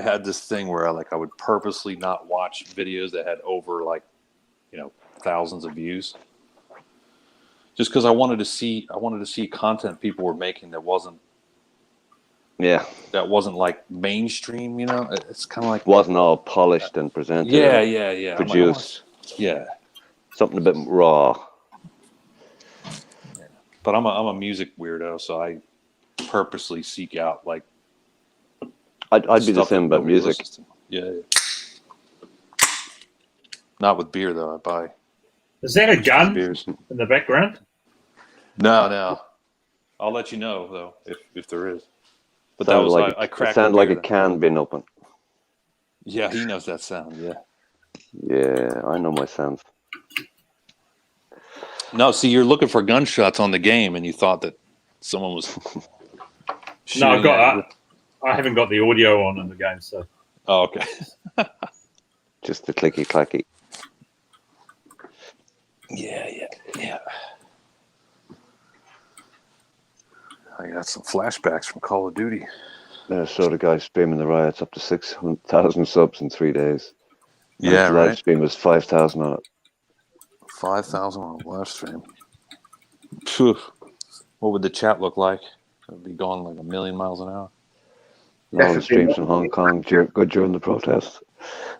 had this thing where I would purposely not watch videos that had over thousands of views, just because I wanted to see content people were making that wasn't like mainstream. You know, it's kind of like wasn't all polished and presented. Yeah. Produced. Something a bit raw. But I'm a music weirdo, so I purposely seek out like. I'd be the same about music. Yeah. Not with beer though. I buy. Is that a gun beers in the background? No. I'll let you know though if there is. But Sounded that was like I cracked. It sounded like a can being opened. Yeah, he knows that sound. Yeah. Yeah, I know my sounds. No, see, you're looking for gunshots on the game, and you thought that someone was. No, I've got that. I haven't got the audio on in the game, so. Oh, okay. Just the clicky clacky. Yeah. I got some flashbacks from Call of Duty. I saw the guy streaming the riots up to 600,000 subs in 3 days. Yeah, his right. live stream was 5,000 on it. 5,000 on a live stream. Phew. What would the chat look like? It'd be going like 1,000,000 miles an hour. All the streams from Hong Kong during the protests.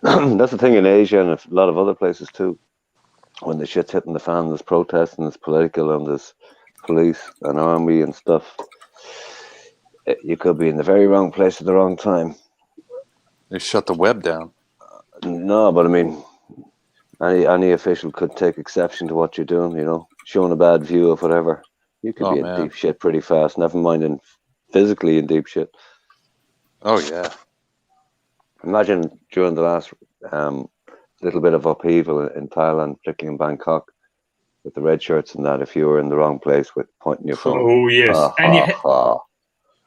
That's the thing in Asia and a lot of other places too. When the shit's hitting the fan, there's protests and there's political and there's police and army and stuff. You could be in the very wrong place at the wrong time. They shut the web down. No, but I mean, any official could take exception to what you're doing, you know, showing a bad view of whatever. You could be in deep shit pretty fast, never mind physically in deep shit. Oh, yeah. Imagine during the last little bit of upheaval in Thailand, particularly in Bangkok, with the red shirts and that, if you were in the wrong place with pointing your phone. Oh yes, Ha, and you ha, ha.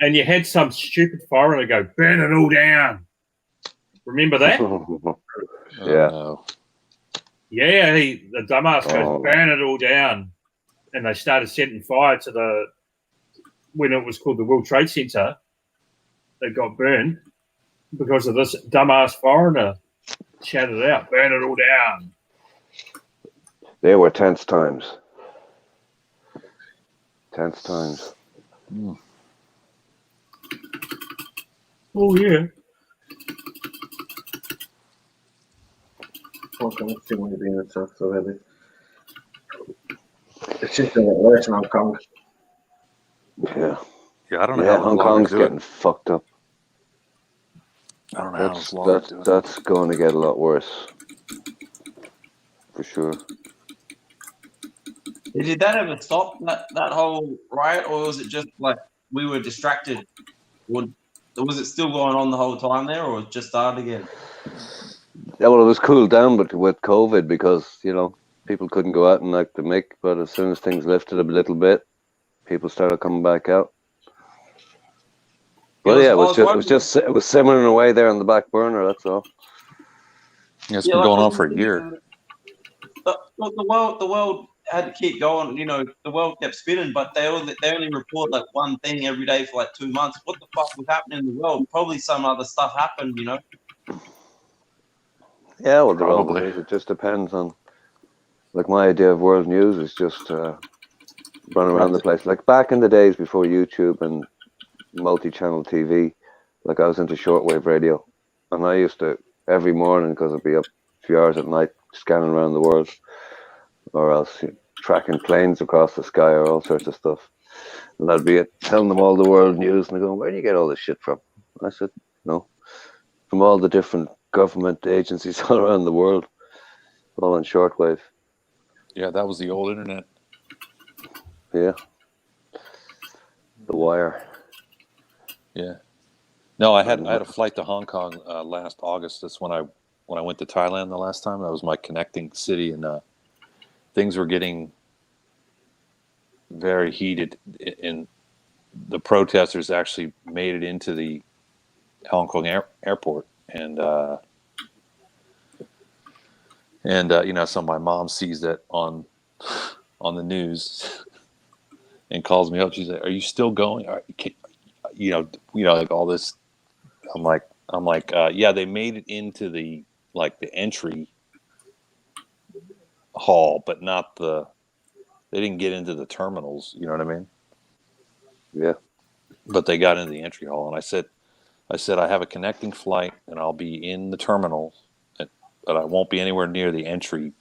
and you had some stupid foreigner go burn it all down. Remember that? Oh, Yeah. no. Yeah, the dumbass goes Oh. burn it all down, and they started setting fire to when it was called the World Trade Center. It got burned because of this dumbass foreigner shouted out, "Burn it all down." They were tense times. Tense times. Mm. Oh yeah. Fucking I've too many being attacked already. It's just a bit worse in Hong Kong. Yeah. Yeah, I don't know Yeah, how the Hong bloggers Kong's do getting it. fucked up. I don't know how the bloggers do it. That's going to get a lot worse. For sure. Did that ever stop that whole riot, or was it just like we were distracted? Or was it still going on the whole time there, or it just started again? Yeah, well, it was cooled down, but with COVID, because people couldn't go out and like the mick. But as soon as things lifted a little bit, people started coming back out. Well, yeah, it was simmering away there on the back burner. That's all. Yeah, it's been going on for a year. The world had to keep going. The world kept spinning, but they only report like one thing every day for like 2 months. What the fuck was happening in the world? Probably some other stuff happened. Yeah, well, there Probably. always is. It just depends on. Like my idea of world news is just run around the place. Like back in the days before YouTube and multi-channel TV, like I was into shortwave radio, and I used to every morning, because I'd be up a few hours at night scanning around the world, or else tracking planes across the sky or all sorts of stuff. And I'd be telling them all the world news, and they're going, "Where do you get all this shit from?" And I said, "No, from all the different government agencies all around the world, all on shortwave." Yeah, that was the old internet. Yeah. The wire. Yeah. No, I had a flight to Hong Kong last August. That's when I went to Thailand the last time. That was my connecting city, and things were getting very heated. And the protesters actually made it into the Hong Kong airport, and so my mom sees that on the news and calls me up. She's like, "Are you still going? Like all this." I'm like, yeah, they made it into the entry hall, but not they didn't get into the terminals. You know what I mean? Yeah. But they got into the entry hall, and I said, I have a connecting flight, and I'll be in the terminal, but I won't be anywhere near the entry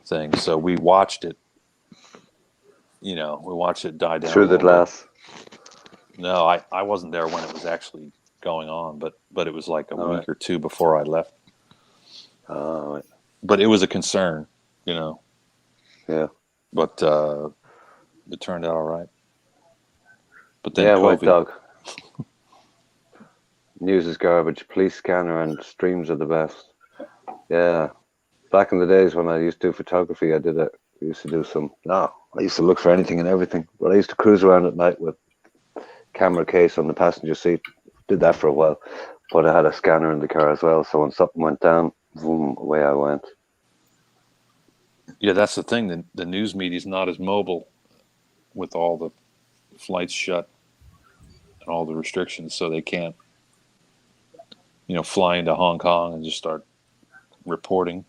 thing. So we watched it. We watched it die down Through the glass. No, I wasn't there when it was actually going on, but it was like a week right. or two before I left. Right. But it was a concern, Yeah. But it turned out all right. But then yeah, COVID. White Dog. News is garbage. Police scanner and streams are the best. Yeah. Back in the days when I used to do photography, I used to do I used to look for anything and everything. But I used to cruise around at night with camera case on the passenger seat. Did that for a while. But I had a scanner in the car as well. So when something went down, boom, away I went. Yeah, that's the thing. The news media is not as mobile with all the flights shut and all the restrictions, so they can't, fly into Hong Kong and just start reporting.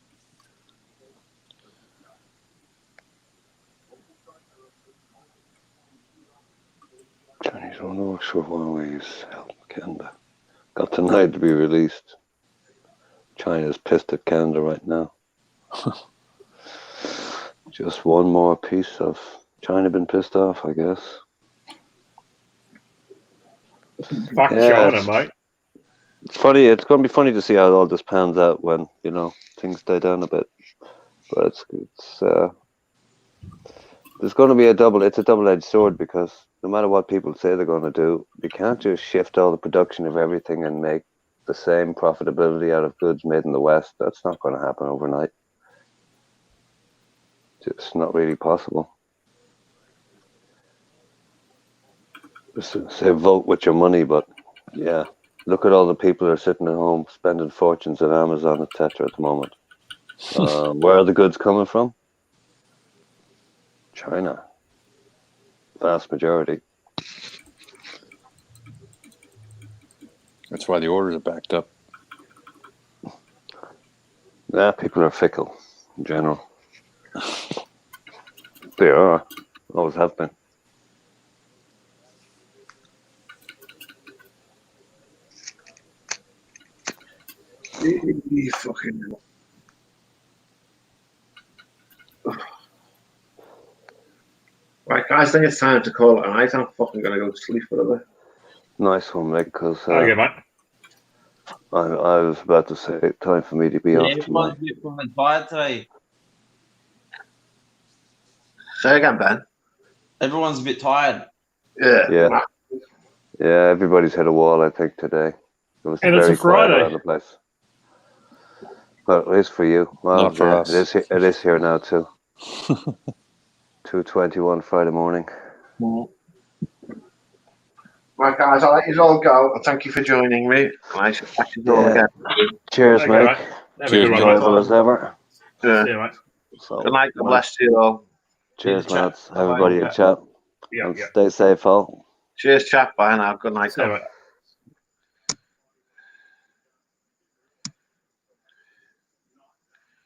Chinese on offshore Huawei's help Canada. Got tonight to be released. China's pissed at Canada right now. Just one more piece of China been pissed off, I guess. Fuck China, mate. It's funny. It's going to be funny to see how all this pans out when things die down a bit. But it's there's going to be it's a double-edged sword, because no matter what people say they're going to do, you can't just shift all the production of everything and make the same profitability out of goods made in the West. That's not going to happen overnight. just not really possible. Just say vote with your money, but yeah, look at all the people who are sitting at home spending fortunes at Amazon, etc. at the moment. Where are the goods coming from? China. Vast majority. That's why the orders are backed up. Yeah, people are fickle in general. They are. Always have been. Fucking. Right, guys, I think it's time to call it a night. I'm fucking gonna go to sleep for a bit. Nice one, Mick, because Okay, mate. I was about to say time for me to be off everyone's tonight. a bit fucking tired today. Say again, Ben. Everyone's a bit tired. Yeah. Yeah, everybody's hit a wall, I think, today. It was And it's very a quiet Friday. around the place. Well, at least for you. Well, Not for us. It is here now, too. 2:21 Friday morning. Right, guys, I'll let you all go. And thank you for joining me. I shall catch you all again. Cheers, Okay, mate. mate. Have a Cheers, good one, mate. Enjoyable mate. as ever. Yeah. See you, mate. So, Good night. God bless you all. cheers, Chat. lads. Everybody, a chat. Yeah, And yeah. stay safe, all. Cheers, chat. Bye now. Good night. See you, mate.